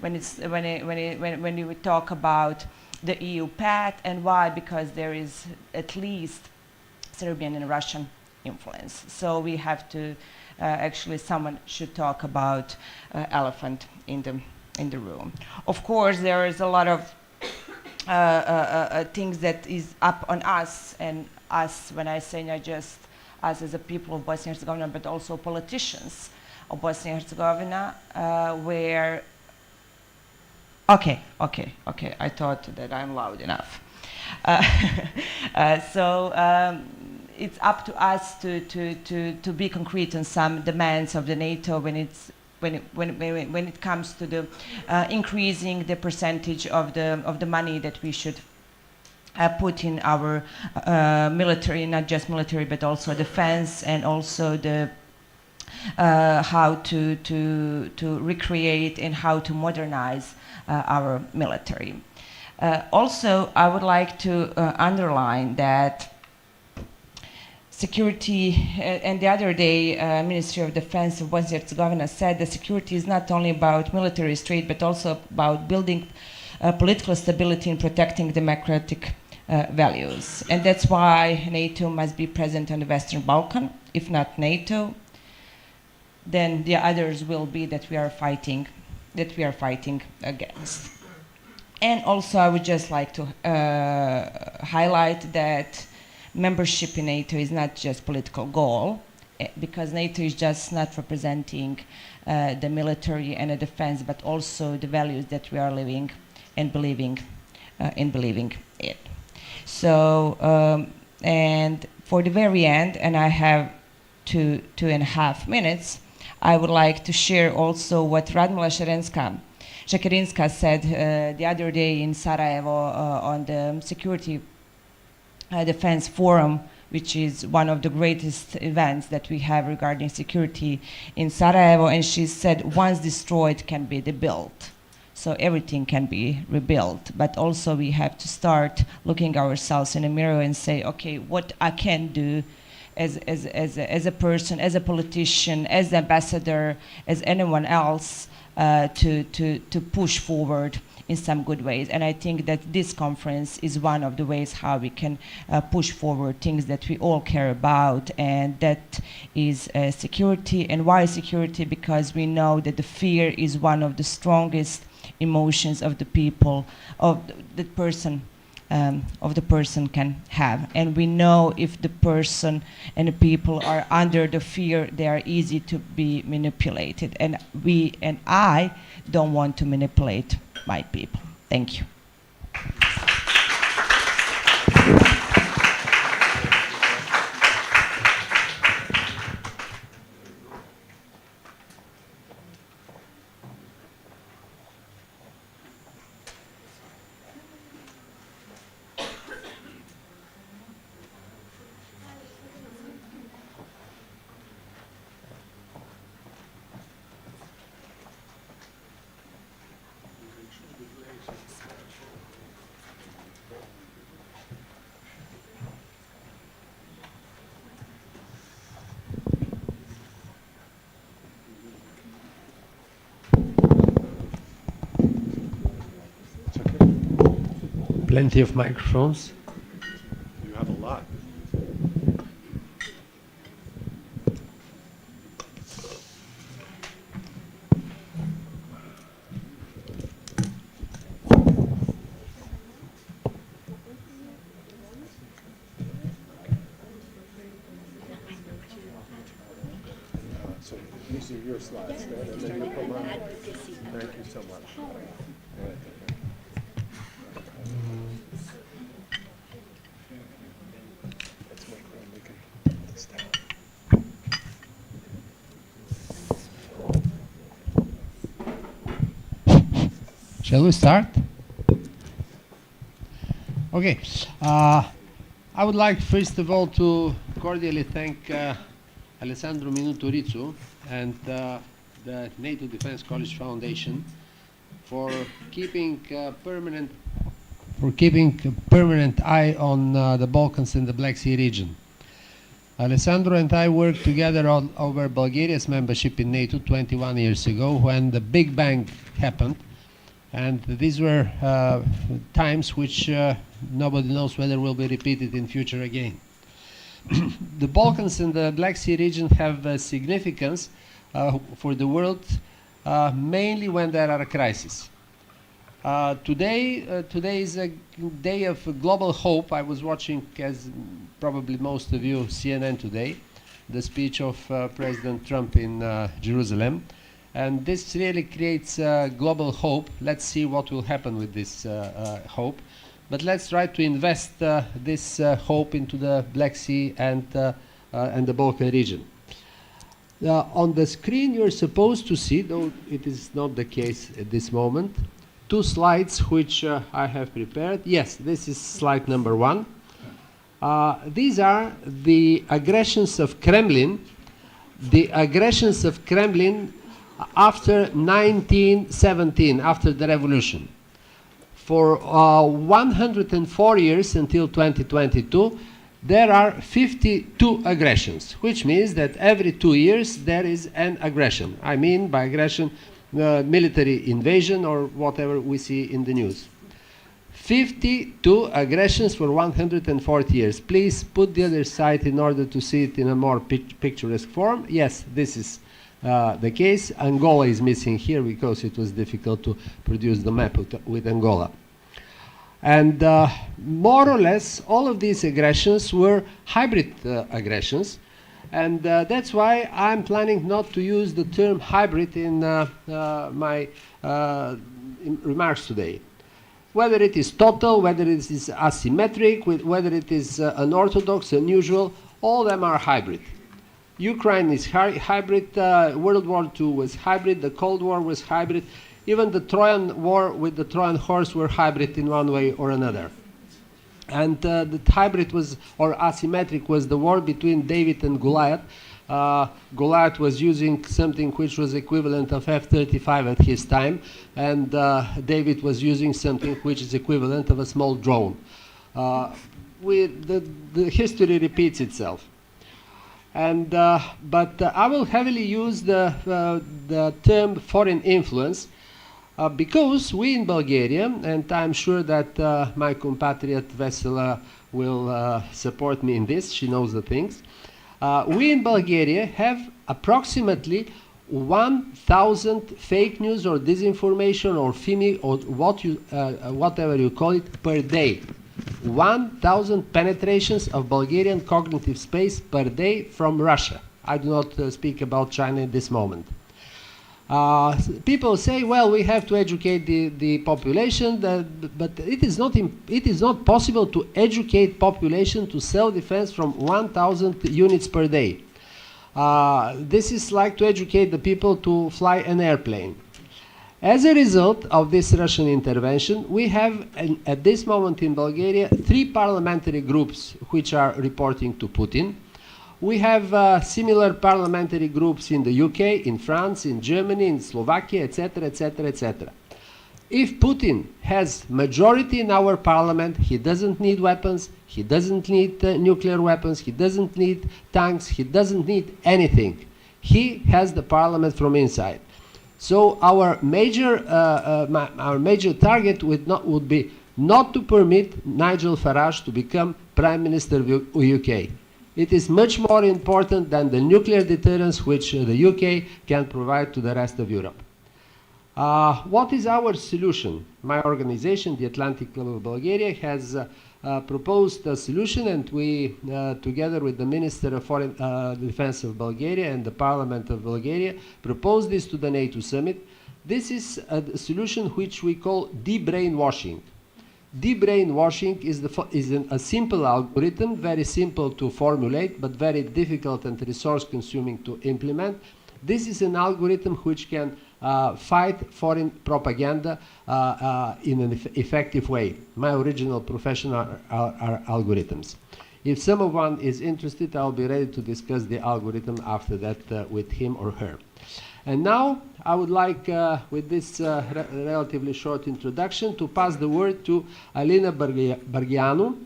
when you talk about the EU path, and why? Because there is at least Serbian and Russian influence. So we have to actually, someone should talk about elephant in the room. Of course, there is a lot of things that is up on us, and us, when I say not just us as a people of Bosnia and Herzegovina, but also politicians of Bosnia and Herzegovina, where, okay, I thought that I'm loud enough. It's up to us to be concrete on some demands of the NATO when it comes to the increasing the percentage of the money that we should put in our military, not just military, but also defense, and also the how to recreate and how to modernize our military. Also, I would like to underline that security, and the other day, Ministry of Defense of Bosnia and Herzegovina said that security is not only about military strength, but also about building political stability and protecting democratic values. And that's why NATO must be present on the Western Balkan. If not NATO, then the others will be that we are fighting against. And also, I would just like to highlight that membership in NATO is not just political goal. because NATO is just not representing the military and the defense, but also the values that we are living and believing in. So, and for the very end, and I have 2.5 minutes, I would like to share also what Radmila Šekerinska said the other day in Sarajevo on the Security Defense Forum, which is one of the greatest events that we have regarding security in Sarajevo. And she said, once destroyed can be rebuilt. So everything can be rebuilt, but also we have to start looking ourselves in the mirror and say, okay, what I can do as a person, as a politician, as an ambassador, as anyone else, to push forward in some good ways. And I think that this conference is one of the ways how we can push forward things that we all care about, and that is security. And why security? Because we know that the fear is one of the strongest emotions of the people, of the person can have. And we know if the person and the people are under the fear, they are easy to be manipulated. And I don't want to manipulate my people. Thank you. Plenty of microphones. You have a lot. So these are your slides, right? And then you come on. Thank you so much. All right. Shall we start? Okay. I would like first of all to cordially thank Alessandro Minuto Rizzo and the NATO Defense College Foundation for keeping a permanent eye on the Balkans and the Black Sea region. Alessandro and I worked together over Bulgaria's membership in NATO 21 years ago when the Big Bang happened. And these were times which nobody knows whether will be repeated in future again. The Balkans and the Black Sea region have significance for the world, mainly when there are crises. Today is a day of global hope. I was watching, as probably most of you, CNN today, the speech of President Trump in Jerusalem. And this really creates global hope. Let's see what will happen with this hope. But let's try to invest this hope into the Black Sea and the Balkan region. On the screen you're supposed to see, though it is not the case at this moment, two slides which I have prepared. Yes, this is slide number 1. These are the aggressions of Kremlin. The aggressions of Kremlin after 1917, after the revolution. For 104 years until 2022, there are 52 aggressions, which means that every 2 years there is an aggression. I mean by aggression, military invasion or whatever we see in the news. 52 aggressions for 140 years. Please put the other side in order to see it in a more picturesque form. Yes, this is the case. Angola is missing here because it was difficult to produce the map with Angola. And more or less all of these aggressions were hybrid aggressions. And that's why I'm planning not to use the term hybrid in my remarks today. Whether it is total, whether it is asymmetric, whether it is unorthodox, unusual, all of them are hybrid. Ukraine is hybrid, World War II was hybrid, the Cold War was hybrid, even the Trojan War with the Trojan horse were hybrid in one way or another. And the hybrid was, or asymmetric, was the war between David and Goliath. Goliath was using something which was equivalent of F-35 at his time, and David was using something which is equivalent of a small drone. The history repeats itself. And, but I will heavily use the term foreign influence because we in Bulgaria, and I'm sure that my compatriot Vesela will support me in this, she knows the things. We in Bulgaria have approximately 1,000 fake news or disinformation or FIMI or whatever you call it per day. 1,000 penetrations of Bulgarian cognitive space per day from Russia. I do not speak about China at this moment. People say, well, we have to educate the population, but it is not possible to educate population to self-defense from 1,000 units per day. This is like to educate the people to fly an airplane. As a result of this Russian intervention, we have, at this moment in Bulgaria, 3 parliamentary groups which are reporting to Putin. We have similar parliamentary groups in the UK, in France, in Germany, in Slovakia, etc., etc., etc. If Putin has majority in our parliament, he doesn't need weapons, he doesn't need nuclear weapons, he doesn't need tanks, he doesn't need anything. He has the parliament from inside. So our major target would be not to permit Nigel Farage to become Prime Minister of UK. It is much more important than the nuclear deterrence which the UK can provide to the rest of Europe. What is our solution? My organization, the Atlantic Club of Bulgaria, has proposed a solution, and we, together with the Minister of Foreign Defense of Bulgaria and the Parliament of Bulgaria, proposed this to the NATO summit. This is a solution which we call de-brainwashing. De-brainwashing is a simple algorithm, very simple to formulate, but very difficult and resource-consuming to implement. This is an algorithm which can fight foreign propaganda in an effective way. My original profession are algorithms. If someone is interested, I'll be ready to discuss the algorithm after that with him or her. And now I would like, with this relatively short introduction, to pass the word to Alina Bargheanu,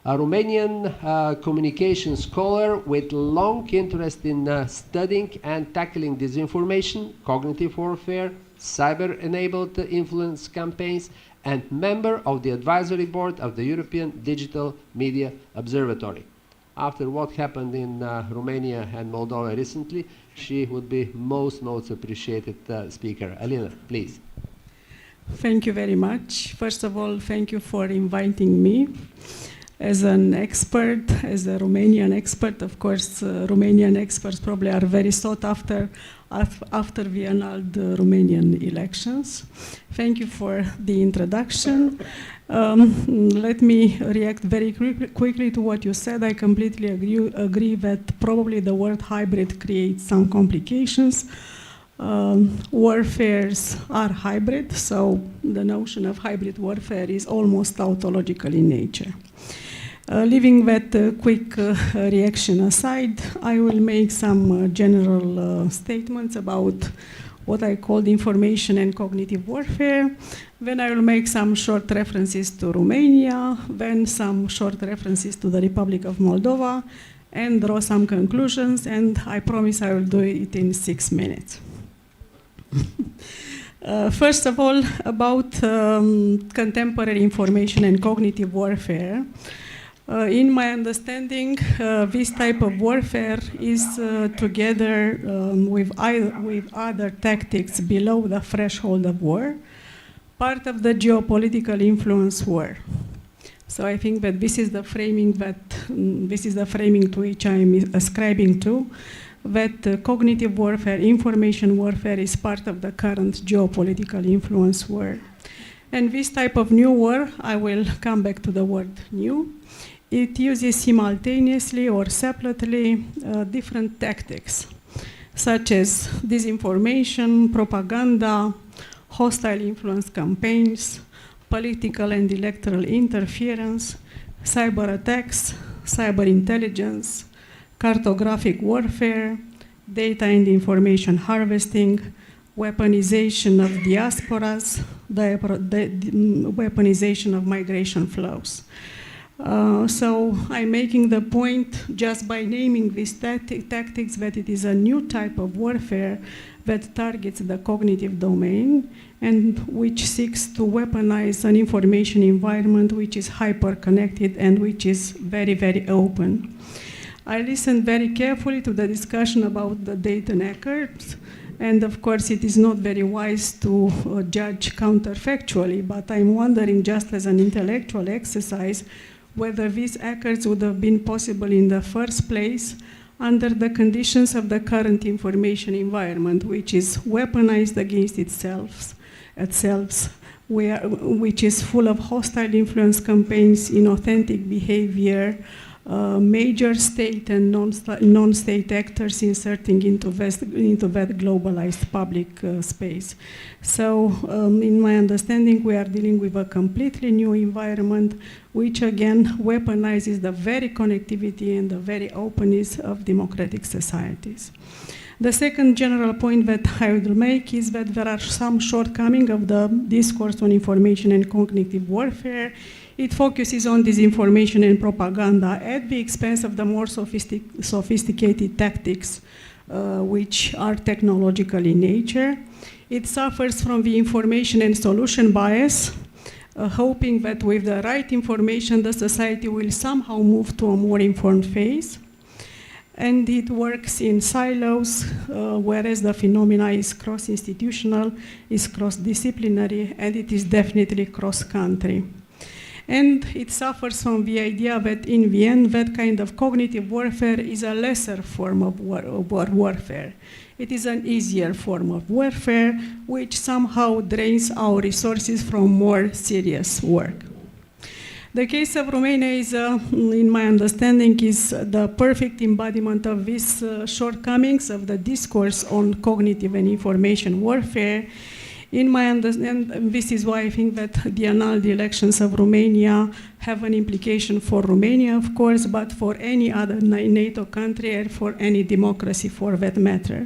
a Romanian communication scholar with long interest in studying and tackling disinformation, cognitive warfare, cyber-enabled influence campaigns, and member of the advisory board of the European Digital Media Observatory. After what happened in Romania and Moldova recently, she would be most appreciated speaker. Alina, please. Thank you very much. First of all, thank you for inviting me. As an expert, as a Romanian expert, of course, Romanian experts probably are very sought after the annulled Romanian elections. Thank you for the introduction. Let me react very quickly to what you said. I completely agree that probably the word hybrid creates some complications. Warfares are hybrid, so the notion of hybrid warfare is almost tautological in nature. Leaving that quick reaction aside, I will make some general statements about what I call information and cognitive warfare. Then I will make some short references to Romania, then some short references to the Republic of Moldova, and draw some conclusions, and I promise I will do it in 6 minutes. First of all, about contemporary information and cognitive warfare. In my understanding, this type of warfare is together with other tactics below the threshold of war, part of the geopolitical influence war. So I think that this is the framing that this is the framing to which I'm ascribing to, that cognitive warfare, information warfare is part of the current geopolitical influence war. And this type of new war, I will come back to the word new, it uses simultaneously or separately different tactics, such as disinformation, propaganda, hostile influence campaigns, political and electoral interference, cyber attacks, cyber intelligence, cartographic warfare, data and information harvesting, weaponization of diasporas, weaponization of migration flows. So I'm making the point just by naming these tactics that it is a new type of warfare that targets the cognitive domain and which seeks to weaponize an information environment which is hyper-connected and which is very, very open. I listened very carefully to the discussion about the Dayton Accords, and of course it is not very wise to judge counterfactually, but I'm wondering, just as an intellectual exercise, whether these accords would have been possible in the first place under the conditions of the current information environment, which is weaponized against itself, which is full of hostile influence campaigns, inauthentic behavior, major state and non-state actors inserting into that globalized public space. So in my understanding, we are dealing with a completely new environment, which again weaponizes the very connectivity and the very openness of democratic societies. The second general point that I would make is that there are some shortcomings of the discourse on information and cognitive warfare. It focuses on disinformation and propaganda at the expense of the more sophisticated tactics, which are technological in nature. It suffers from the information and solution bias, hoping that with the right information, the society will somehow move to a more informed phase. And it works in silos, whereas the phenomena is cross-institutional, is cross-disciplinary, and it is definitely cross-country. And it suffers from the idea that in the end, that kind of cognitive warfare is a lesser form of warfare. It is an easier form of warfare, which somehow drains our resources from more serious work. The case of Romania is, in my understanding, is the perfect embodiment of these shortcomings of the discourse on cognitive and information warfare. In my understanding, this is why I think that the annulled elections of Romania have an implication for Romania, of course, but for any other NATO country or for any democracy for that matter.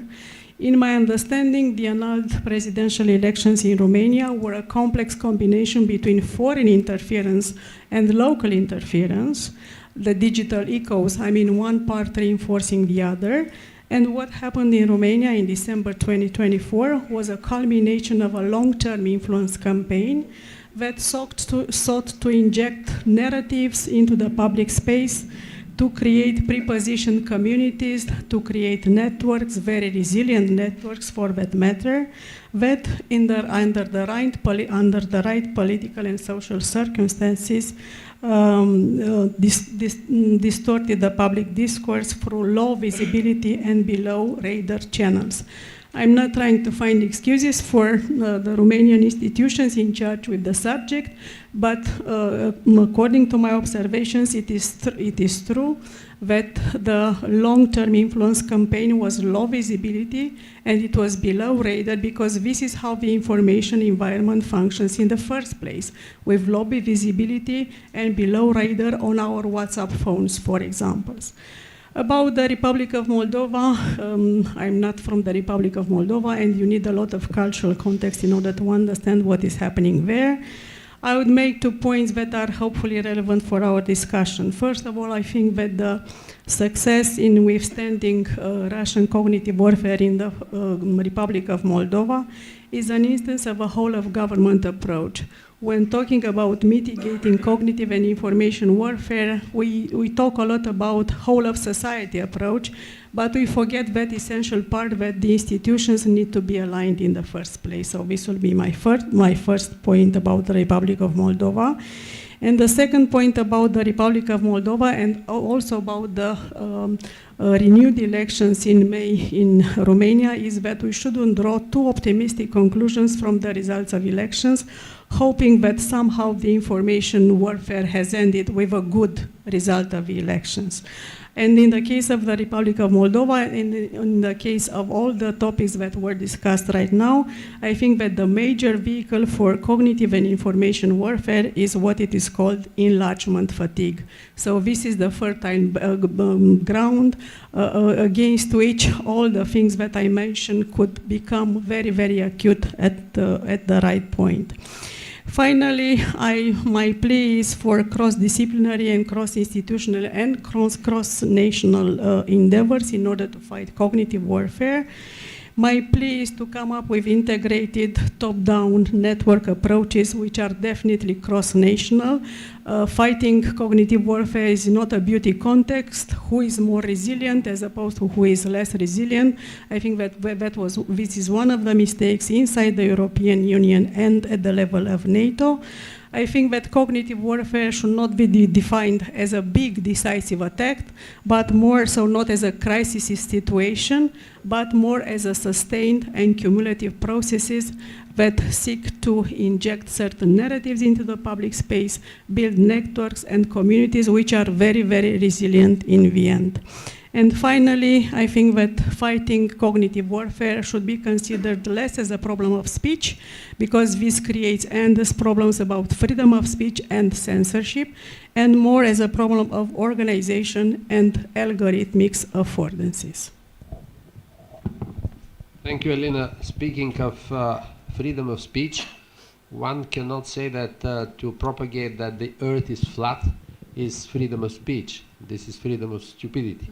In my understanding, the annulled presidential elections in Romania were a complex combination between foreign interference and local interference, the digital echoes, I mean, one part reinforcing the other. And what happened in Romania in December 2024 was a culmination of a long-term influence campaign that sought to inject narratives into the public space, to create prepositioned communities, to create networks, very resilient networks for that matter, that under the right political and social circumstances distorted the public discourse through low visibility and below radar channels. I'm not trying to find excuses for the Romanian institutions in charge with the subject, but according to my observations, it is true that the long-term influence campaign was low visibility and it was below radar, because this is how the information environment functions in the first place, with low visibility and below radar on our WhatsApp phones, for example. About the Republic of Moldova, I'm not from the Republic of Moldova, and you need a lot of cultural context in order to understand what is happening there. I would make 2 points that are hopefully relevant for our discussion. First of all, I think that the success in withstanding Russian cognitive warfare in the Republic of Moldova is an instance of a whole-of-government approach. When talking about mitigating cognitive and information warfare, we talk a lot about whole-of-society approach, but we forget that essential part that the institutions need to be aligned in the first place. So this will be my first point about the Republic of Moldova. And the second point about the Republic of Moldova and also about the renewed elections in May in Romania is that we shouldn't draw too optimistic conclusions from the results of elections, hoping that somehow the information warfare has ended with a good result of the elections. And in the case of the Republic of Moldova, and in the case of all the topics that were discussed right now, I think that the major vehicle for cognitive and information warfare is what it is called enlargement fatigue. So this is the fertile ground against which all the things that I mentioned could become very, very acute at the right point. Finally, my plea is for cross-disciplinary and cross-institutional and cross-national endeavors in order to fight cognitive warfare. My plea is to come up with integrated top-down network approaches which are definitely cross-national. Fighting cognitive warfare is not a beauty contest. Who is more resilient as opposed to who is less resilient? I think that this is one of the mistakes inside the European Union and at the level of NATO. I think that cognitive warfare should not be defined as a big decisive attack, but more so not as a crisis situation, but more as a sustained and cumulative processes that seek to inject certain narratives into the public space, build networks and communities which are very, very resilient in the end. And finally, I think that fighting cognitive warfare should be considered less as a problem of speech, because this creates endless problems about freedom of speech and censorship, and more as a problem of organization and algorithmic affordances. Thank you, Elena. Speaking of freedom of speech, one cannot say that to propagate that the earth is flat is freedom of speech. This is freedom of stupidity.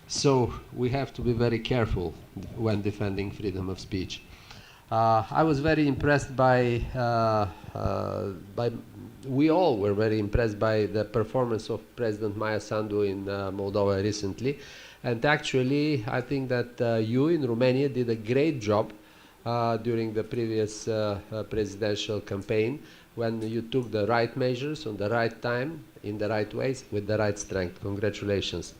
So we have to be very careful when defending freedom of speech. I was very impressed we all were very impressed by the performance of President Maia Sandu in Moldova recently. And actually, I think that you in Romania did a great job during the previous presidential campaign when you took the right measures on the right time, in the right ways, with the right strength. Congratulations.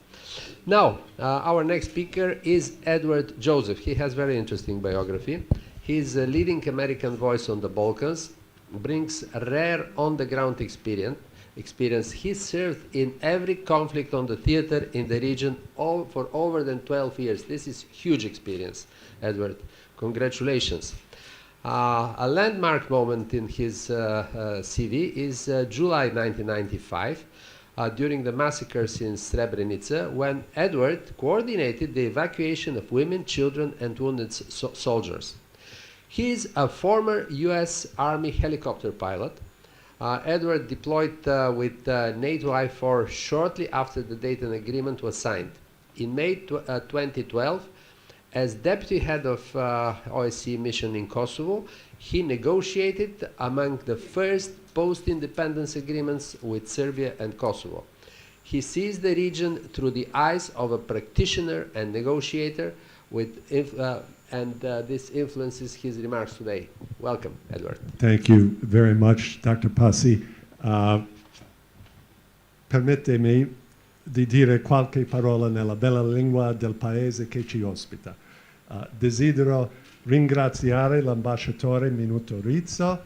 Now, our next speaker is Edward Joseph. He has very interesting biography. He's a leading American voice on the Balkans, brings a rare on-the-ground experience. He served in every conflict on the theater in the region for over than 12 years. This is huge experience, Edward. Congratulations. A landmark moment in his CV is July 1995, during the massacres in Srebrenica, when Edward coordinated the evacuation of women, children, and wounded soldiers. He is a former US Army helicopter pilot. Edward deployed with NATO I-4 shortly after the Dayton Agreement was signed. In May 2012, as deputy head of OSCE mission in Kosovo, he negotiated among the first post-independence agreements with Serbia and Kosovo. He sees the region through the eyes of a practitioner and negotiator, and this influences his remarks today. Welcome, Edward. Thank you very much, Dr. Passi. Permettimi di dire qualche parola nella bella lingua del paese che ci ospita. Desidero ringraziare l'ambasciatore Minuto Rizzo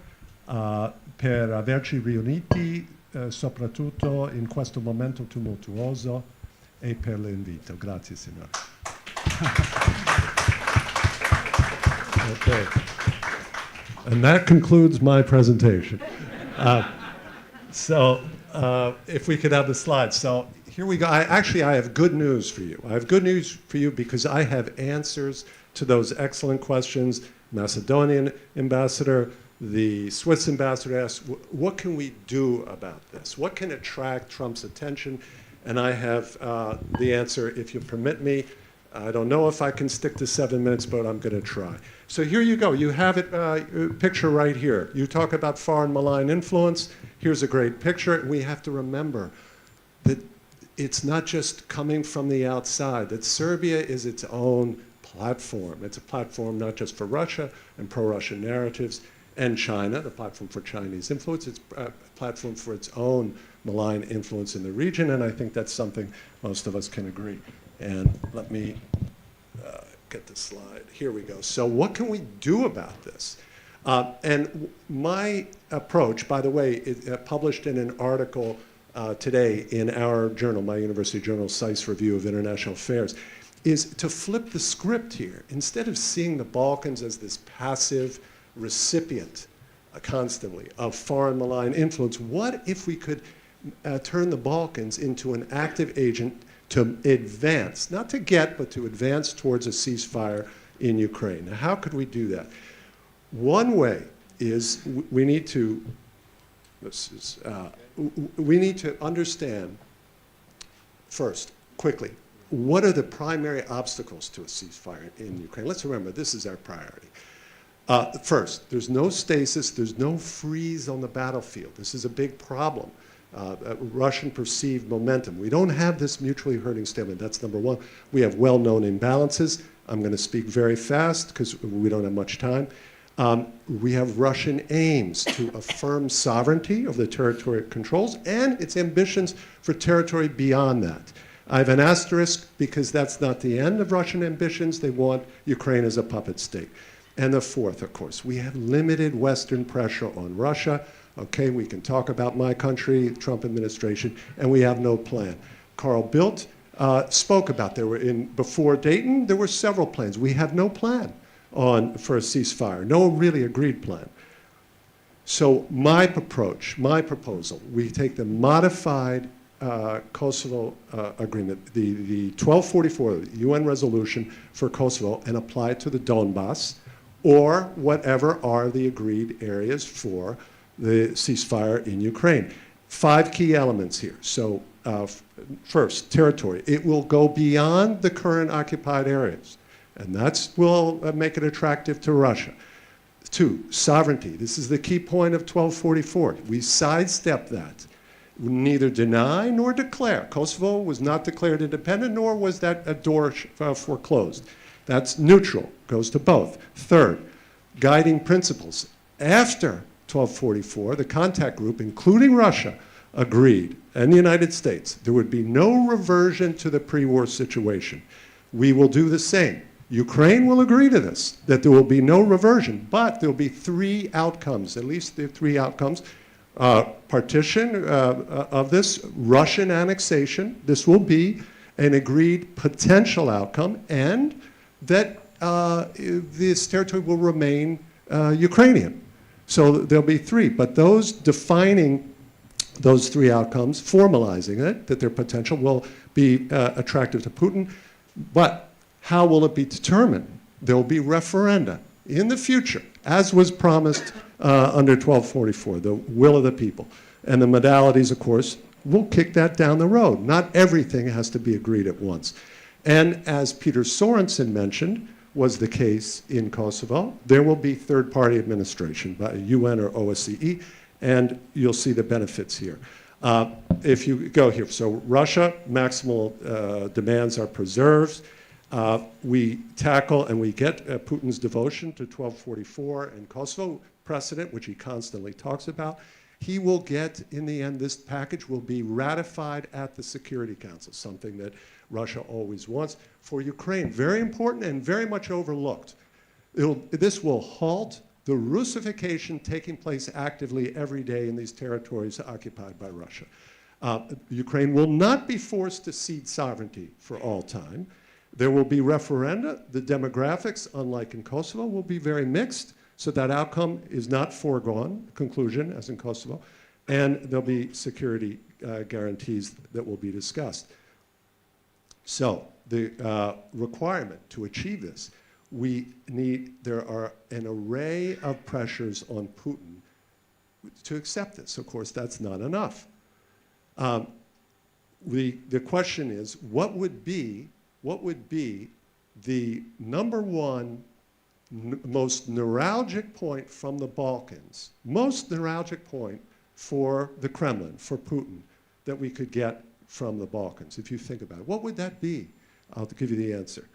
per averci riuniti soprattutto in questo momento tumultuoso e per l'invito. Grazie, signore. Okay. And that concludes my presentation. If we could have the slides. So here we go. I have good news for you. I have good news for you because I have answers to those excellent questions. Macedonian ambassador, the Swiss ambassador asked, what can we do about this? What can attract Trump's attention? And I have the answer, if you permit me. I don't know if I can stick to 7 minutes, but I'm going to try. So here you go. You have it, picture right here. You talk about foreign malign influence. Here's a great picture. We have to remember that it's not just coming from the outside, that Serbia is its own platform. It's a platform not just for Russia and pro-Russian narratives, and China, the platform for Chinese influence. It's a platform for its own malign influence in the region, and I think that's something most of us can agree. And let me get the slide. Here we go. So what can we do about this? And my approach, by the way, is published in an article today in our journal, my university journal, SAIS Review of International Affairs, is to flip the script here. Instead of seeing the Balkans as this passive recipient constantly of foreign malign influence, what if we could turn the Balkans into an active agent to advance, not to get, but to advance towards a ceasefire in Ukraine? Now, how could we do that? One way is we need to, we need to understand first, quickly, what are the primary obstacles to a ceasefire in Ukraine? Let's remember, this is our priority. First, there's no stasis, there's no freeze on the battlefield. This is a big problem. Russian perceived momentum. We don't have this mutually hurting stalemate. That's number one. We have well-known imbalances. I'm going to speak very fast because we don't have much time. We have Russian aims to affirm sovereignty of the territory it controls and its ambitions for territory beyond that. I have an asterisk because that's not the end of Russian ambitions. They want Ukraine as a puppet state. And the fourth, of course, we have limited Western pressure on Russia. Okay, we can talk about my country, the Trump administration, and we have no plan. Carl Bildt spoke about before Dayton, there were several plans. We have no plan for a ceasefire, no really agreed plan. So my approach, my proposal, we take the modified Kosovo agreement, the 1244, the UN resolution for Kosovo, and apply it to the Donbass, or whatever are the agreed areas for the ceasefire in Ukraine. 5 key elements here. So first, territory. It will go beyond the current occupied areas, and that will make it attractive to Russia. 2, sovereignty. This is the key point of 1244. We sidestep that. Neither deny nor declare. Kosovo was not declared independent, nor was that a door foreclosed. That's neutral, goes to both. Third, guiding principles. After 1244, the contact group, including Russia, agreed, and the United States, there would be no reversion to the pre-war situation. We will do the same. Ukraine will agree to this, that there will be no reversion, but there will be 3 outcomes, at least the 3 outcomes. Partition of this, Russian annexation, this will be an agreed potential outcome, and that this territory will remain Ukrainian. So there'll be 3, but those defining those 3 outcomes, formalizing it, that their potential will be attractive to Putin, but how will it be determined? There will be referenda in the future, as was promised under 1244, the will of the people. And the modalities, of course, will kick that down the road. Not everything has to be agreed at once. And as Peter Sorensen mentioned, was the case in Kosovo, there will be third-party administration by UN or OSCE, and you'll see the benefits here. If you go here, so Russia, maximal demands are preserved. We tackle and we get Putin's devotion to 1244 and Kosovo precedent, which he constantly talks about. He will get, in the end, this package will be ratified at the Security Council, something that Russia always wants. For Ukraine, very important and very much overlooked. This will halt the Russification taking place actively every day in these territories occupied by Russia. Ukraine will not be forced to cede sovereignty for all time. There will be referenda. The demographics, unlike in Kosovo, will be very mixed, so that outcome is not foregone conclusion, as in Kosovo, and there'll be security guarantees that will be discussed. So the requirement to achieve this, there are an array of pressures on Putin to accept this. Of course, that's not enough. The question is, what would be the number one most neuralgic point from the Balkans, most neuralgic point for the Kremlin, for Putin, that we could get from the Balkans, if you think about it? What would that be? I'll give you the answer.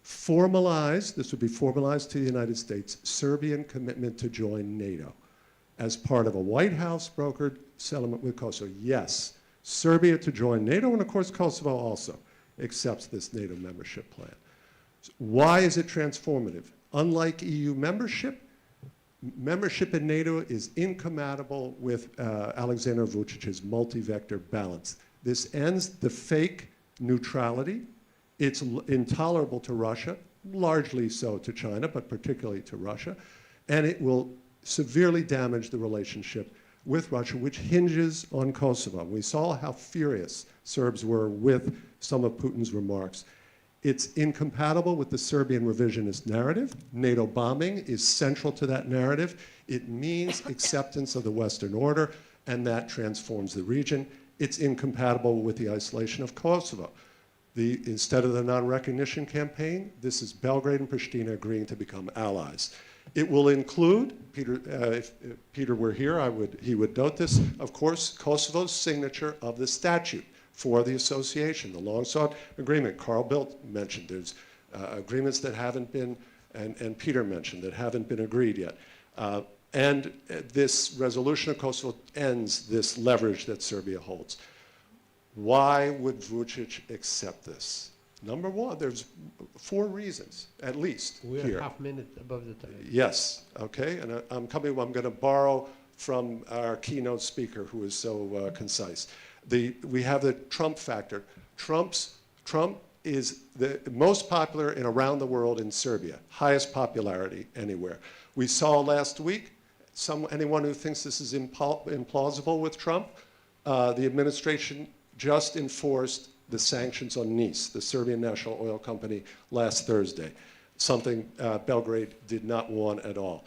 Formalize, this would be formalized to the United States, Serbian commitment to join NATO as part of a White House brokered settlement with Kosovo. Yes, Serbia to join NATO, and of course Kosovo also accepts this NATO membership plan. So why is it transformative? Unlike EU membership, membership in NATO is incompatible with Alexander Vucic's multi-vector balance. This ends the fake neutrality. It's intolerable to Russia, largely so to China, but particularly to Russia, and it will severely damage the relationship with Russia, which hinges on Kosovo. We saw how furious Serbs were with some of Putin's remarks. It's incompatible with the Serbian revisionist narrative. NATO bombing is central to that narrative. It means acceptance of the Western order, and that transforms the region. It's incompatible with the isolation of Kosovo. Instead of the non-recognition campaign, this is Belgrade and Pristina agreeing to become allies. It will include, if Peter were here, he would note this, of course, Kosovo's signature of the statute for the association, the long-sought agreement. Carl Bildt mentioned there's agreements that haven't been, and Peter mentioned, that haven't been agreed yet. And this resolution of Kosovo ends this leverage that Serbia holds. Why would Vucic accept this? Number one, there's 4 reasons, at least. We're here. half minute above the time. Yes, okay, and I'm going to borrow from our keynote speaker who is so concise. We have the Trump factor. Trump is the most popular in around the world in Serbia, highest popularity anywhere. We saw last week, anyone who thinks this is implausible with Trump, the administration just enforced the sanctions on Nice, the Serbian national oil company, last Thursday, something Belgrade did not want at all.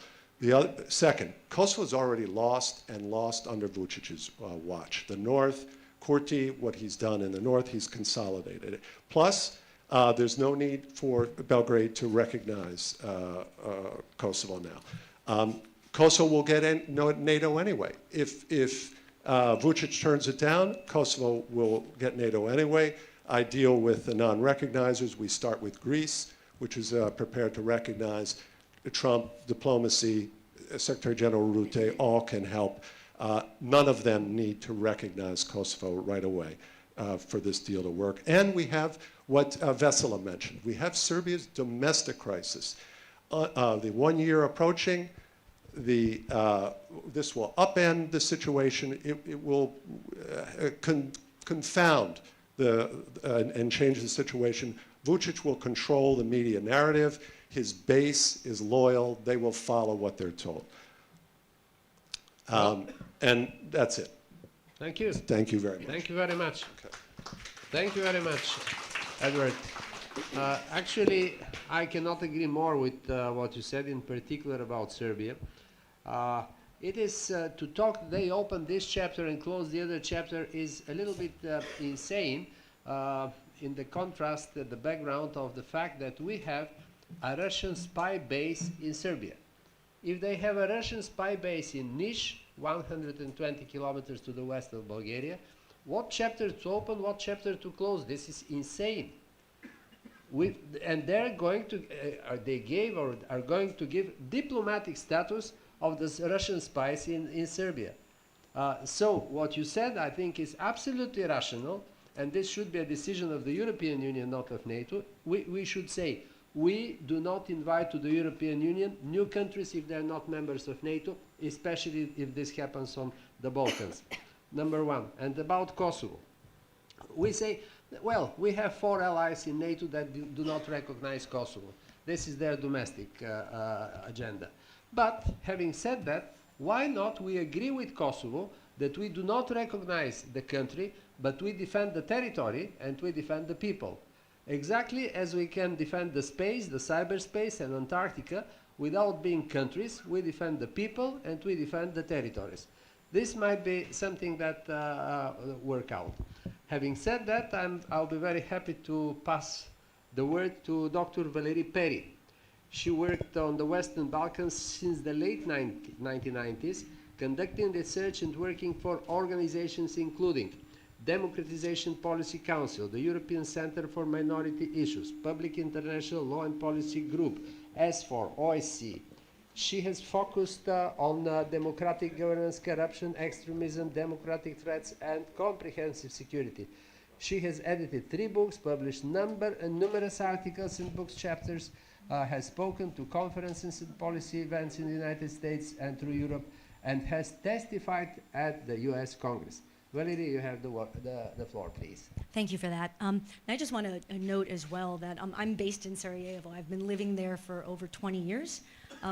Second, Kosovo's already lost, and lost under Vucic's watch. The North, Kurti, what he's done in the North, he's consolidated it. Plus, there's no need for Belgrade to recognize Kosovo now. Kosovo will get NATO anyway. If Vucic turns it down, Kosovo will get NATO anyway. I deal with the non-recognizers. We start with Greece, which is prepared to recognize Trump, diplomacy, Secretary General Rutte, all can help. None of them need to recognize Kosovo right away for this deal to work. And we have what Vesela mentioned. We have Serbia's domestic crisis. The 1 year approaching, this will upend the situation. It will confound and change the situation. Vucic will control the media narrative. His base is loyal. They will follow what they're told. And that's it. Thank you. Thank you very much. Thank you very much. Okay. Thank you very much, Edward. Actually, I cannot agree more with what you said, in particular about Serbia. It is to talk, they open this chapter and close the other chapter is a little bit insane in the contrast, the background of the fact that we have a Russian spy base in Serbia. If they have a Russian spy base in Niš, 120 kilometers to the west of Bulgaria, what chapter to open, what chapter to close? This is insane. And they're going to, they gave or are going to give diplomatic status of the Russian spies in Serbia. So what you said, I think, is absolutely rational, and this should be a decision of the European Union, not of NATO. We should say, we do not invite to the European Union new countries if they're not members of NATO, especially if this happens on the Balkans. Number one. And about Kosovo, we say, well, we have 4 allies in NATO that do not recognize Kosovo. This is their domestic agenda. But having said that, why not we agree with Kosovo that we do not recognize the country, but we defend the territory and we defend the people. Exactly as we can defend the space, the cyberspace and Antarctica without being countries, we defend the people and we defend the territories. This might be something that work out. Having said that, I'll be very happy to pass the word to Dr. Valérie Perry. She worked on the Western Balkans since the late 1990s, conducting research and working for organizations including Democratization Policy Council, the European Center for Minority Issues, Public International Law and Policy Group, S4, OSCE. She has focused on democratic governance, corruption, extremism, democratic threats, and comprehensive security. She has edited 3 books, published numerous articles and books chapters, has spoken to conferences and policy events in the United States and through Europe, and has testified at the US Congress. Valerie, you have the floor, please. Thank you for that. I just want to note as well that I'm based in Sarajevo. I've been living there for over 20 years,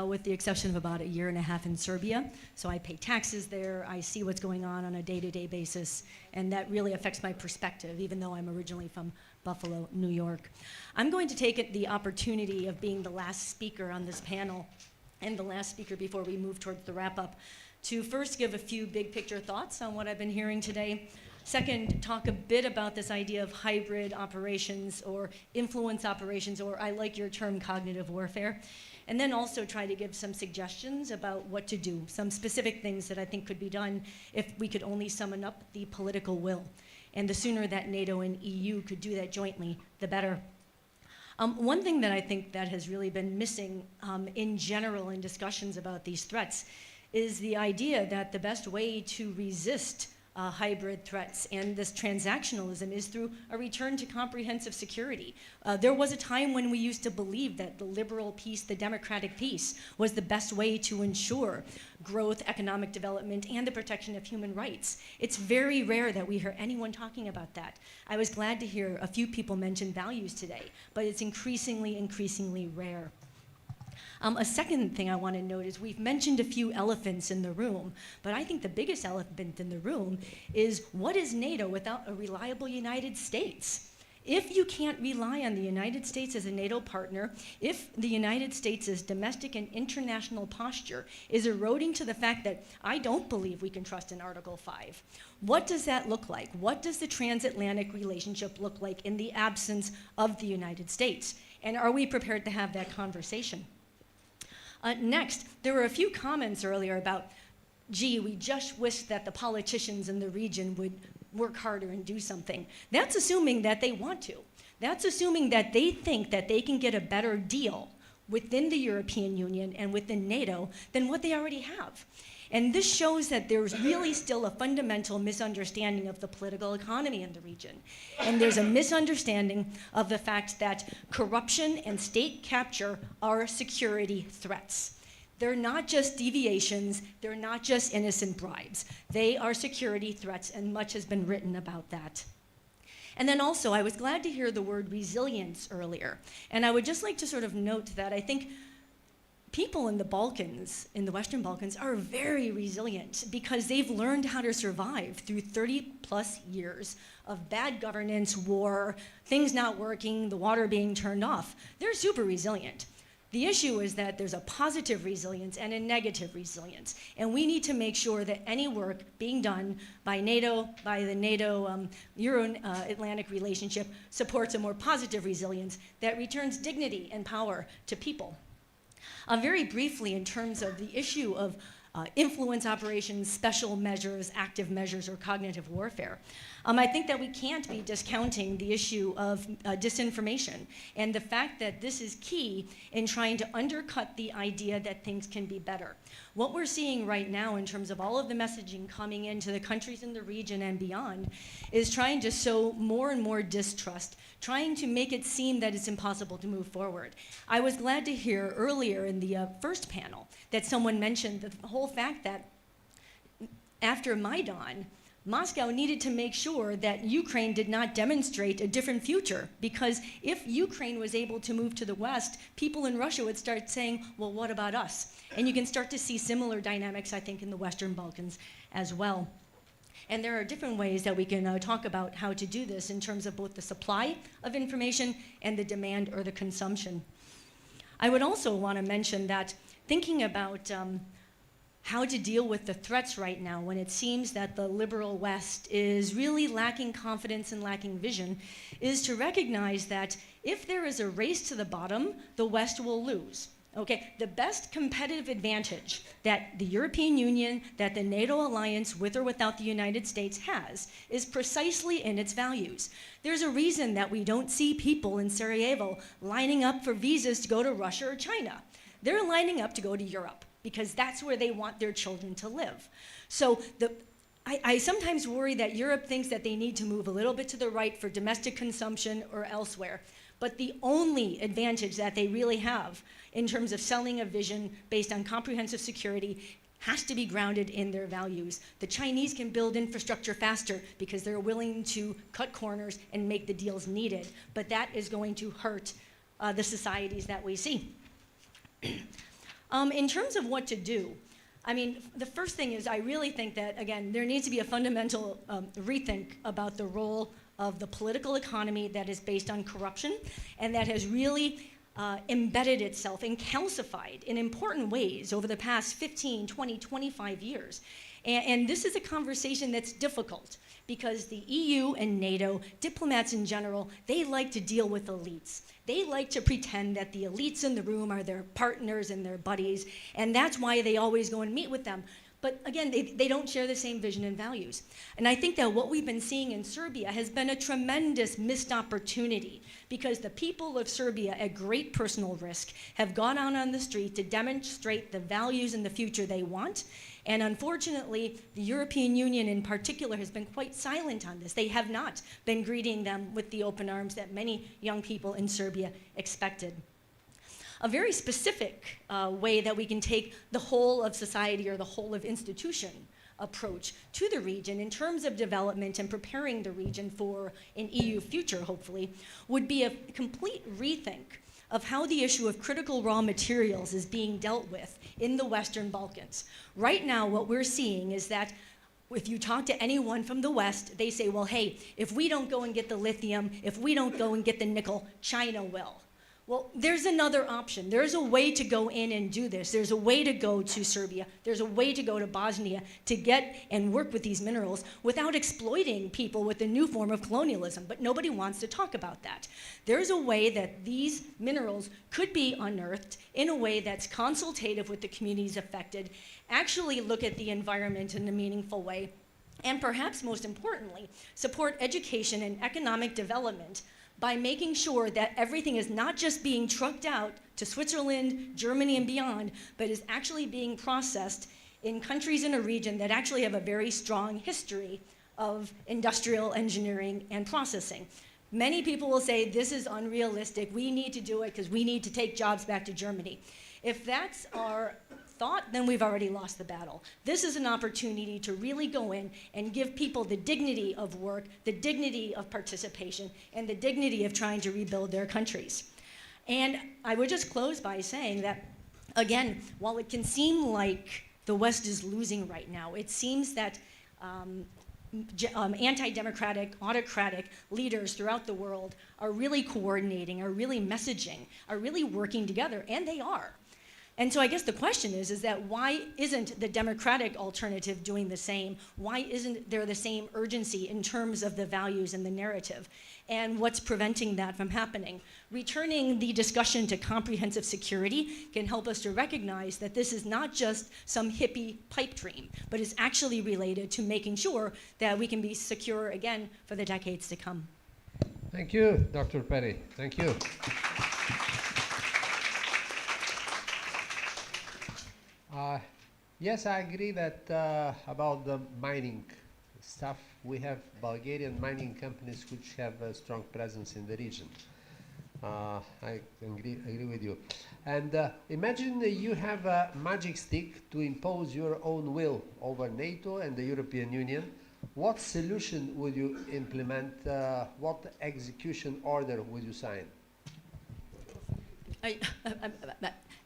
with the exception of about 1.5 years in Serbia. So I pay taxes there, I see what's going on a day-to-day basis, and that really affects my perspective, even though I'm originally from Buffalo, New York. I'm going to take the opportunity of being the last speaker on this panel, and the last speaker before we move towards the wrap-up, to first give a few big picture thoughts on what I've been hearing today. Second, talk a bit about this idea of hybrid operations or influence operations, or I like your term, cognitive warfare. And then also try to give some suggestions about what to do, some specific things that I think could be done if we could only summon up the political will. And the sooner that NATO and EU could do that jointly, the better. One thing that I think that has really been missing in general in discussions about these threats is the idea that the best way to resist hybrid threats and this transactionalism is through a return to comprehensive security. There was a time when we used to believe that the liberal peace, the democratic peace, was the best way to ensure growth, economic development, and the protection of human rights. It's very rare that we hear anyone talking about that. I was glad to hear a few people mention values today, but it's increasingly rare. A second thing I want to note is we've mentioned a few elephants in the room, but I think the biggest elephant in the room is what is NATO without a reliable United States? If you can't rely on the United States as a NATO partner, if the United States' domestic and international posture is eroding to the fact that I don't believe we can trust in Article 5, what does that look like? What does the transatlantic relationship look like in the absence of the United States? And are we prepared to have that conversation? Next, there were a few comments earlier about, gee, we just wish that the politicians in the region would work harder and do something. That's assuming that they want to. That's assuming that they think that they can get a better deal within the European Union and within NATO than what they already have. And this shows that there's really still a fundamental misunderstanding of the political economy in the region. And there's a misunderstanding of the fact that corruption and state capture are security threats. They're not just deviations, they're not just innocent bribes. They are security threats, and much has been written about that. And then also, I was glad to hear the word resilience earlier. And I would just like to sort of note that I think people in the Balkans, in the Western Balkans, are very resilient because they've learned how to survive through 30+ years of bad governance, war, things not working, the water being turned off. They're super resilient. The issue is that there's a positive resilience and a negative resilience. And we need to make sure that any work being done by NATO, by the NATO Euro-Atlantic relationship, supports a more positive resilience that returns dignity and power to people. Very briefly, in terms of the issue of influence operations, special measures, active measures, or cognitive warfare, I think that we can't be discounting the issue of disinformation and the fact that this is key in trying to undercut the idea that things can be better. What we're seeing right now in terms of all of the messaging coming into the countries in the region and beyond is trying to sow more and more distrust, trying to make it seem that it's impossible to move forward. I was glad to hear earlier in the first panel that someone mentioned the whole fact that after Maidan, Moscow needed to make sure that Ukraine did not demonstrate a different future, because if Ukraine was able to move to the West, people in Russia would start saying, well, what about us? And you can start to see similar dynamics, I think, in the Western Balkans as well. And there are different ways that we can talk about how to do this in terms of both the supply of information and the demand or the consumption. I would also want to mention that thinking about how to deal with the threats right now when it seems that the liberal West is really lacking confidence and lacking vision is to recognize that if there is a race to the bottom, the West will lose. Okay, the best competitive advantage that the European Union, that the NATO alliance, with or without the United States, has is precisely in its values. There's a reason that we don't see people in Sarajevo lining up for visas to go to Russia or China. They're lining up to go to Europe because that's where they want their children to live. So I sometimes worry that Europe thinks that they need to move a little bit to the right for domestic consumption or elsewhere. But the only advantage that they really have in terms of selling a vision based on comprehensive security has to be grounded in their values. The Chinese can build infrastructure faster because they're willing to cut corners and make the deals needed. But that is going to hurt the societies that we see. In terms of what to do, I mean, the first thing is I really think that, again, there needs to be a fundamental rethink about the role of the political economy that is based on corruption and that has really embedded itself and calcified in important ways over the past 15, 20, 25 years. And this is a conversation that's difficult because the EU and NATO, diplomats in general, they like to deal with elites. They like to pretend that the elites in the room are their partners and their buddies, and that's why they always go and meet with them. But again, they don't share the same vision and values. And I think that what we've been seeing in Serbia has been a tremendous missed opportunity because the people of Serbia, at great personal risk, have gone out on the street to demonstrate the values and the future they want. And unfortunately, the European Union in particular has been quite silent on this. They have not been greeting them with the open arms that many young people in Serbia expected. A very specific way that we can take the whole of society or the whole of institution approach to the region in terms of development and preparing the region for an EU future, hopefully, would be a complete rethink of how the issue of critical raw materials is being dealt with in the Western Balkans. Right now, what we're seeing is that if you talk to anyone from the West, they say, well, hey, if we don't go and get the lithium, if we don't go and get the nickel, China will. Well, there's another option. There's a way to go in and do this. There's a way to go to Serbia. There's a way to go to Bosnia to get and work with these minerals without exploiting people with a new form of colonialism. But nobody wants to talk about that. There's a way that these minerals could be unearthed in a way that's consultative with the communities affected, actually look at the environment in a meaningful way, and perhaps most importantly, support education and economic development by making sure that everything is not just being trucked out to Switzerland, Germany, and beyond, but is actually being processed in countries in a region that actually have a very strong history of industrial engineering and processing. Many people will say, this is unrealistic, we need to do it because we need to take jobs back to Germany. If that's our thought, then we've already lost the battle. This is an opportunity to really go in and give people the dignity of work, the dignity of participation, and the dignity of trying to rebuild their countries. And I would just close by saying that, again, while it can seem like the West is losing right now, it seems that anti-democratic, autocratic leaders throughout the world are really coordinating, are really messaging, are really working together, and they are. And so I guess the question is that why isn't the democratic alternative doing the same? Why isn't there the same urgency in terms of the values and the narrative? And what's preventing that from happening? Returning the discussion to comprehensive security can help us to recognize that this is not just some hippie pipe dream, but is actually related to making sure that we can be secure again for the decades to come. Thank you, Dr. Perry. Thank you. Yes, I agree that about the mining stuff, we have Bulgarian mining companies which have a strong presence in the region. I agree with you. And imagine you have a magic stick to impose your own will over NATO and the European Union. What solution would you implement? What execution order would you sign?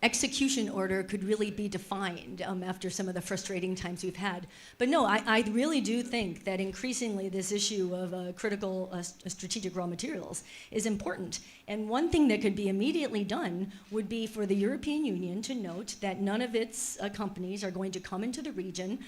Execution order could really be defined after some of the frustrating times we've had. But no, I really do think that increasingly this issue of critical strategic raw materials is important. And one thing that could be immediately done would be for the European Union to note that none of its companies are going to come into the region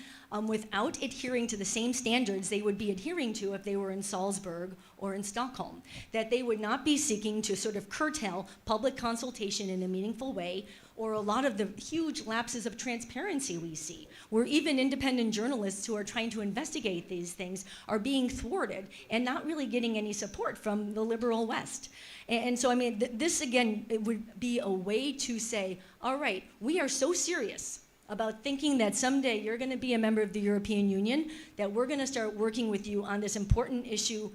without adhering to the same standards they would be adhering to if they were in Salzburg or in Stockholm. That they would not be seeking to sort of curtail public consultation in a meaningful way, or a lot of the huge lapses of transparency we see, where even independent journalists who are trying to investigate these things are being thwarted and not really getting any support from the liberal West. And so, I mean, this again, it would be a way to say, all right, we are so serious about thinking that someday you're going to be a member of the European Union, that we're going to start working with you on this important issue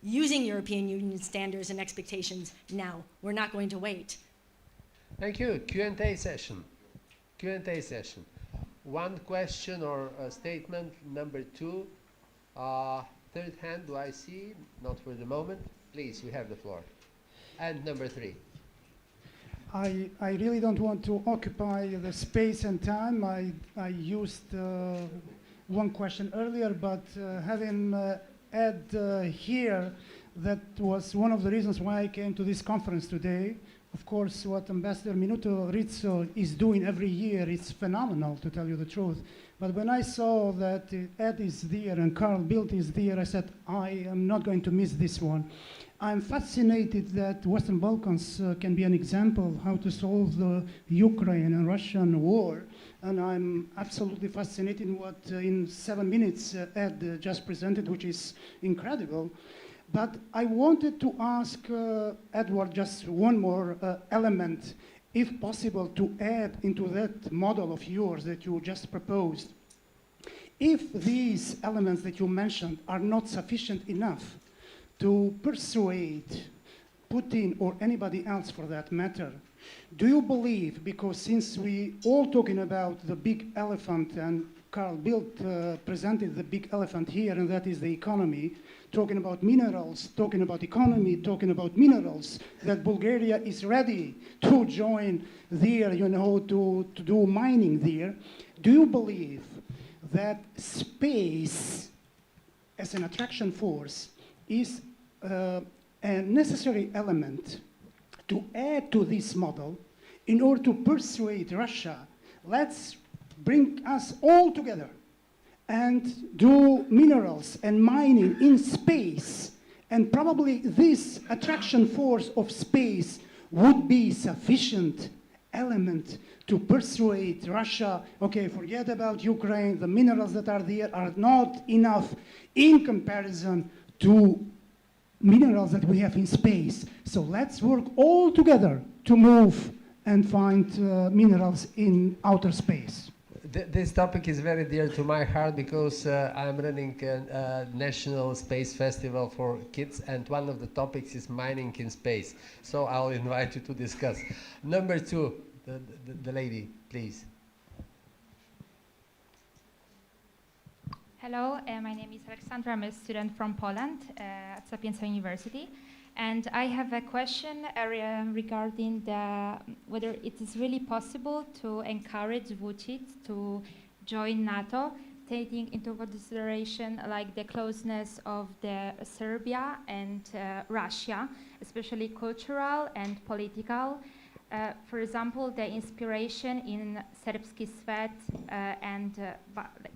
using European Union standards and expectations now. We're not going to wait. Thank you. Q&A session. Q&A session. One question or a statement. Number two. Third hand, do I see? Not for the moment. Please, you have the floor. And number three. I really don't want to occupy the space and time. I used one question earlier, but having Ed here, that was one of the reasons why I came to this conference today. Of course, what Ambassador Minuto Rizzo is doing every year is phenomenal, to tell you the truth. But when I saw that Ed is there and Carl Bildt is there, I said, I am not going to miss this one. I'm fascinated that Western Balkans can be an example of how to solve the Ukraine and Russian war. And I'm absolutely fascinated in what in 7 minutes Ed just presented, which is incredible. But I wanted to ask Edward just one more element, if possible, to add into that model of yours that you just proposed. If these elements that you mentioned are not sufficient enough to persuade Putin or anybody else for that matter, do you believe, because since we all talking about the big elephant, and Carl Bildt presented the big elephant here, and that is the economy, talking about minerals, talking about economy, talking about minerals, that Bulgaria is ready to join there, you know, to do mining there. Do you believe that space as an attraction force is a necessary element to add to this model in order to persuade Russia, let's bring us all together and do minerals and mining in space, and probably this attraction force of space would be sufficient element to persuade Russia, okay, forget about Ukraine, the minerals that are there are not enough in comparison to minerals that we have in space. So let's work all together to move and find minerals in outer space. This topic is very dear to my heart because I'm running a national space festival for kids, and one of the topics is mining in space. So I'll invite you to discuss. Number two, the lady, please. Hello, my name is Alexandra. I'm a student from Poland at Sapienza University. And I have a question regarding whether it is really possible to encourage Vucic to join NATO, taking into consideration like the closeness of the Serbia and Russia, especially cultural and political. For example, the inspiration in Serbski Svet and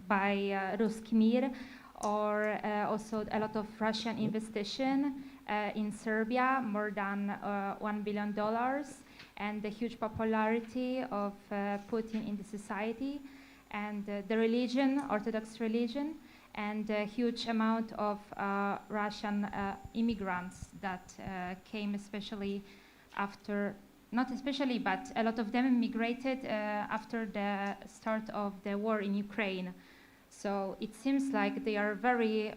by Ruski Mir, or also a lot of Russian investigation in Serbia, more than $1 billion, and the huge popularity of Putin in the society, and the religion, Orthodox religion, and a huge amount of Russian immigrants that came especially after, not especially, but a lot of them immigrated after the start of the war in Ukraine. So it seems like they are very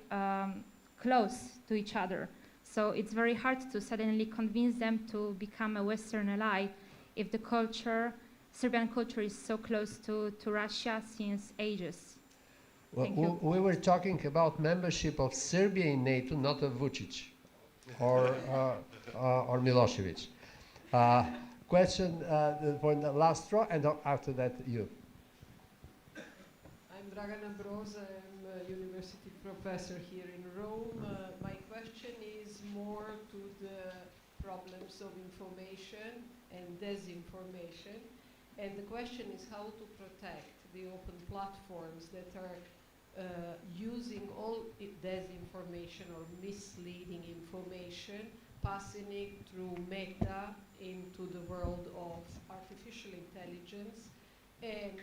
close to each other. So it's very hard to suddenly convince them to become a Western ally if the culture, Serbian culture, is so close to Russia since ages. Well, we were talking about membership of Serbia in NATO, not of Vucic or Milosevic. Question for the last row, and after that you. I'm Dragana Broza. I'm a university professor here in Rome. My question is more to the problems of information and disinformation. And the question is how to protect the open platforms that are using all disinformation or misleading information, passing it through Meta into the world of artificial intelligence, and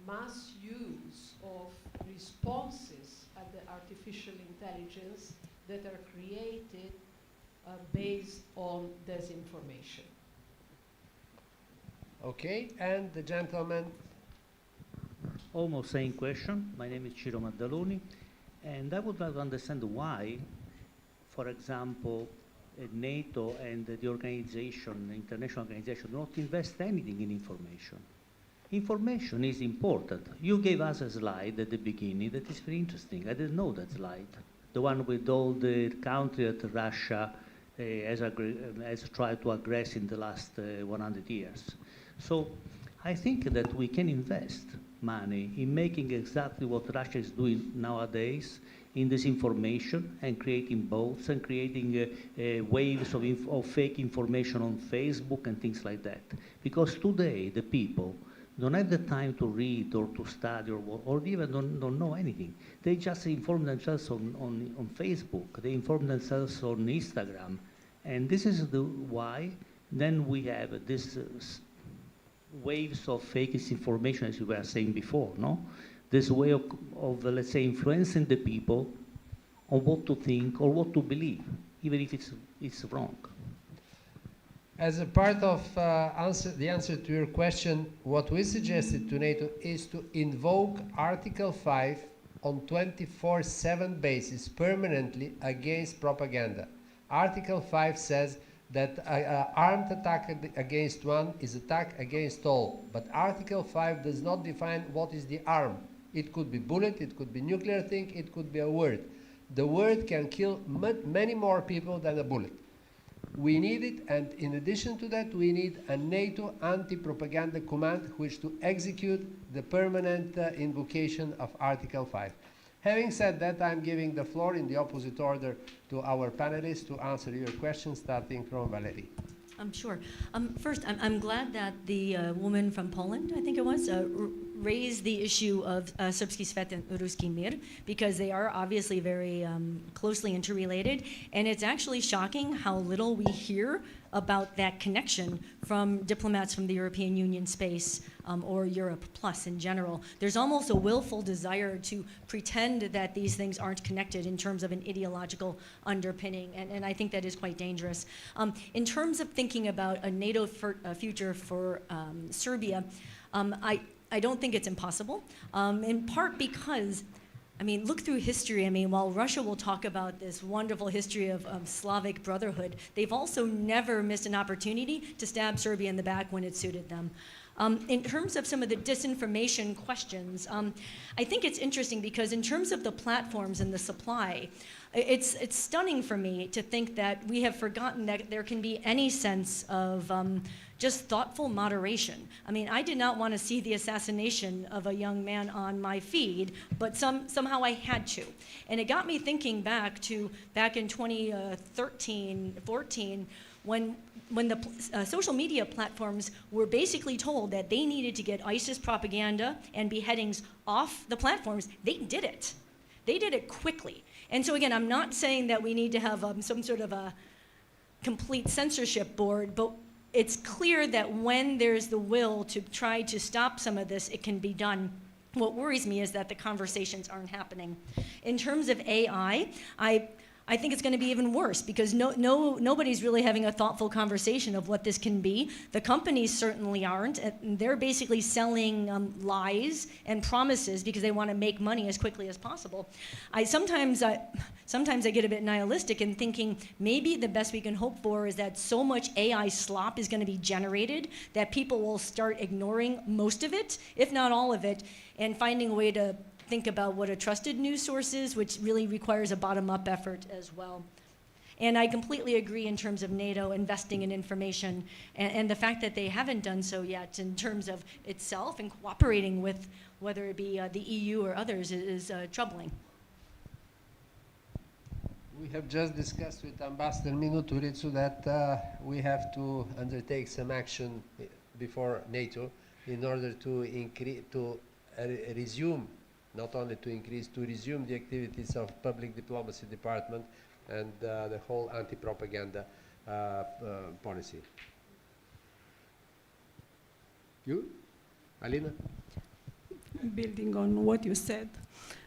mass use of responses at the artificial intelligence that are created based on disinformation. Okay, and the gentleman. Almost same question. My name is Ciro Maddaloni, and I would like to understand why, for example, NATO and the organization, the international organization, do not invest anything in information. Information is important. You gave us a slide at the beginning that is very interesting. I didn't know that slide. The one with all the countries that Russia has tried to aggress in the last 100 years. So I think that we can invest money in making exactly what Russia is doing nowadays in disinformation and creating bots and creating waves of fake information on Facebook and things like that. Because today the people don't have the time to read or to study or even don't know anything. They just inform themselves on Facebook. They inform themselves on Instagram. And this is why then we have this waves of fake information, as you were saying before, no? This way of let's say, influencing the people on what to think or what to believe, even if it's wrong. As a part of the answer to your question, what we suggested to NATO is to invoke Article 5 on 24/7 basis permanently against propaganda. Article 5 says that armed attack against one is attack against all. But Article 5 does not define what is the arm. It could be bullet, it could be nuclear thing, it could be a word. The word can kill many more people than a bullet. We need it, and in addition to that, we need a NATO anti-propaganda command which to execute the permanent invocation of Article 5. Having said that, I'm giving the floor in the opposite order to our panelists to answer your questions, starting from Valerie. Sure. First, I'm glad that the woman from Poland, I think it was, raised the issue of Serbski Svet and Ruski Mir, because they are obviously very closely interrelated. And it's actually shocking how little we hear about that connection from diplomats from the European Union space or Europe Plus in general. There's almost a willful desire to pretend that these things aren't connected in terms of an ideological underpinning, and I think that is quite dangerous. In terms of thinking about a NATO future for Serbia, I don't think it's impossible, in part because look through history. While Russia will talk about this wonderful history of Slavic brotherhood, they've also never missed an opportunity to stab Serbia in the back when it suited them. In terms of some of the disinformation questions, I think it's interesting because in terms of the platforms and the supply, it's stunning for me to think that we have forgotten that there can be any sense of just thoughtful moderation. I did not want to see the assassination of a young man on my feed, but somehow I had to. And it got me thinking back in 2013, 14, when the social media platforms were basically told that they needed to get ISIS propaganda and beheadings off the platforms. They did it. They did it quickly. And so again, I'm not saying that we need to have some sort of a complete censorship board, but it's clear that when there's the will to try to stop some of this, it can be done. What worries me is that the conversations aren't happening. In terms of AI, I think it's going to be even worse because nobody's really having a thoughtful conversation of what this can be. The companies certainly aren't. They're basically selling lies and promises because they want to make money as quickly as possible. Sometimes I get a bit nihilistic in thinking maybe the best we can hope for is that so much AI slop is going to be generated that people will start ignoring most of it, if not all of it, and finding a way to think about what a trusted news source is, which really requires a bottom-up effort as well. And I completely agree in terms of NATO investing in information and the fact that they haven't done so yet in terms of itself and cooperating with whether it be the EU or others is troubling. We have just discussed with Ambassador Minuturicu that we have to undertake some action before NATO in order to resume, not only to increase, to resume the activities of public diplomacy department and the whole anti-propaganda policy. You, Alina? Building on what you said,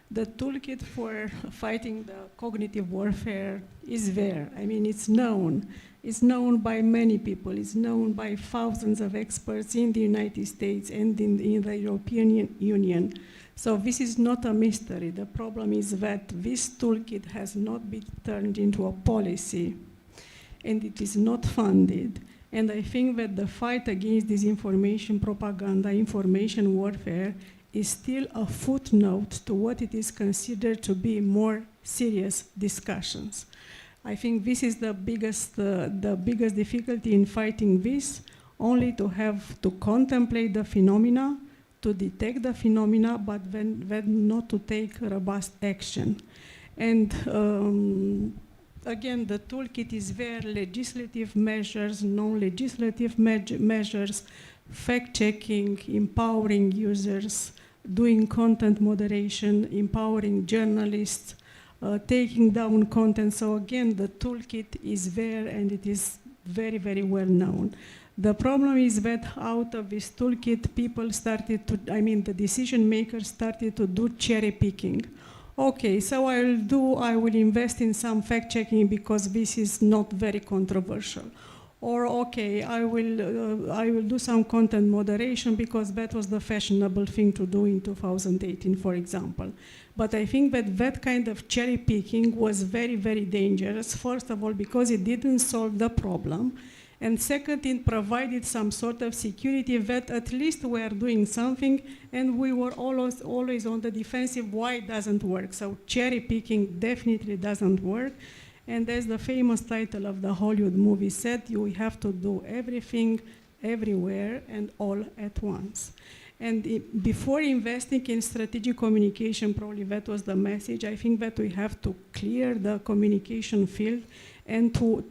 the toolkit for fighting the cognitive warfare is there. I mean, it's known. It's known by many people. It's known by thousands of experts in the United States and in the European Union. So this is not a mystery. The problem is that this toolkit has not been turned into a policy, and it is not funded. And I think that the fight against disinformation, propaganda, information warfare is still a footnote to what it is considered to be more serious discussions. I think this is the biggest difficulty in fighting this, only to have to contemplate the phenomena, to detect the phenomena, but then not to take robust action. And again, the toolkit is there: legislative measures, non-legislative measures, fact-checking, empowering users, doing content moderation, empowering journalists, taking down content. So again, the toolkit is there and it is very, very well known. The problem is that out of this toolkit, people started to, the decision makers started to do cherry picking. Okay, so I will invest in some fact checking because this is not very controversial. Or okay, I will do some content moderation because that was the fashionable thing to do in 2018, for example. But I think that kind of cherry picking was very, very dangerous. First of all, because it didn't solve the problem. And second, it provided some sort of security that at least we are doing something, and we were always on the defensive. Why it doesn't work? So cherry picking definitely doesn't work. And as the famous title of the Hollywood movie said, you have to do everything, everywhere, and all at once. And before investing in strategic communication, probably that was the message, I think that we have to clear the communication field and to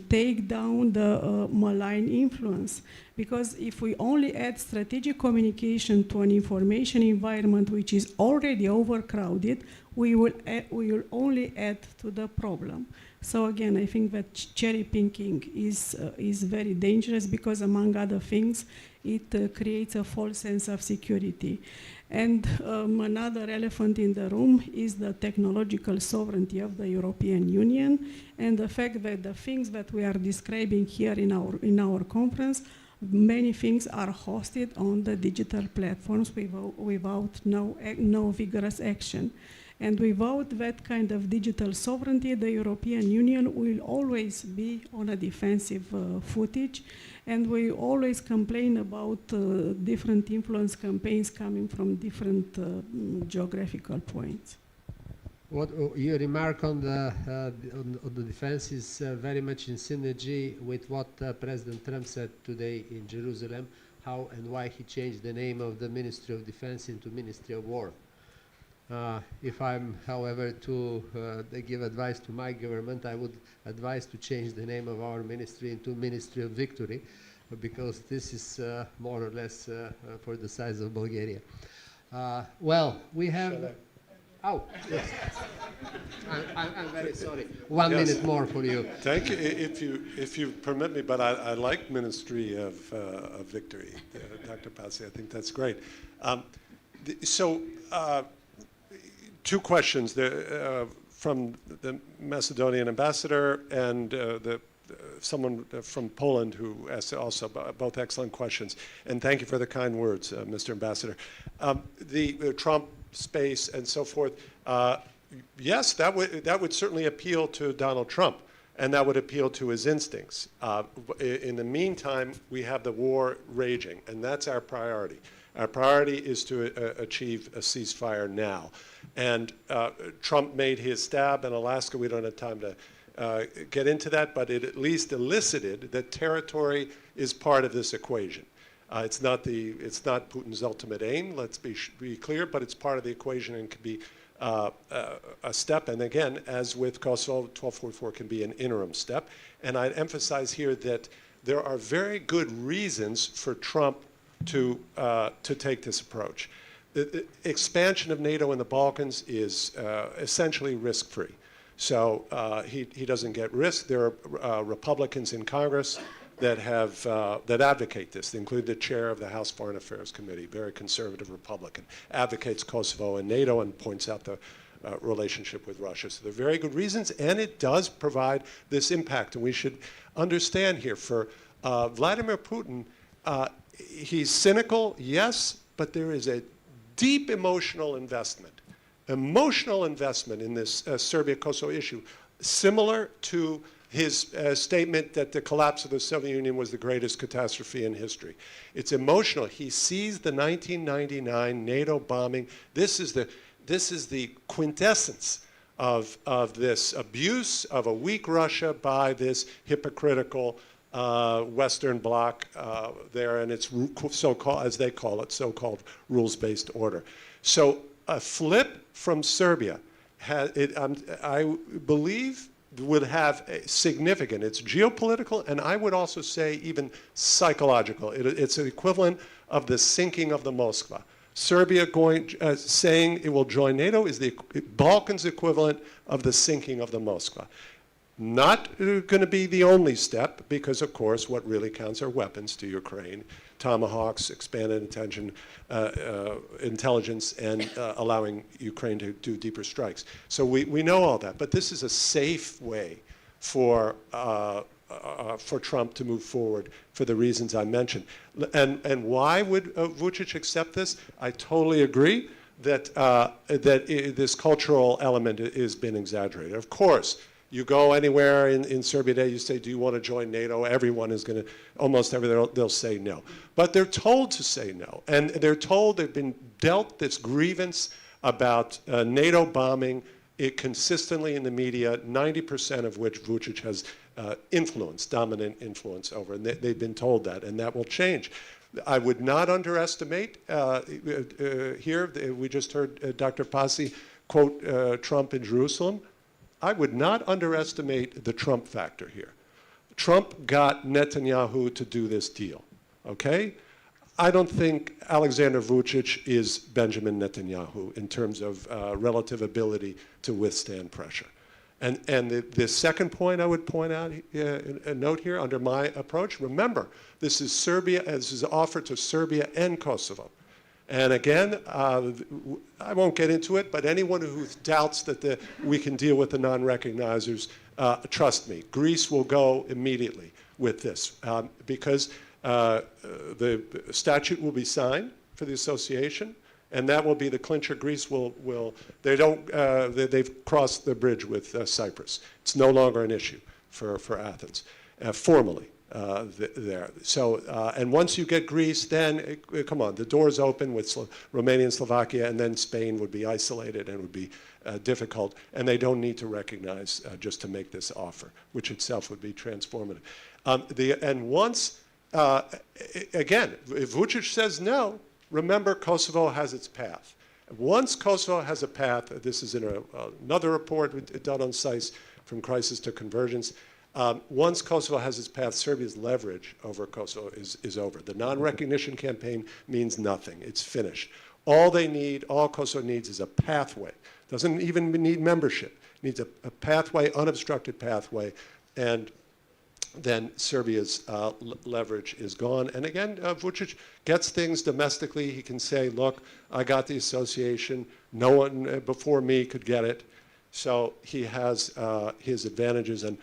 take down the malign influence. Because if we only add strategic communication to an information environment which is already overcrowded, we will only add to the problem. So again, I think that cherry picking is very dangerous because, among other things, it creates a false sense of security. And another elephant in the room is the technological sovereignty of the European Union, and the fact that the things that we are describing here in our conference, many things are hosted on the digital platforms without no vigorous action. And without that kind of digital sovereignty, the European Union will always be on a defensive footage, and we always complain about different influence campaigns coming from different geographical points. What your remark on the defense is very much in synergy with what President Trump said today in Jerusalem, how and why he changed the name of the Ministry of Defense into Ministry of War. If I'm, however, to give advice to my government, I would advise to change the name of our ministry into Ministry of Victory, because this is more or less for the size of Bulgaria. Well, we have... Oh, yes. I'm very sorry. One minute more for you. Thank you, if you permit me, but I like Ministry of Victory, Dr. Pazzi. I think that's great. Two questions from the Macedonian ambassador and someone from Poland who asked also both excellent questions. And thank you for the kind words, Mr. Ambassador. The Trump space and so forth, yes, that would certainly appeal to Donald Trump, and that would appeal to his instincts. In the meantime, we have the war raging, and that's our priority. Our priority is to achieve a ceasefire now. And Trump made his stab in Alaska. We don't have time to get into that, but it at least elicited that territory is part of this equation. It's not Putin's ultimate aim, let's be clear, but it's part of the equation and can be a step. And again, as with Kosovo, 1244 can be an interim step. And I'd emphasize here that there are very good reasons for Trump to take this approach. The expansion of NATO in the Balkans is essentially risk-free. So he doesn't get risk. There are Republicans in Congress that have that advocate this. They include the chair of the House Foreign Affairs Committee, very conservative Republican, advocates Kosovo and NATO and points out the relationship with Russia. So there are very good reasons, and it does provide this impact. And we should understand here, for Vladimir Putin, he's cynical, yes, but there is a deep emotional investment in this Serbia-Kosovo issue, similar to his statement that the collapse of the Soviet Union was the greatest catastrophe in history. It's emotional. He sees the 1999 NATO bombing. This is the quintessence of this abuse of a weak Russia by this hypocritical Western Bloc there, and its so-called, as they call it, so-called rules-based order. So a flip from Serbia, I believe, would have a significant, it's geopolitical, and I would also say even psychological. It's an equivalent of the sinking of the Moskva. Serbia saying it will join NATO is the Balkans equivalent of the sinking of the Moskva. Not going to be the only step, because of course what really counts are weapons to Ukraine, tomahawks, expanded intelligence, and allowing Ukraine to do deeper strikes. So we know all that, but this is a safe way for Trump to move forward for the reasons I mentioned. And why would Vučić accept this? I totally agree that this cultural element has been exaggerated. Of course, you go anywhere in Serbia today, you say, do you want to join NATO? Everyone is going to, almost everyone, they'll say no. But they're told to say no. And they're told, they've been dealt this grievance about NATO bombing it consistently in the media, 90% of which Vučić has dominant influence over. And they've been told that, and that will change. I would not underestimate, here, we just heard Dr. Pasi quote Trump in Jerusalem. I would not underestimate the Trump factor here. Trump got Netanyahu to do this deal, okay? I don't think Alexander Vučić is Benjamin Netanyahu in terms of relative ability to withstand pressure. And the second point I would point out, a note here under my approach, remember, this is Serbia, this is offered to Serbia and Kosovo. And again, I won't get into it, but anyone who doubts that we can deal with the non-recognizers, trust me, Greece will go immediately with this because the statute will be signed for the association, and that will be the clincher. Greece will they've crossed the bridge with Cyprus. It's no longer an issue for Athens, formally. There. So, and once you get Greece, then, come on, the door's open with Romania and Slovakia, and then Spain would be isolated and would be difficult, and they don't need to recognize just to make this offer, which itself would be transformative. And once, again, if Vučić says no, remember Kosovo has its path. Once Kosovo has a path, this is in another report done on SICE, From Crisis to Convergence. Once Kosovo has its path, Serbia's leverage over Kosovo is over. The non-recognition campaign means nothing. It's finished. All Kosovo needs is a pathway. Doesn't even need membership. It needs a pathway, unobstructed pathway, and then Serbia's leverage is gone. And again, Vučić gets things domestically. He can say, look, I got the association. No one before me could get it. So he has his advantages. And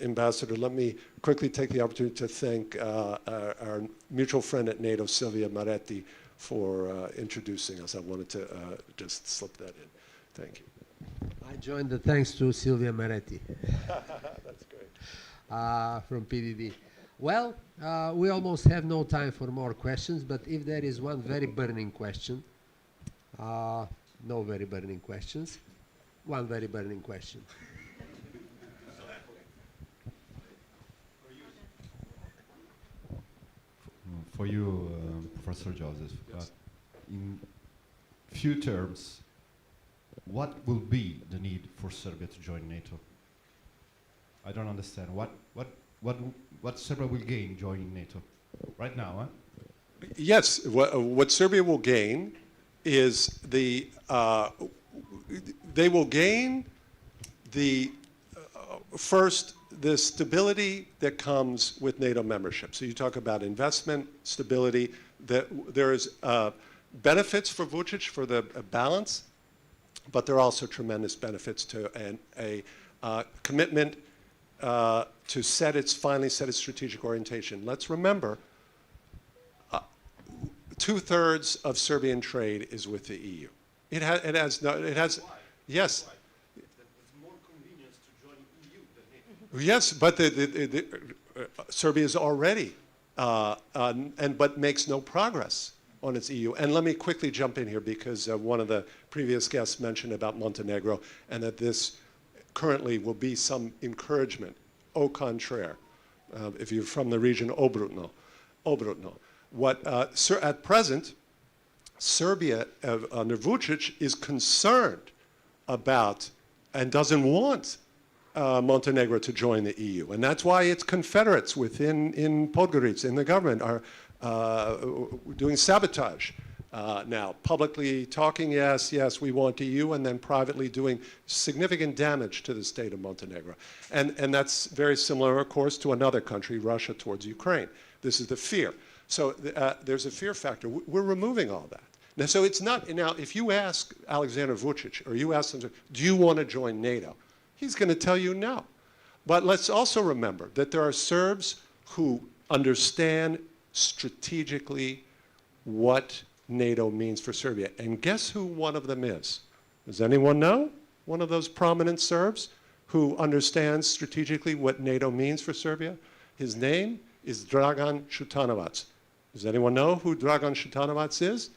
Ambassador, let me quickly take the opportunity to thank our mutual friend at NATO, Silvia Maretti, for introducing us. I wanted to just slip that in. Thank you. I join the thanks to Silvia Maretti. That's great. From PDD. Well, we almost have no time for more questions, but if there is one very burning question, no very burning questions, one very burning question. For you, Professor Joseph, yes. In few terms, what will be the need for Serbia to join NATO? I don't understand. What Serbia will gain joining NATO right now? Yes, what Serbia will gain is they will gain first, the stability that comes with NATO membership. So you talk about investment, stability, that there is benefits for Vučić for the balance, but there are also tremendous benefits to a commitment to finally set its strategic orientation. Let's remember, 2/3 of Serbian trade is with the EU. Yes. Yes, but Serbia is already, but makes no progress on its EU. And let me quickly jump in here because one of the previous guests mentioned about Montenegro and that this currently will be some encouragement. Au contraire, if you're from the region, obrutno. At present, Serbia under Vučić is concerned about and doesn't want Montenegro to join the EU. And that's why its confederates in Podgorica, in the government, are doing sabotage now, publicly talking, yes, we want EU, and then privately doing significant damage to the state of Montenegro. And that's very similar, of course, to another country, Russia, towards Ukraine. This is the fear. So there's a fear factor. We're removing all that. Now, so it's not, now, if you ask Alexander Vučić, or you ask him, do you want to join NATO? He's going to tell you no. But let's also remember that there are Serbs who understand strategically what NATO means for Serbia. And guess who one of them is? Does anyone know? One of those prominent Serbs who understands strategically what NATO means for Serbia? His name is Dragan Šutanovac. Does anyone know who Dragan Šutanovac is?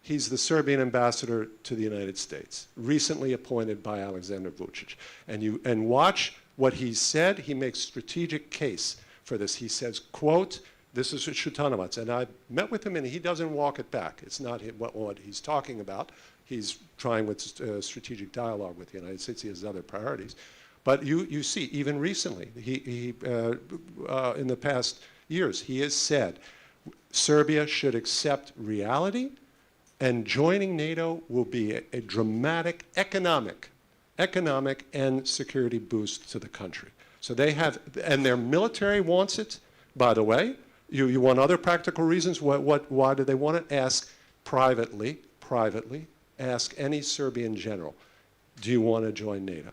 He's the Serbian ambassador to the United States, recently appointed by Alexander Vučić. And watch what he said. He makes strategic case for this. He says, quote, this is Šutanovac, and I met with him, and he doesn't walk it back. It's not what he's talking about. He's trying with strategic dialogue with the United States. He has other priorities. But you see, even recently, in the past years, he has said Serbia should accept reality, and joining NATO will be a dramatic economic and security boost to the country. So they have, and their military wants it, by the way. You want other practical reasons? Why do they want it? Ask privately, ask any Serbian general, do you want to join NATO?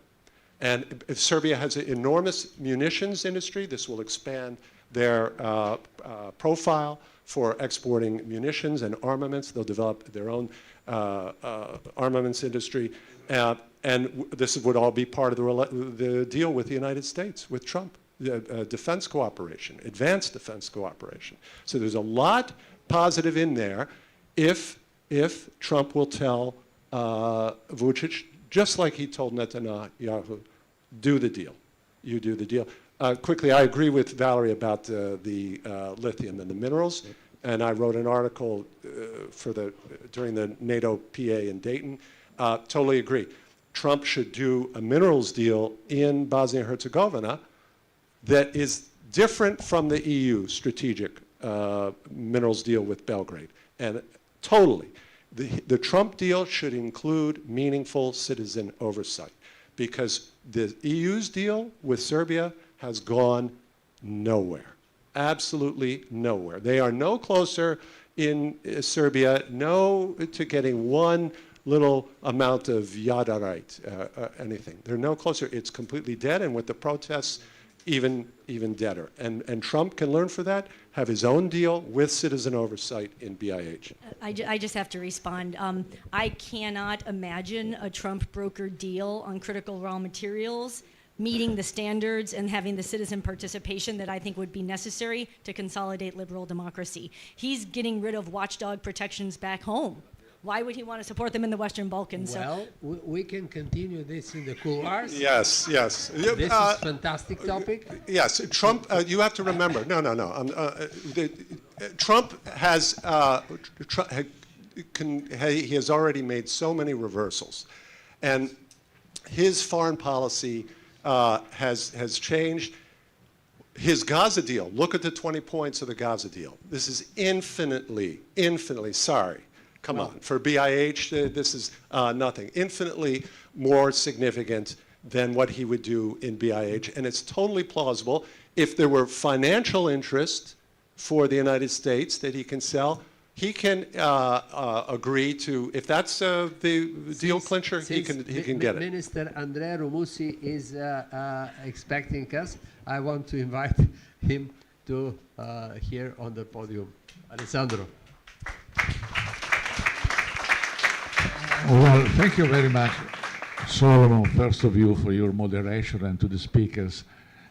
And if Serbia has an enormous munitions industry, this will expand their profile for exporting munitions and armaments. They'll develop their own armaments industry. And this would all be part of the deal with the United States, with Trump. Defense cooperation, advanced defense cooperation. So there's a lot positive in there if Trump will tell Vučić, just like he told Netanyahu, do the deal. You do the deal. Quickly, I agree with Valerie about the lithium and the minerals, and I wrote an article during the NATO PA in Dayton. Totally agree. Trump should do a minerals deal in Bosnia and Herzegovina that is different from the EU strategic minerals deal with Belgrade. And totally, the Trump deal should include meaningful citizen oversight, because the EU's deal with Serbia has gone nowhere, absolutely nowhere. They are no closer in Serbia, to getting one little amount of yadarite, anything. They're no closer. It's completely dead, and with the protests, even deader. And Trump can learn for that, have his own deal with citizen oversight in BIH. I just have to respond. I cannot imagine a Trump brokered deal on critical raw materials meeting the standards and having the citizen participation that I think would be necessary to consolidate liberal democracy. He's getting rid of watchdog protections back home. Why would he want to support them in the Western Balkans? Well, we can continue this in the couloirs. Yes. This is a fantastic topic. Yes, Trump, you have to remember, Trump has, he has already made so many reversals. And his foreign policy has changed. His Gaza deal, look at the 20 points of the Gaza deal. This is infinitely, sorry, come on. For BIH, this is nothing. Infinitely more significant than what he would do in BIH. And it's totally plausible if there were financial interest for the United States that he can sell, he can agree to, if that's the deal clincher, he can get it. Minister Andrea Romussi is expecting us. I want to invite him to here on the podium. Alessandro. Well, thank you very much, Solomon, first of you, for your moderation, and to the speakers.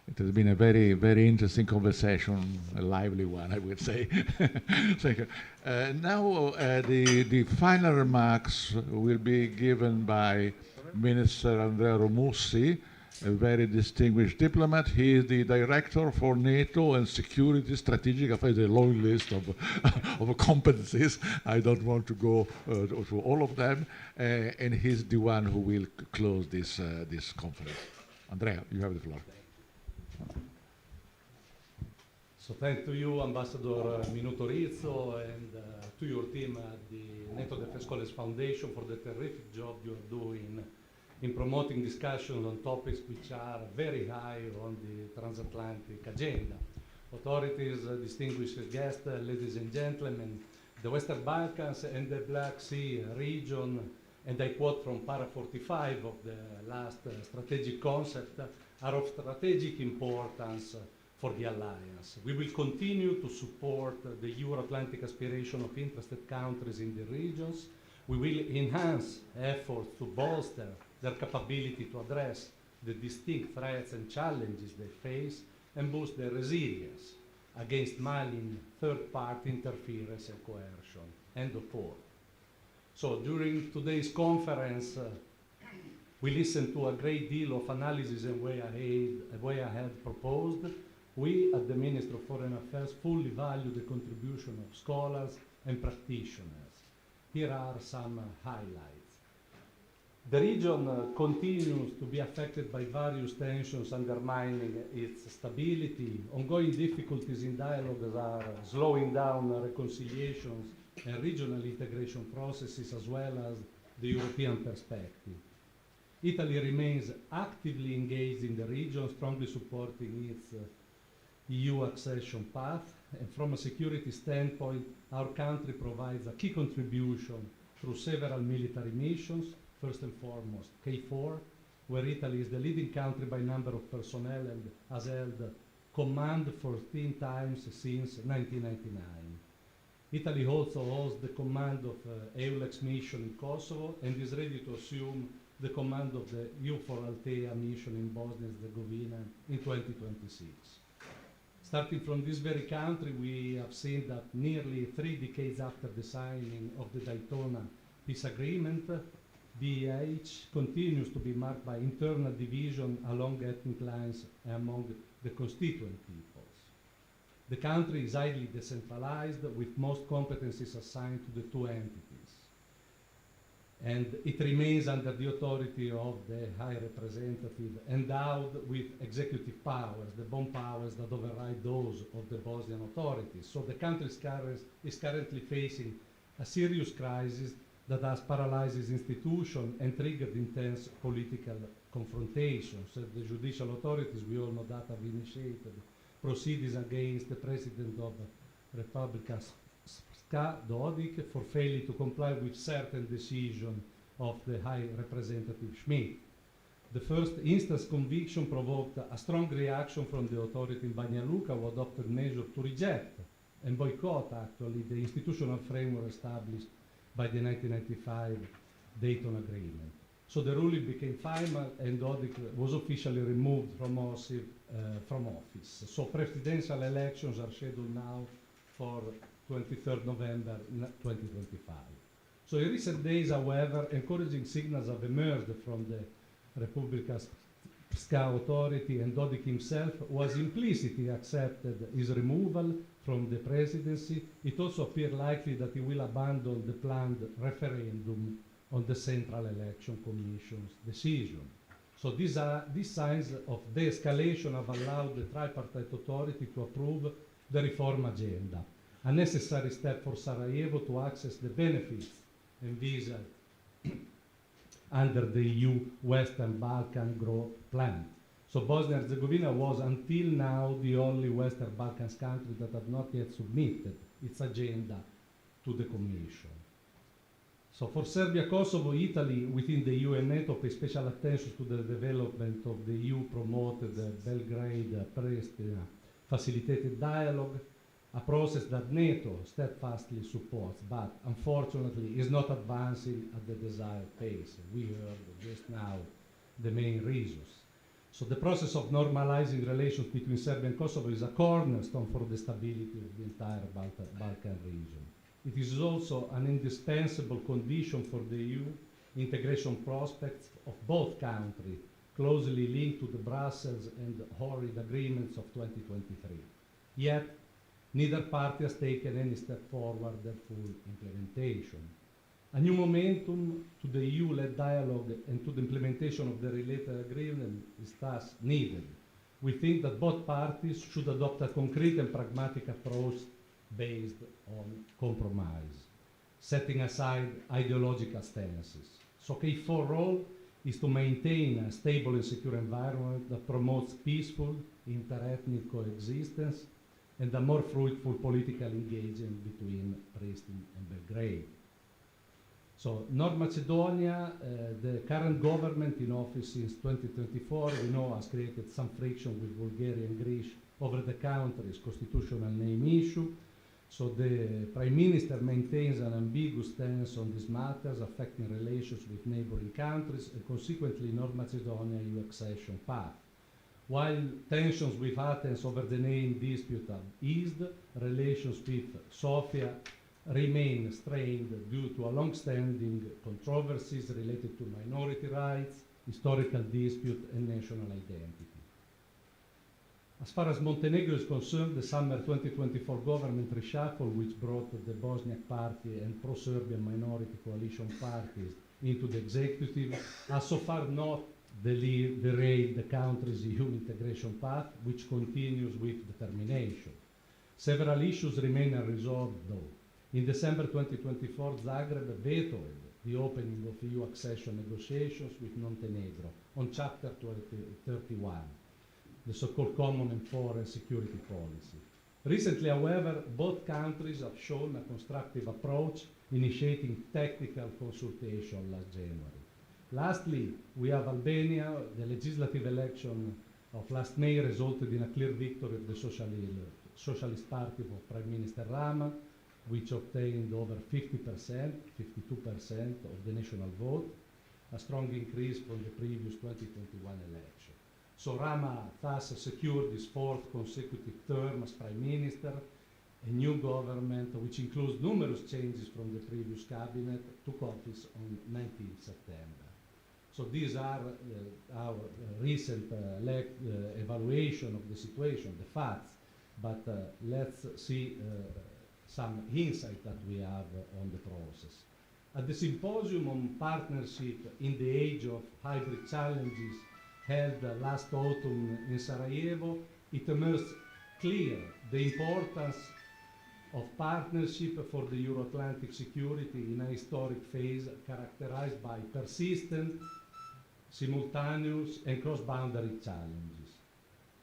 It has been a very, very interesting conversation, a lively one, I would say. Thank you. Now, the final remarks will be given by Minister Andrea Romussi, a very distinguished diplomat. He is the director for NATO and security strategic affairs, a long list of competencies. I don't want to go through all of them. And he's the one who will close this conference. Andrea, you have the floor. So thanks to you, Ambassador Minuto Rizzo, and to your team at the NATO Defense College Foundation for the terrific job you are doing in promoting discussions on topics which are very high on the transatlantic agenda. Authorities, distinguished guests, ladies and gentlemen, the Western Balkans and the Black Sea region, and I quote from para 45 of the last strategic concept, are of strategic importance for the alliance. We will continue to support the Euro-Atlantic aspiration of interested countries in the regions. We will enhance efforts to bolster their capability to address the distinct threats and challenges they face and boost their resilience against malign third-party interference and coercion. End of quote. So during today's conference, we listened to a great deal of analysis and way ahead proposed. We, at the Ministry of Foreign Affairs, fully value the contribution of scholars and practitioners. Here are some highlights. The region continues to be affected by various tensions undermining its stability. Ongoing difficulties in dialogue are slowing down reconciliations and regional integration processes, as well as the European perspective. Italy remains actively engaged in the region, strongly supporting its EU accession path, and from a security standpoint, our country provides a key contribution through several military missions, first and foremost KFOR, where Italy is the leading country by number of personnel and has held command 14 times since 1999. Italy also holds the command of EULEX mission in Kosovo and is ready to assume the command of the EUFOR Althea mission in Bosnia and Herzegovina in 2026. Starting from this very country, we have seen that nearly 3 decades after the signing of the Daytona peace agreement, BEH continues to be marked by internal division along ethnic lines among the constituent peoples. The country is highly decentralized, with most competencies assigned to the 2 entities. And it remains under the authority of the High Representative, endowed with executive powers, the bomb powers that override those of the Bosnian authorities. So the country is currently facing a serious crisis that has paralyzed its institution and triggered intense political confrontations. So the judicial authorities, we all know that, have initiated proceedings against the President of Republika Srpska, Dodik, for failing to comply with certain decisions of the High Representative Schmidt. The first instance conviction provoked a strong reaction from the authority in Banja Luka, who adopted measures to reject and boycott, actually, the institutional framework established by the 1995 Dayton Agreement. So the ruling became final, and Dodik was officially removed from office. So presidential elections are scheduled now for 23rd November 2025. So in recent days, however, encouraging signals have emerged from the Republika Srpska authority, and Dodik himself was implicitly accepted his removal from the presidency. It also appears likely that he will abandon the planned referendum on the Central Election Commission's decision. So these signs of de-escalation have allowed the tripartite authority to approve the reform agenda, a necessary step for Sarajevo to access the benefits envisaged under the EU Western Balkan Growth Plan. So Bosnia and Herzegovina was until now the only Western Balkans country that had not yet submitted its agenda to the Commission. So for Serbia, Kosovo, Italy within the EU and NATO pay special attention to the development of the EU promoted Belgrade and Pristina facilitated dialogue, a process that NATO steadfastly supports, but unfortunately is not advancing at the desired pace. We heard just now the main reasons. So the process of normalizing relations between Serbia and Kosovo is a cornerstone for the stability of the entire Balkan region. It is also an indispensable condition for the EU integration prospects of both countries, closely linked to the Brussels and Ohrid agreements of 2023. Yet, neither party has taken any step forward their full implementation. A new momentum to the EU-led dialogue and to the implementation of the related agreement is thus needed. We think that both parties should adopt a concrete and pragmatic approach based on compromise, setting aside ideological stances. So KFOR role is to maintain a stable and secure environment that promotes peaceful inter-ethnic coexistence and a more fruitful political engagement between Pristina and Belgrade. So North Macedonia, the current government in office since 2024, we know has created some friction with Bulgaria and Greece over the country's constitutional name issue. So the Prime Minister maintains an ambiguous stance on these matters affecting relations with neighboring countries and consequently North Macedonia EU accession path. While tensions with Athens over the name dispute have eased, relations with Sofia remain strained due to a long-standing controversies related to minority rights, historical dispute and national identity. As far as Montenegro is concerned, the summer 2024 government reshuffle, which brought the Bosniak party and pro-Serbian minority coalition parties into the executive, has so far not derailed the country's EU integration path, which continues with determination. Several issues remain unresolved, though. In December 2024, Zagreb vetoed the opening of EU accession negotiations with Montenegro on Chapter 31. The so-called common and foreign security policy. Recently, however, both countries have shown a constructive approach, initiating technical consultation last January. Lastly, we have Albania. The legislative election of last May resulted in a clear victory of the Socialist Party of Prime Minister Rama, which obtained over 50%, 52% of the national vote, a strong increase from the previous 2021 election. So Rama thus secured his fourth consecutive term as Prime Minister. A new government, which includes numerous changes from the previous cabinet, took office on 19 September. So these are our recent evaluation of the situation, the facts, but let's see some insight that we have on the process. At the symposium on partnership in the age of hybrid challenges held last autumn in Sarajevo, it emerged clear the importance of partnership for the Euro-Atlantic security in a historic phase characterized by persistent, simultaneous and cross-boundary challenges.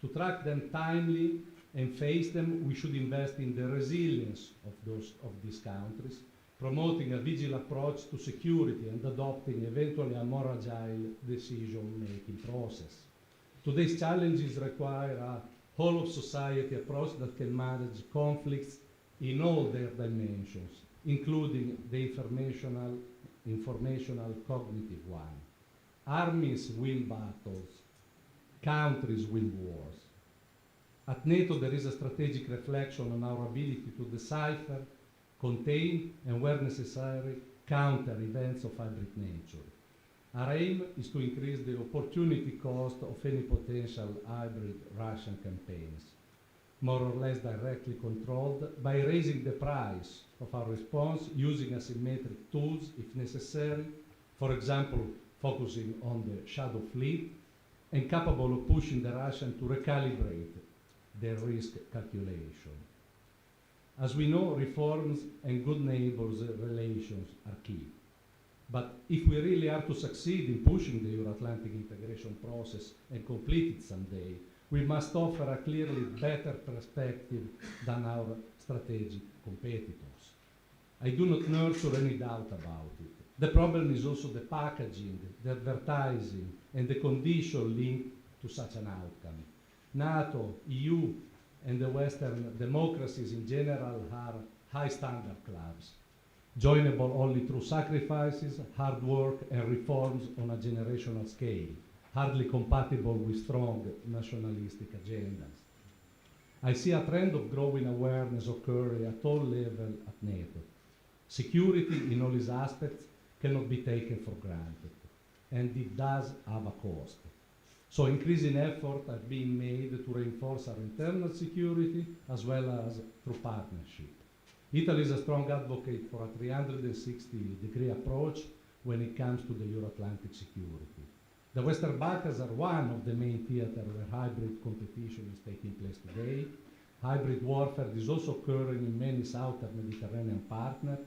To track them timely and face them, we should invest in the resilience of these countries, promoting a vigilant approach to security and adopting eventually a more agile decision-making process. Today's challenges require a whole-of-society approach that can manage conflicts in all their dimensions, including the informational cognitive one. Armies win battles, countries win wars. At NATO, there is a strategic reflection on our ability to decipher, contain, and where necessary, counter events of hybrid nature. Our aim is to increase the opportunity cost of any potential hybrid Russian campaigns, more or less directly controlled, by raising the price of our response using asymmetric tools if necessary, for example, focusing on the shadow fleet, and capable of pushing the Russians to recalibrate their risk calculation. As we know, reforms and good neighbors relations are key. But if we really are to succeed in pushing the Euro-Atlantic integration process and complete it someday, we must offer a clearly better perspective than our strategic competitors. I do not nurture any doubt about it. The problem is also the packaging, the advertising, and the condition linked to such an outcome. NATO, EU, and the Western democracies in general are high standard clubs, joinable only through sacrifices, hard work, and reforms on a generational scale, hardly compatible with strong nationalistic agendas. I see a trend of growing awareness occurring at all levels at NATO. Security in all its aspects cannot be taken for granted, and it does have a cost. So increasing effort are being made to reinforce our internal security as well as through partnership. Italy is a strong advocate for a 360-degree approach when it comes to the Euro-Atlantic security. The Western Balkans are one of the main theaters where hybrid competition is taking place today. Hybrid warfare is also occurring in many southern Mediterranean partners.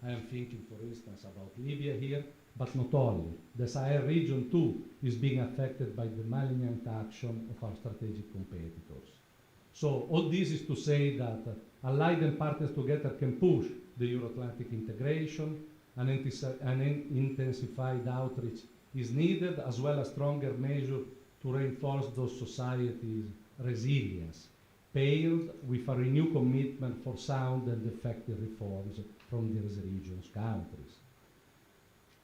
I am thinking, for instance, about Libya here, but not only. The Sahel region, too, is being affected by the malignant action of our strategic competitors. So all this is to say that allied and partners together can push the Euro-Atlantic integration, an intensified outreach is needed, as well as stronger measures to reinforce those societies' resilience, paired with a renewed commitment for sound and effective reforms from these region's countries.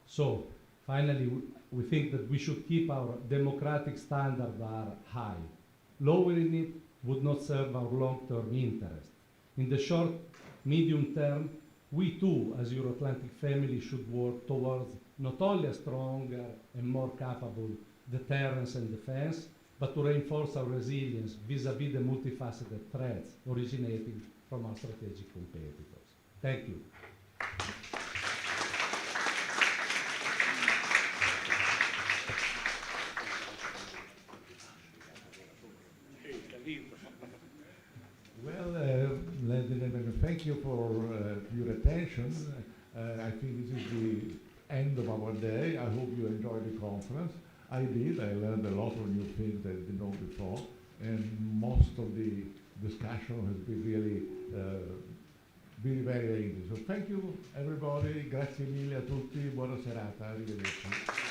So, finally, we think that we should keep our democratic standard bar high. Lowering it would not serve our long-term interest. In the short, medium term, we too, as Euro-Atlantic family, should work towards not only a stronger and more capable deterrence and defense, but to reinforce our resilience vis-à-vis the multifaceted threats originating from our strategic competitors. Thank you. Well, ladies and gentlemen, thank you for your attention. I think this is the end of our day. I hope you enjoyed the conference. I did. I learned a lot of new things that I didn't know before, and most of the discussion has been really very interesting. So thank you, everybody. Grazie mille a tutti. Buona serata. Arrivederci.